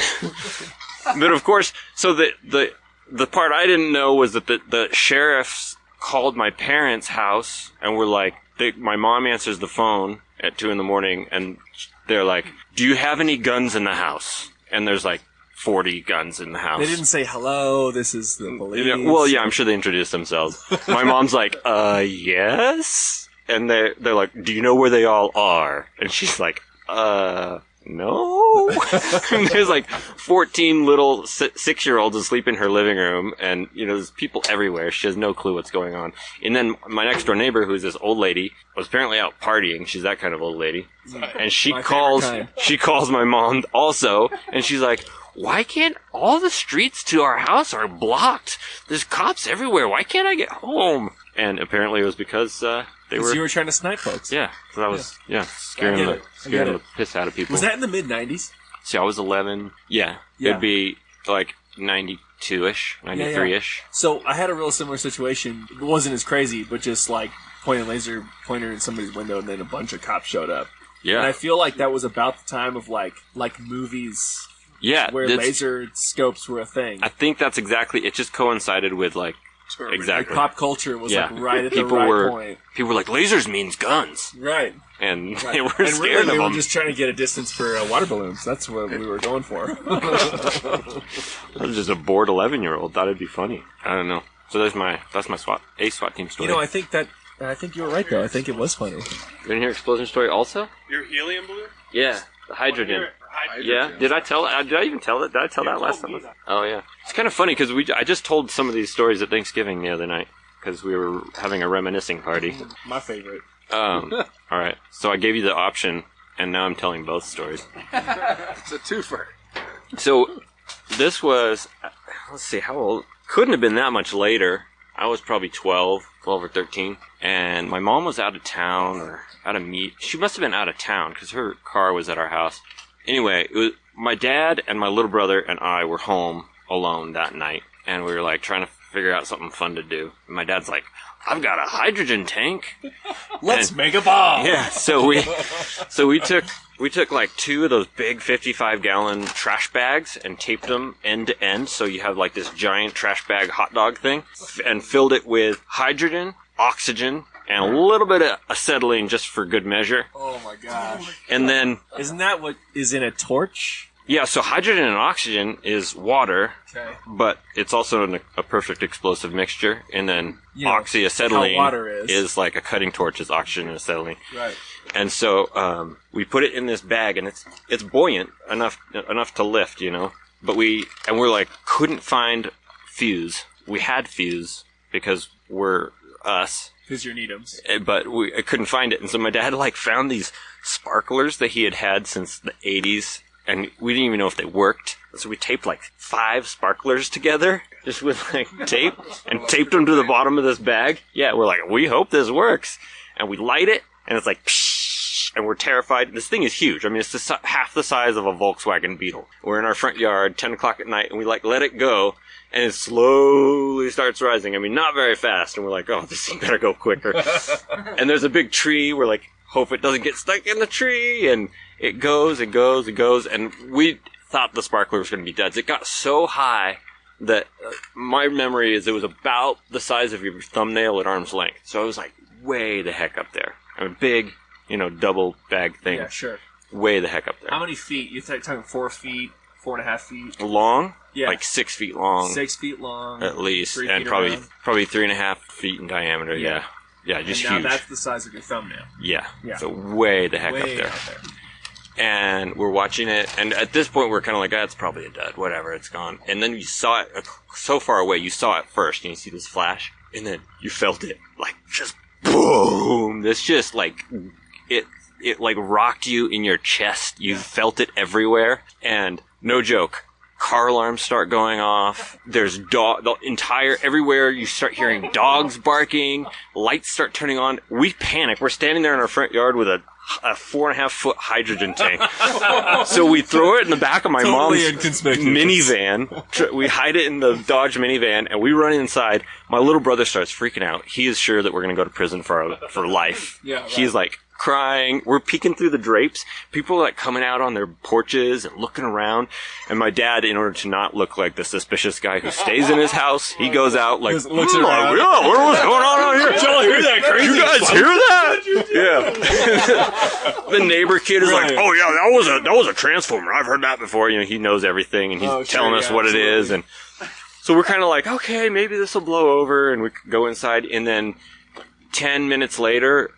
But of course, so the part I didn't know was that the sheriffs called my parents' house and were like, my mom answers the phone at 2 a.m, and they're like, "Do you have any guns in the house?" And there's like 40 guns in the house. They didn't say, "Hello, this is the police." Well, yeah, I'm sure they introduced themselves. My mom's like, yes? And they're like, "Do you know where they all are?" And she's like, no. And there's like 14 little 6-year-olds asleep in her living room, and there's people everywhere. She has no clue what's going on. And then my next door neighbor, who's this old lady, was apparently out partying. She's that kind of old lady. And she calls my mom also, and she's like, "Why can't all the streets to our house are blocked? There's cops everywhere. Why can't I get home?" And apparently it was because you were trying to snipe folks. Yeah, so that was scaring the piss out of people. Was that in the mid-90s? See, I was 11. Yeah. It'd be like 92-ish, 93-ish. So I had a real similar situation. It wasn't as crazy, but just like pointing a laser pointer in somebody's window, and then a bunch of cops showed up. Yeah. And I feel like that was about the time of like movies. Yeah, where laser scopes were a thing. I think that's exactly. It just coincided with like exactly like pop culture was like right at the right point. People were like, "Lasers means guns," right? And they were and scared really, of they them. were just trying to get a distance for water balloons. That's what we were going for. I was just a bored 11-year-old. Thought it'd be funny. I don't know. So that's my SWAT team story. I think you were right though. I think it was funny. You didn't hear explosion story also? Your helium balloon? Yeah, the hydrogen. Yeah, did I even tell it? Did I tell that last time? Oh yeah, it's kind of funny because I just told some of these stories at Thanksgiving the other night because we were having a reminiscing party. My favorite. All right, so I gave you the option, and now I'm telling both stories. It's a twofer. So this was, let's see, how old? Couldn't have been that much later. I was probably 12 or 13, and my mom was out of town or out of meet. She must have been out of town because her car was at our house. Anyway, it was my dad and my little brother and I were home alone that night, and we were like trying to figure out something fun to do. And my dad's like, "I've got a hydrogen tank. Let's make a bomb." Yeah, so we took like 2 of those big 55-gallon trash bags and taped them end to end, so you have like this giant trash bag hot dog thing, and filled it with hydrogen, oxygen, and a little bit of acetylene just for good measure. Oh my gosh. And then... Isn't that what is in a torch? Yeah, so hydrogen and oxygen is water, Okay. but it's also a perfect explosive mixture. And then You know, oxyacetylene how water is. like a cutting torch is oxygen and acetylene. Right. And so we put it in this bag, and it's buoyant enough to lift, you know. But we're like couldn't find fuse. We had fuse because we're us. Because you're Needhams. But I couldn't find it, and so my dad like found these sparklers that he had since the 80s, and we didn't even know if they worked. So we taped like 5 sparklers together, just with like tape, and taped them to the bottom of this bag. Yeah, we're like, we hope this works, and we light it, and it's like, psh, and we're terrified. This thing is huge. I mean, it's half the size of a Volkswagen Beetle. We're in our front yard, 10 o'clock at night, and we like let it go. And it slowly starts rising. I mean, not very fast. And we're like, oh, this thing better go quicker. And there's a big tree. We're like, hope it doesn't get stuck in the tree. And it goes and goes and goes. And we thought the sparkler was going to be dead. It got so high that my memory is it was about the size of your thumbnail at arm's length. So it was like way the heck up there. I mean, big, double bag thing. Yeah, sure. Way the heck up there. How many feet? You're talking 4 feet, 4.5 feet? Long? Yeah. Like 6 feet long. 6 feet long. At least. 3 And feet probably around. 3.5 feet in diameter, yeah. Yeah, just and now huge. that's the size of your thumbnail. Yeah. Yeah. So way the heck Way up there. out there. And we're watching it, and at this point we're kind of like, it's probably a dud, whatever, it's gone. And then you saw it so far away, you saw it first, and you see this flash, and then you felt it, like, just boom! This just, like, it like rocked you in your chest. You felt it everywhere, and no joke. Car alarms start going off. There's everywhere you start hearing dogs barking. Lights start turning on. We panic. We're standing there in our front yard with a 4.5 foot hydrogen tank. So we throw it in the back of my mom's minivan. We hide it in the Dodge minivan, and we run inside. My little brother starts freaking out. He is sure that we're going to go to prison for life. Yeah, right. He's like crying. We're peeking through the drapes. People are like coming out on their porches and looking around. And my dad, in order to not look like the suspicious guy who stays in his house, he goes out like, looks around. yeah, what's going on out here? Did y'all hear that crazy You guys hear that? Yeah. The neighbor kid is like, oh yeah, that was a transformer. I've heard that before. He knows everything, and he's telling us what it is. And so we're kind of like, okay, maybe this will blow over, and we go inside. And then 10 minutes later,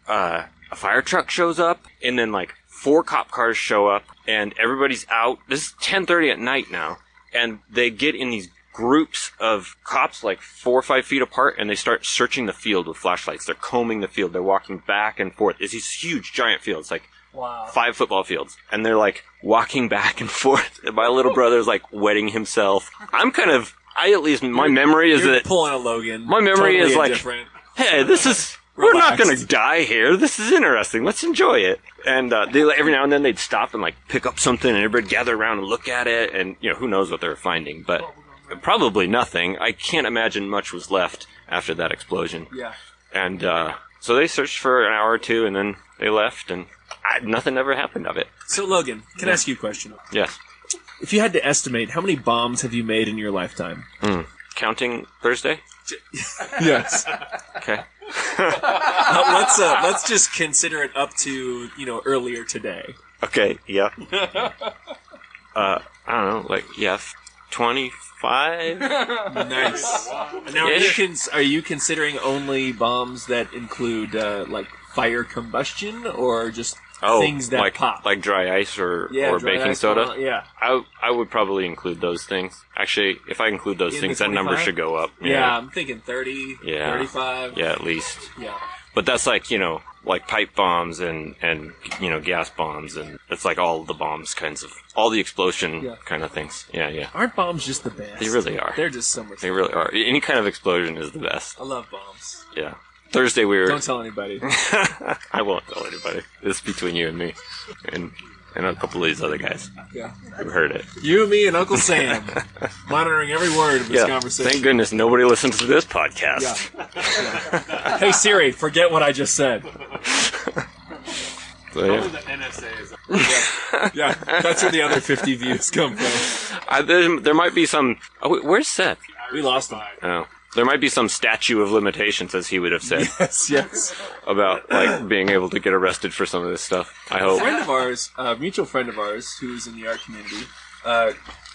a fire truck shows up, and then like 4 cop cars show up, and everybody's out. This is 10:30 at night now, and they get in these groups of cops like 4 or 5 feet apart, and they start searching the field with flashlights. They're combing the field. They're walking back and forth. It's these huge, giant fields, like 5 football fields, and they're like walking back and forth. And my little brother's like wetting himself. At least my memory is that pulling a Logan. My memory totally is like, indifferent. hey, this is. We're not going to die here. This is interesting. Let's enjoy it. And every now and then they'd stop and like pick up something, and everybody'd gather around and look at it. And who knows what they were finding, but probably nothing. I can't imagine much was left after that explosion. Yeah. And so they searched for an hour or two, and then they left, and nothing ever happened of it. So Logan, can I ask you a question? Yes. If you had to estimate, how many bombs have you made in your lifetime? Counting Thursday? Yes. Okay. Let's just consider it up to earlier today. Okay. Yeah. I don't know. 25. Nice. Now, are you considering only bombs that include like fire combustion, or just things that pop, like dry ice or baking soda? Yeah. I would probably include those things. Actually, if I include those things, that number should go up. Yeah, I'm thinking 30, 35. Yeah, at least. Yeah. But that's like pipe bombs and gas bombs, and it's like all the bombs kinds of, all the explosion kind of things. Yeah. Aren't bombs just the best? They really are. They're just so much fun. They really are. Any kind of explosion is the best. I love bombs. Yeah. Thursday we were... Don't tell anybody. I won't tell anybody. This is between you and me. And a couple of these other guys. Yeah. Who heard it. You, me, and Uncle Sam. Monitoring every word of this conversation. Thank goodness nobody listens to this podcast. Yeah. Hey Siri, forget what I just said. So, yeah. Probably the NSA is. Yeah, that's where the other 50 views come from. There might be some... Oh, where's Seth? We lost him. Oh. There might be some statute of limitations, as he would have said. Yes. About, like, being able to get arrested for some of this stuff. I A hope. friend of ours, a mutual friend of ours, who's in the art community,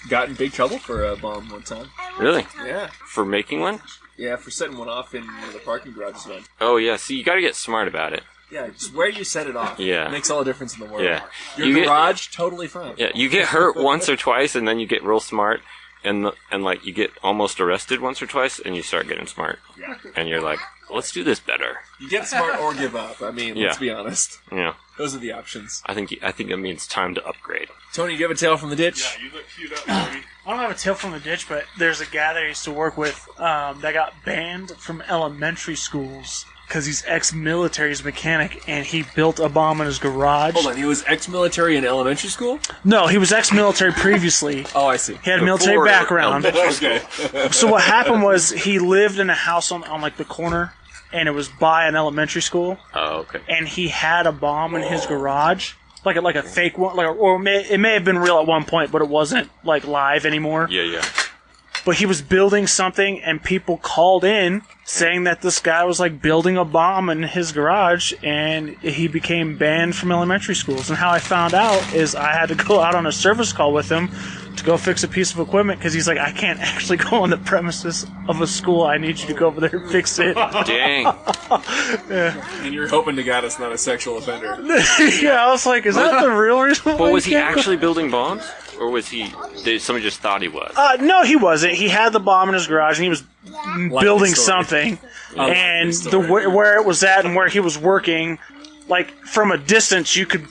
got in big trouble for a bomb one time. Really? Yeah. For making one? Yeah, for setting one off in one of the parking garages. One. Oh, yeah. See, you gotta get smart about it. Yeah, just where you set it off. Yeah. Makes all the difference in the world. Yeah. Your You get- garage, totally fine. Yeah, you get hurt once or twice, and then you get real smart, and like, you get almost arrested once or twice, and you start getting smart. Yeah. And you're like, let's do this better. You get smart or give up. I mean, let's Yeah. be honest. Yeah. Those are the options. I think it means time to upgrade. Tony, do you have a tale from the ditch? Yeah, you look queued up, baby. I don't have a tale from the ditch, but there's a guy that I used to work with that got banned from elementary schools because he's ex-military, he's a mechanic, and he built a bomb in his garage. Hold on, he was ex-military in elementary school? No, he was ex-military previously. Oh, I see. He had a military Before background. elementary school. So what happened was he lived in a house on like the corner, and it was by an elementary school. Oh, okay. And he had a bomb in his garage, like a fake one, it may have been real at one point, but it wasn't like live anymore. Yeah. But he was building something, and people called in saying that this guy was like building a bomb in his garage, and he became banned from elementary schools. And how I found out is I had to go out on a service call with him to go fix a piece of equipment because he's like, I can't actually go on the premises of a school. I need you to go over there and fix it. Dang. Yeah. And you're hoping to God it's not a sexual offender. Yeah, I was like, is that the real reason why But was you he can't go- actually building bombs? Or was somebody just thought he was? No, he wasn't. He had the bomb in his garage, and he was building story. something. Likely And story. where it was at and where he was working, like from a distance, you could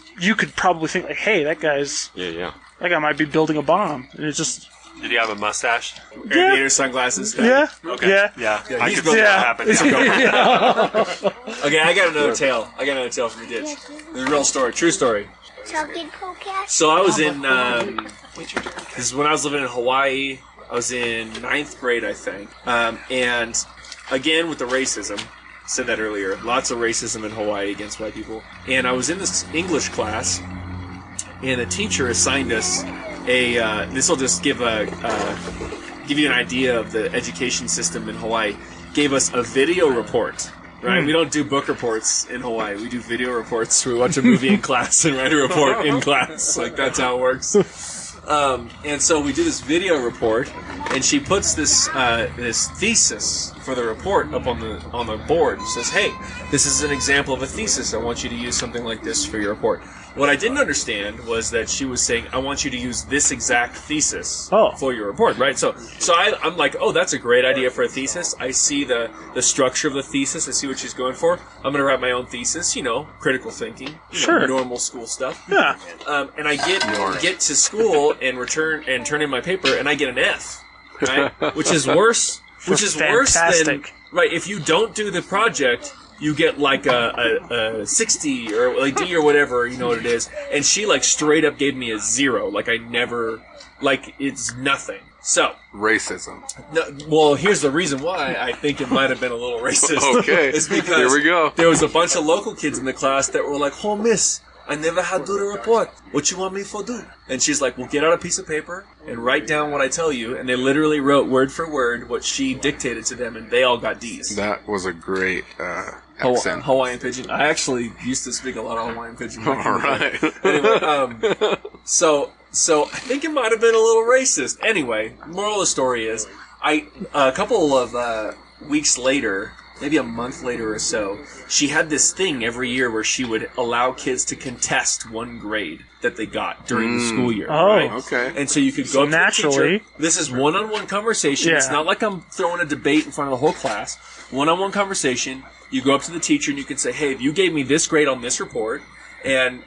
probably think like, hey, that guy might be building a bomb. And it's just. Did he have a mustache? Aviator sunglasses. Yeah. Okay. Yeah. I he's could see that building- happen. Okay, I got another tale. From the ditch. It's a real story, true story. Talking podcast. So I was in, this is when I was living in Hawaii. I was in 9th grade, I think. And again, with the racism, said that earlier, lots of racism in Hawaii against white people. And I was in this English class, and the teacher assigned us this will just give you an idea of the education system in Hawaii, gave us a video report. Right, we don't do book reports in Hawaii. We do video reports. We watch a movie in class and write a report in class. Like, that's how it works. And so we do this video report, and she puts this thesis for the report up on the board. She says, "Hey, this is an example of a thesis. I want you to use something like this for your report." What I didn't understand was that she was saying, "I want you to use this exact thesis for your report." Right? So I'm like, "Oh, that's a great idea for a thesis." I see the structure of the thesis. I see what she's going for. I'm going to write my own thesis. Critical thinking. Sure. Normal school stuff. Yeah. And I get to school and turn in my paper, and I get an F, right? Which is worse. Which is worse than Fantastic. right. If you don't do the project, you get like a 60 or like D or whatever, you know what it is. And she like straight up gave me a 0. Like I never, like it's nothing. So racism. No, well, here's the reason why I think it might have been a little racist. Okay, it's because here we go. There was a bunch of local kids in the class that were like, "Oh, miss, I never had to do the report. What you want me for do?" And she's like, "Well, get out a piece of paper and write down what I tell you." And they literally wrote word for word what she dictated to them, and they all got D's. That was a great accent. Hawaiian pidgin. I actually used to speak a lot of Hawaiian pidgin. All right. Anyway, so I think it might have been a little racist. Anyway, moral of the story is, a couple of weeks later, maybe a month later or so, she had this thing every year where she would allow kids to contest one grade that they got during the school year. Oh, right? okay. And so you could go up to naturally. the teacher. This is one-on-one conversation. Yeah. It's not like I'm throwing a debate in front of the whole class. One-on-one conversation. You go up to the teacher and you can say, "Hey, if you gave me this grade on this report,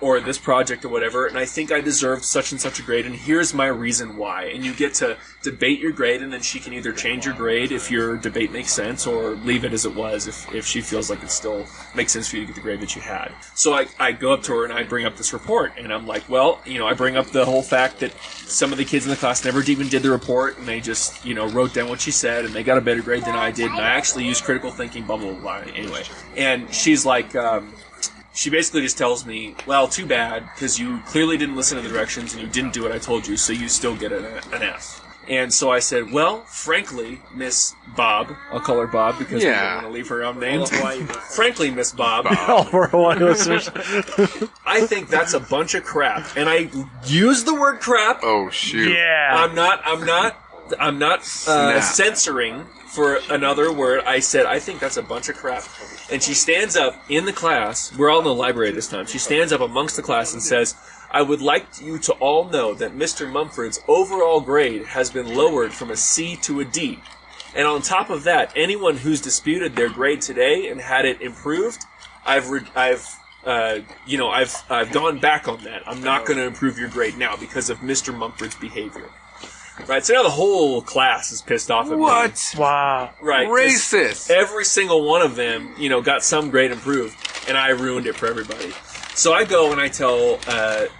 or this project or whatever, and I think I deserved such and such a grade, and here's my reason why." And you get to debate your grade, and then she can either change your grade if your debate makes sense, or leave it as it was if she feels like it still makes sense for you to get the grade that you had. So I go up to her and I bring up this report, and I'm like, well, I bring up the whole fact that some of the kids in the class never even did the report, and they just, wrote down what she said, and they got a better grade than I did, and I actually used critical thinking, blah, blah, blah, anyway. And she's like, she basically just tells me, "Well, too bad, because you clearly didn't listen to the directions and you didn't do what I told you, so you still get an F." And so I said, well, frankly, Miss Bob, I'll call her Bob because we don't want to leave her unnamed. Frankly, Miss Bob. All for Hawaii listeners. I think that's a bunch of crap. And I use the word crap. Oh, shoot. Yeah. I'm not censoring for another word. I said, I think that's a bunch of crap. And she stands up in the class. We're all in the library this time. She stands up amongst the class and says, I would like you to all know that Mr. Mumford's overall grade has been lowered from a C to a D. And on top of that, anyone who's disputed their grade today and had it improved, I've gone back on that. I'm not going to improve your grade now because of Mr. Mumford's behavior. Right, so now the whole class is pissed off at me. What? Wow. Right. Racist. Every single one of them, got some grade improved, and I ruined it for everybody. So I go and I tell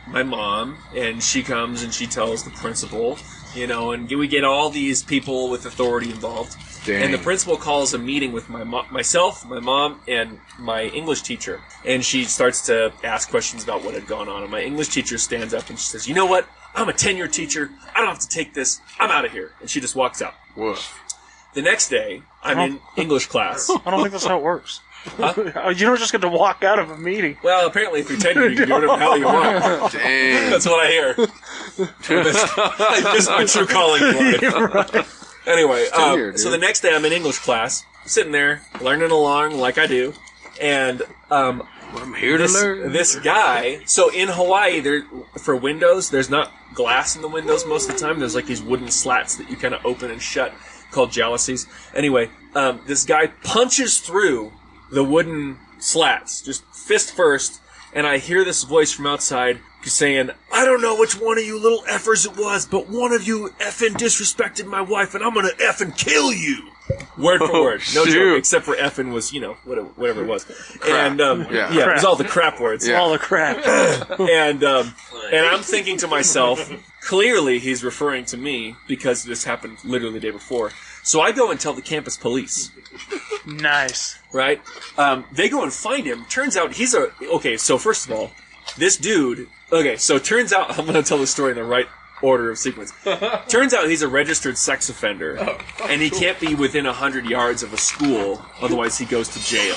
my mom, and she comes and she tells the principal, and we get all these people with authority involved. Dang. And the principal calls a meeting with myself, my mom, and my English teacher. And she starts to ask questions about what had gone on. And my English teacher stands up and she says, you know what? I'm a tenured teacher. I don't have to take this. I'm out of here. And she just walks out. Woof. The next day, I'm in English class. I don't think that's how it works. Huh? You don't just get to walk out of a meeting. Well, apparently if you're tenured, you can do whatever the hell you want. Dang. That's what I hear. I missed my true calling. Right. Anyway, Tenured, so dude. the next day I'm in English class, sitting there, learning along like I do, and I'm here to learn. this guy, so in Hawaii, for windows, there's not glass in the windows most of the time. There's like these wooden slats that you kind of open and shut called jalousies. Anyway, this guy punches through the wooden slats, just fist first, and I hear this voice from outside saying, I don't know which one of you little effers it was, but one of you effing disrespected my wife, and I'm gonna effing kill you. Word for word. No shoot. joke, except for effing was, whatever it was. And, Yeah. it was all the crap words. Yeah. All the crap. And I'm thinking to myself, clearly he's referring to me because this happened literally the day before. So I go and tell the campus police. Nice. Right? They go and find him. Turns out so first of all, this dude, so turns out, I'm going to tell the story in the right order of sequence. Turns out he's a registered sex offender, and he can't be within 100 yards of a school, otherwise he goes to jail.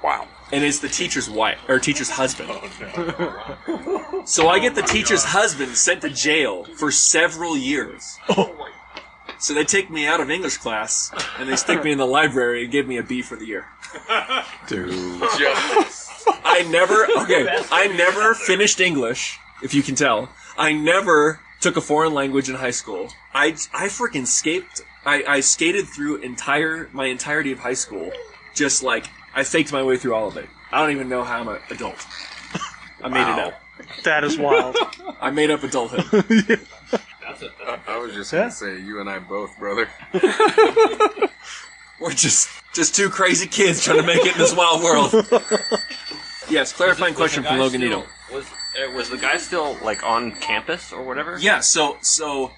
Wow. And it's the teacher's wife, or teacher's husband. So I get the teacher's husband sent to jail for several years. So they take me out of English class, and they stick me in the library and give me a B for the year. Dude. I never finished English, if you can tell. I never took a foreign language in high school. I freaking escaped. I skated through my entirety of high school. Just like, I faked my way through all of it. I don't even know how I'm an adult. I made it up. That is wild. I made up adulthood. I was just going to say, you and I both, brother. We're just two crazy kids trying to make it in this wild world. Yes, clarifying question from Logan Nito. Was the guy still, on campus or whatever? Yeah, so...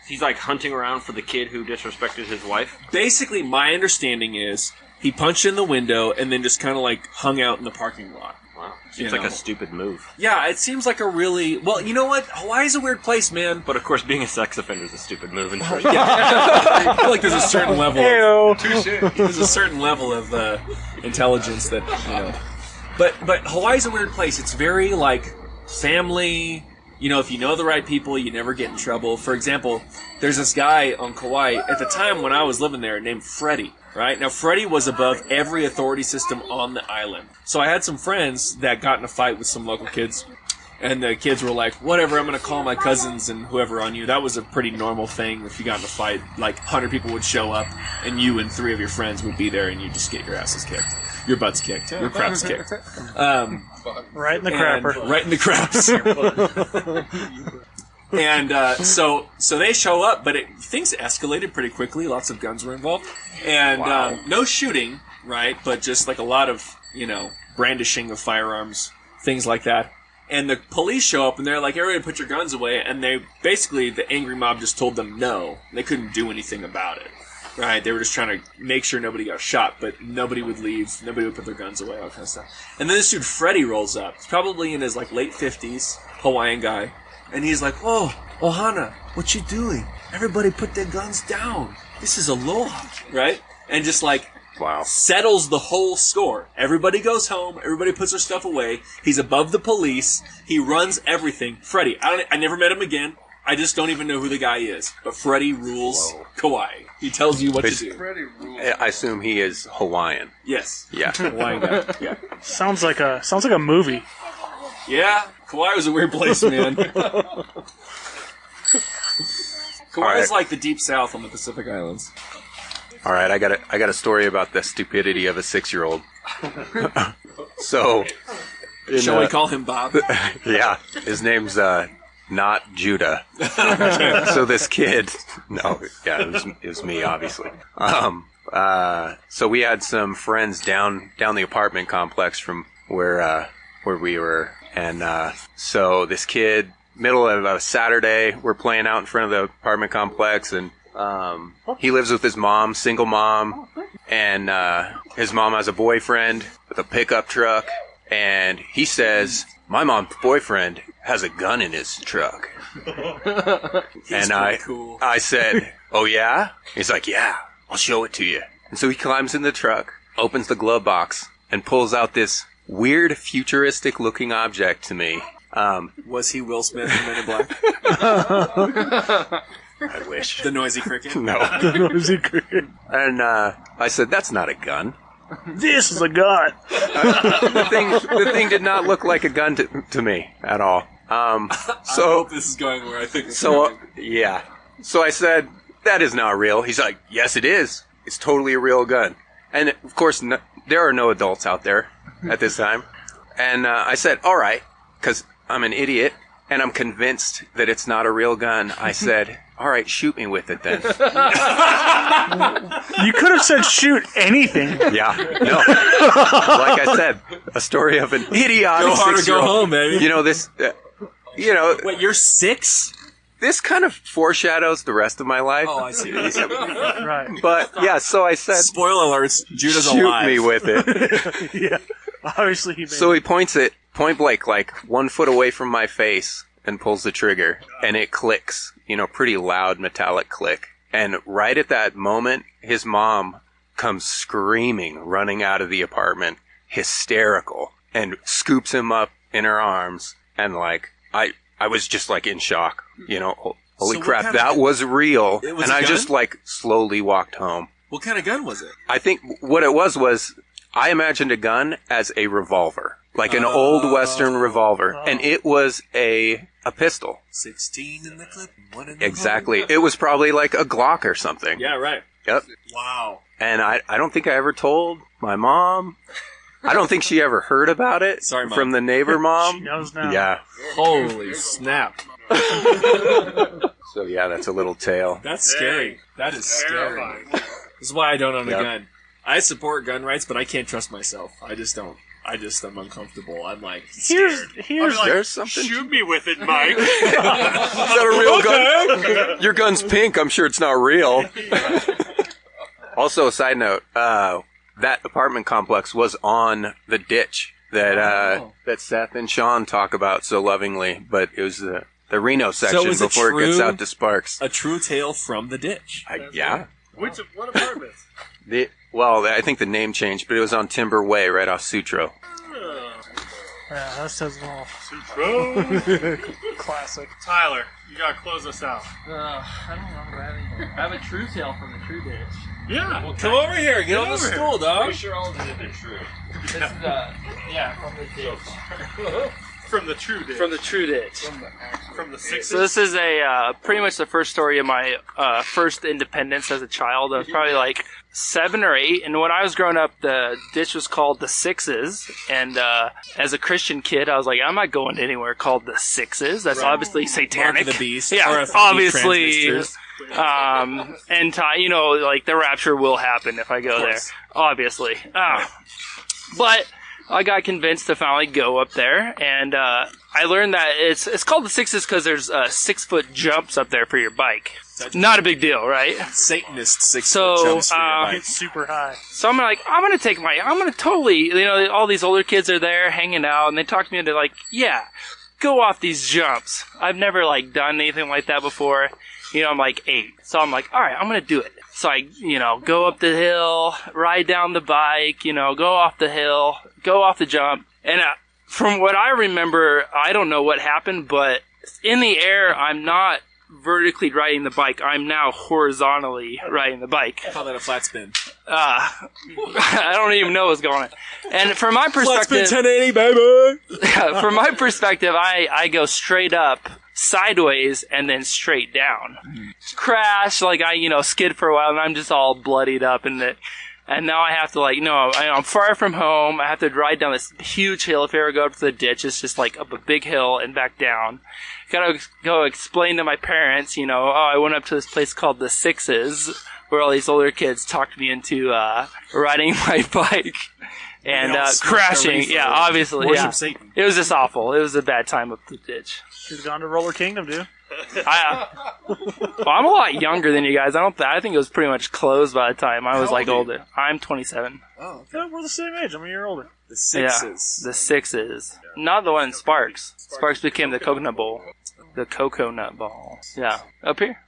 He's, hunting around for the kid who disrespected his wife? Basically, my understanding is he punched in the window and then just kind of, hung out in the parking lot. Wow. Seems like a stupid move. Yeah, it seems like a really... Well, you know what? Hawaii's a weird place, man. But, of course, being a sex offender is a stupid move. Yeah. I feel like there's a certain level Touché. there's a certain level of intelligence that, But Hawaii's a weird place. It's very, family. If you know the right people, you never get in trouble. For example, there's this guy on Kauai at the time when I was living there named Freddie, right? Now, Freddie was above every authority system on the island. So I had some friends that got in a fight with some local kids, and the kids were like, whatever, I'm going to call my cousins and whoever on you. That was a pretty normal thing. If you got in a fight, 100 people would show up, and you and 3 of your friends would be there, and you just get your asses kicked. Your butt's kicked. Your crap's kicked. Right in the crapper. Right in the craps. And so they show up, but things escalated pretty quickly. Lots of guns were involved. And no shooting, right? But just a lot of, brandishing of firearms, things like that. And the police show up, and they're like, everybody put your guns away. And the angry mob just told them no. They couldn't do anything about it. Right, they were just trying to make sure nobody got shot, but nobody would leave, nobody would put their guns away, all that kind of stuff. And then this dude, Freddie, rolls up. He's probably in his, late 50s, Hawaiian guy. And he's like, whoa, Ohana, what you doing? Everybody put their guns down. This is aloha, right? And just like settles the whole score. Everybody goes home. Everybody puts their stuff away. He's above the police. He runs everything. Freddie, I never met him again. I just don't even know who the guy is. But Freddie rules Kauai. He tells you what to do. I assume he is Hawaiian. Yes. Yeah. Hawaiian guy. Yeah. Sounds like a movie. Yeah. Kauai was a weird place, man. Kauai is like the deep south on the Pacific Islands. All right, I got a story about the stupidity of a 6-year-old. So, shall we call him Bob? Yeah, his name's not Judah. So this kid, it was me, obviously. So we had some friends down the apartment complex from where we were, and so this kid, middle of a Saturday, we're playing out in front of the apartment complex, and he lives with his mom, single mom, and his mom has a boyfriend with a pickup truck, and he says, my mom's boyfriend has a gun in his truck. And I said, oh yeah? He's like, yeah, I'll show it to you. And so he climbs in the truck, opens the glove box, and pulls out this weird futuristic looking object to me. Was he Will Smith in Men in Black? I wish. The noisy cricket? No. The noisy cricket. And I said, that's not a gun. This is a gun. The thing did not look like a gun to me at all. So I hope this is going where I think it's going. Yeah. So I said, that is not real. He's like, yes, it is. It's totally a real gun. And of course, there are no adults out there at this time. And I said, all right, because I'm an idiot and I'm convinced that it's not a real gun. I said, all right, shoot me with it then. You could have said shoot anything. Yeah, no. Like I said, a story of an idiotic Go hard or go 6-year-old. home, baby. You know, this, Wait, you're 6? This kind of foreshadows the rest of my life. Oh, I see. Right. But, yeah, so I said... Spoiler alerts, Judah's shoot alive. me with it. Yeah. Obviously he made So he points it point blank, like 1 foot away from my face, and pulls the trigger. And it clicks. Pretty loud metallic click. And right at that moment, his mom comes screaming, running out of the apartment, hysterical, and scoops him up in her arms. And I was just like in shock. Holy So crap, that was real. It was and a I gun? just slowly walked home. What kind of gun was it? I think what it was I imagined a gun as a revolver. Like an old Western revolver. And it was a pistol. 16 in the clip, 1 in the Exactly. It was probably like a Glock or something. Yeah, right. Yep. Wow. And I don't think I ever told my mom. I don't think she ever heard about it. Sorry, Mom. From the neighbor mom. She knows now. Yeah. Holy snap. So yeah, that's a little tale. That's scary. That is scary. This is why I don't own a gun. I support gun rights, but I can't trust myself. I just don't. I'm uncomfortable. I'm like scared. Here's There's something. Shoot me with it, Mike. Is that a real gun? Your gun's pink. I'm sure it's not real. Also, a side note, that apartment complex was on the ditch that Seth and Sean talk about so lovingly, but it was the Reno section before it gets out to Sparks. A true tale from the ditch. Yeah. What apartments? I think the name changed, but it was on Timber Way, right off Sutro. Yeah, that says it all. Classic. Tyler, you gotta close us out. I don't remember having. I have a true tale from the true ditch. Yeah. Well, come over here. Get on the stool, dog. Pretty sure all of it is true. This is from the ditch. From the true ditch. From the true ditch. From the 60s. So this is a pretty much the first story of my first independence as a child. I was probably like 7 or 8, and when I was growing up, the ditch was called the Sixes. And as a Christian kid, I was like, I'm not going anywhere called the Sixes. That's obviously satanic. Mark of the beast. Yeah, RFID obviously. transistors. And like the rapture will happen if I go there. Obviously. But I got convinced to finally go up there, and I learned that it's called the Sixes because there's 6-foot jumps up there for your bike. Not a big deal, right? Satanist 6-foot jumps for your bike. It's super high. So I'm gonna totally, all these older kids are there hanging out, and they talk to me, and they're like, yeah, go off these jumps. I've never like done anything like that before. You know, I'm like 8. So I'm like, all right, I'm going to do it. So I, go up the hill, ride down the bike, go off the hill, go off the jump. And from what I remember, I don't know what happened, but in the air, I'm not vertically riding the bike. I'm now horizontally riding the bike. I call that a flat spin. I don't even know what's going on. And from my perspective, flat spin 1080, baby. From my perspective, I go straight up, sideways, and then straight down. Crash, like I, skid for a while, and I'm just all bloodied up, and now I have to I'm far from home. I have to ride down this huge hill. If I ever go up to the ditch, it's just like up a big hill and back down. Gotta go explain to my parents, I went up to this place called the Sixes, where all these older kids talked me into riding my bike and crashing. Yeah, obviously. Yeah. Satan. It was just awful. It was a bad time up the ditch. Should have gone to Roller Kingdom, dude. I'm a lot younger than you guys. I think it was pretty much closed by the time I was older. I'm 27. Oh, okay. We're the same age. I'm a year older. The Sixes. Yeah, the Sixes. Not the one in Sparks. Sparks became the Coconut Bowl. The Coconut Ball. Yeah. Up here.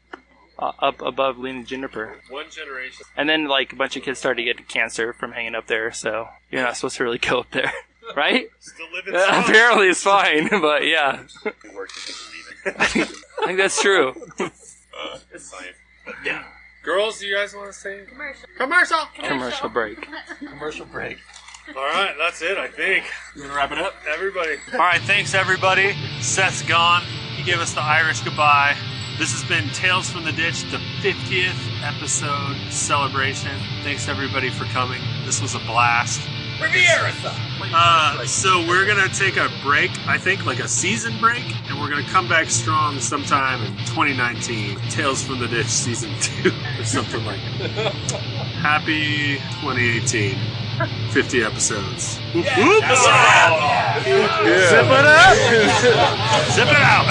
Up above Lena Juniper. One generation. And then, a bunch of kids started to get cancer from hanging up there, so you're not supposed to really go up there. Right? Still living apparently it's fine, but yeah. I think that's true. It's science. Yeah. Girls, do you guys want to say? Commercial break. Commercial break. All right, that's it, I think. You want to wrap it up? Everybody. All right, thanks, everybody. Seth's gone. He gave us the Irish goodbye. This has been Tales from the Ditch, the 50th episode celebration. Thanks, everybody, for coming. This was a blast. So we're going to take a break, I think, like a season break, and we're going to come back strong sometime in 2019. Tales from the Ditch Season 2 or something like that. Happy 2018. 50 episodes. Whoop, whoop. Zip it up! Zip it out!